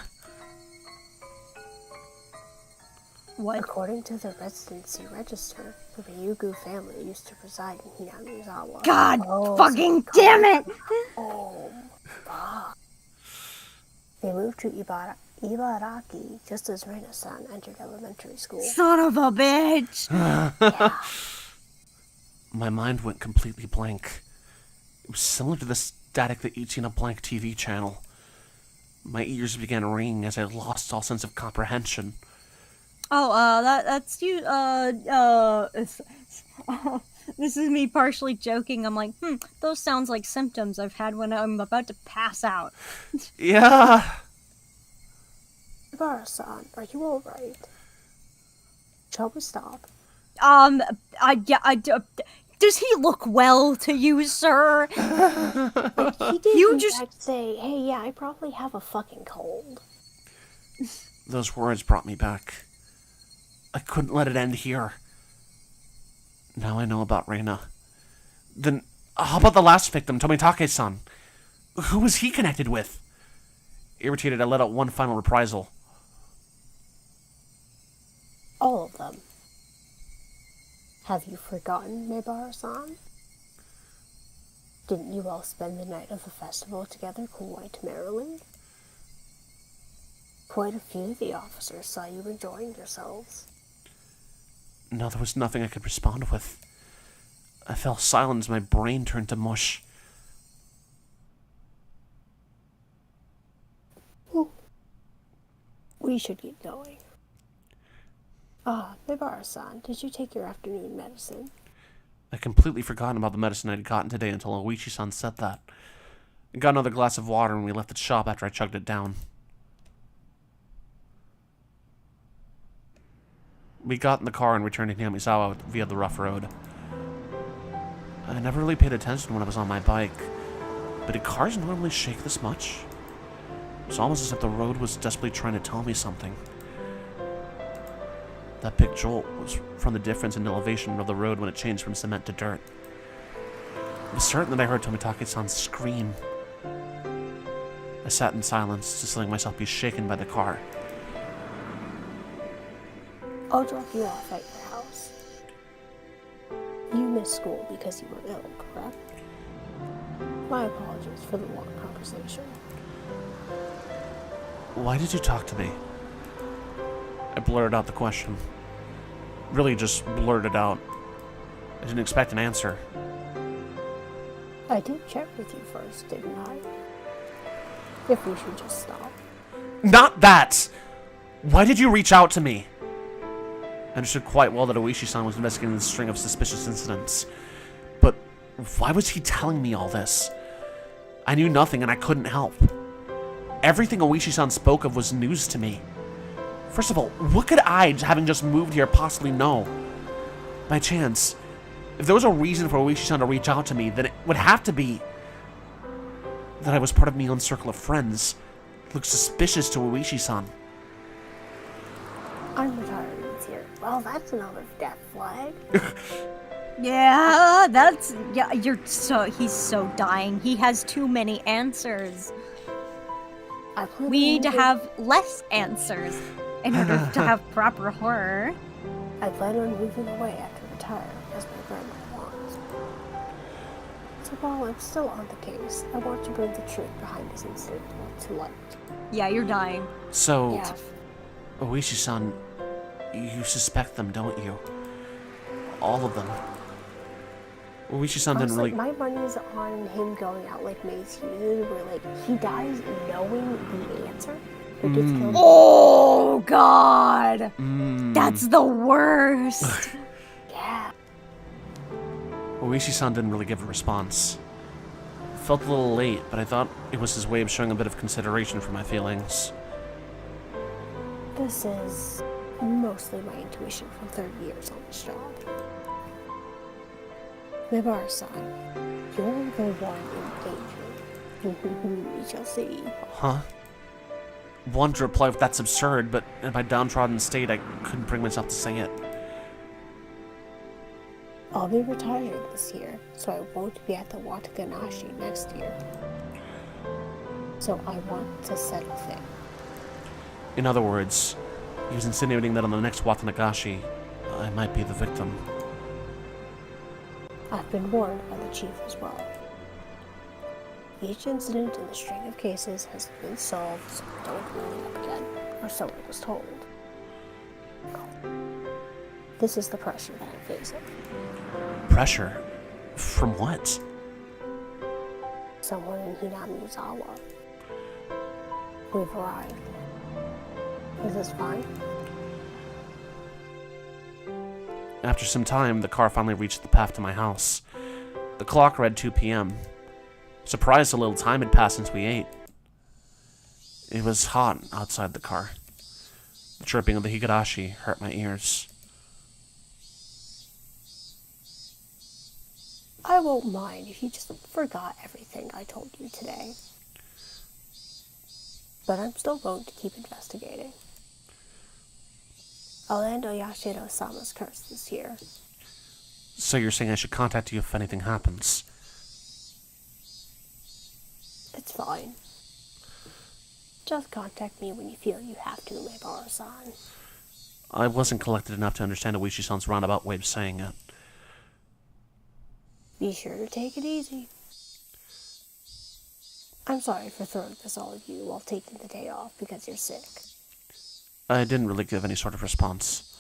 What? According to the residency register, the Ryugu family used to reside in Hinamizawa. God Oh, fucking so damn it! Oh, fuck. They moved to Ibaraki just as Reina-san entered elementary school. Son of a bitch! Yeah. My mind went completely blank. It was similar to the static that you'd see on a blank TV channel. My ears began ringing as I lost all sense of comprehension. Oh, that's you, this is me partially joking. I'm like, those sounds like symptoms I've had when I'm about to pass out. Yeah. Ibara-san, are you alright? Shall we stop? Does he look well to you, sir? He did You in just- fact say, hey, yeah, I probably have a fucking cold. Those words brought me back. I couldn't let it end here. Now I know about Reina. Then, how about the last victim, Tomitake-san? Who was he connected with? Irritated, I let out one final reprisal. All of them. Have you forgotten, Mibara-san? Didn't you all spend the night of the festival together quite merrily? Quite a few of the officers saw you enjoying yourselves. No, there was nothing I could respond with. I fell silent as my brain turned to mush. We should get going. Mibara-san, did you take your afternoon medicine? I completely forgotten about the medicine I'd gotten today until Oichi-san said that. I got another glass of water and we left the shop after I chugged it down. We got in the car and returned to Hinamizawa via the rough road. I never really paid attention when I was on my bike, but did cars normally shake this much? It was almost as if the road was desperately trying to tell me something. That big jolt was from the difference in elevation of the road when it changed from cement to dirt. I was certain that I heard Tomitake-san scream. I sat in silence, just letting myself be shaken by the car. I'll drop you off at your house. You missed school because you were ill, correct? My apologies for the long conversation. Why did you talk to me? I blurted out the question. Really just blurted out. I didn't expect an answer. I did check with you first, didn't I? If we should just stop. Not that! Why did you reach out to me? I understood quite well that Oishi-san was investigating the string of suspicious incidents. But why was he telling me all this? I knew nothing and I couldn't help. Everything Oishi-san spoke of was news to me. First of all, what could I, having just moved here, possibly know? By chance, if there was a reason for Oishi-san to reach out to me, then it would have to be that I was part of Neon's circle of friends. It looked suspicious to Oishi-san. I'm retiring this year. Well, that's another death flag. Yeah, he's so dying. He has too many answers. We need to have less answers in order to have proper horror. I plan on moving away after retire, as my grandma wants. So while I'm still on the case, I want to bring the truth behind this incident to light. Yeah, you're dying. So, Yeah. Oishi-san, you suspect them, don't you? All of them. Oishi-san didn't Honestly, really... my money's on him going out like Maze Hughes, where like he dies knowing the answer, but gets killed. Oh God, Mm. that's the worst. Yeah. Oishi-san didn't really give a response. It felt a little late, but I thought it was his way of showing a bit of consideration for my feelings. This is mostly my intuition from 30 years on this job. Mibara-san, you're the one in danger. We shall see. Huh? Wanted to reply with that's absurd, but in my downtrodden state, I couldn't bring myself to say it. I'll be retiring this year, so I won't be at the Wataganashi next year. So I want to settle things. In other words, He was insinuating that on the next Watanagashi, I might be the victim. I've been warned by the chief as well. Each incident in the string of cases has been solved, so don't bring it up again, or so I was told. This is the pressure that I'm facing. Pressure? From what? Someone in Hinamizawa. We've arrived. Is this fine? After some time, the car finally reached the path to my house. The clock read 2 p.m. Surprised a little time had passed since we ate. It was hot outside the car. The chirping of the Higurashi hurt my ears. I won't mind if you just forgot everything I told you today. But I'm still going to keep investigating. I'll end Oyashiro-sama's curse this year. So you're saying I should contact you if anything happens? It's fine. Just contact me when you feel you have to, Maibara-san. I wasn't collected enough to understand Oishi-san's roundabout way of saying it. Be sure to take it easy. I'm sorry for throwing this all at you while taking the day off because you're sick. I didn't really give any sort of response.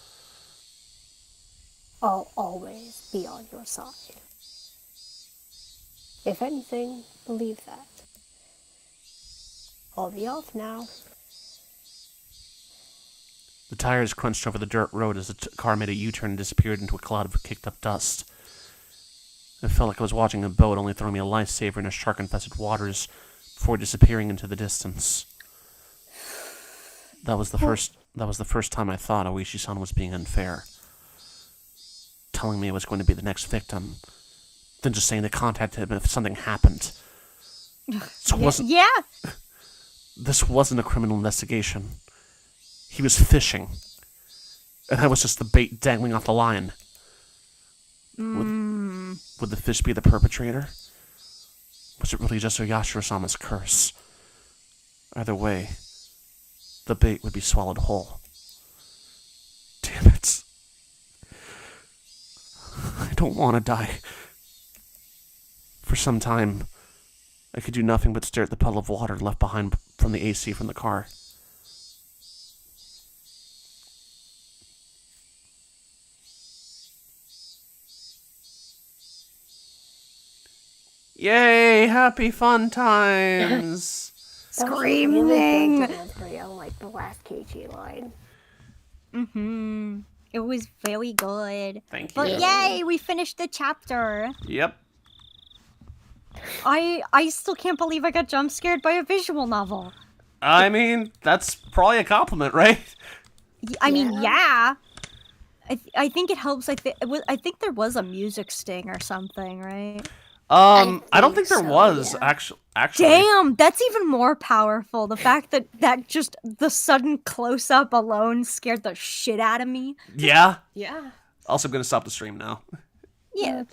I'll always be on your side. If anything, believe that. I'll be off now. The tires crunched over the dirt road as the car made a U-turn and disappeared into a cloud of kicked-up dust. It felt like I was watching a boat only throwing me a lifesaver in a shark-infested waters before disappearing into the distance. That was the first time I thought Oishi-san was being unfair. Telling me I was going to be the next victim, then just saying to contact him if something happened. This wasn't a criminal investigation. He was fishing. And I was just the bait dangling off the line. Would the fish be the perpetrator? Was it really just Oyashiro-sama's curse? Either way, the bait would be swallowed whole. Damn it. I don't want to die. For some time, I could do nothing but stare at the puddle of water left behind from the AC from the car. Yay! Happy fun times! Screaming! Like the last KG line. It was very good. Thank you. But yay, we finished the chapter. Yep. I still can't believe I got jump scared by a visual novel. I mean, that's probably a compliment, right? I mean, yeah. I think it helps. I think there was a music sting or something, right? I don't think there was actually. Damn, that's even more powerful. The fact that just the sudden close up alone scared the shit out of me. Yeah. Yeah. Also, I'm gonna stop the stream now. Yeah.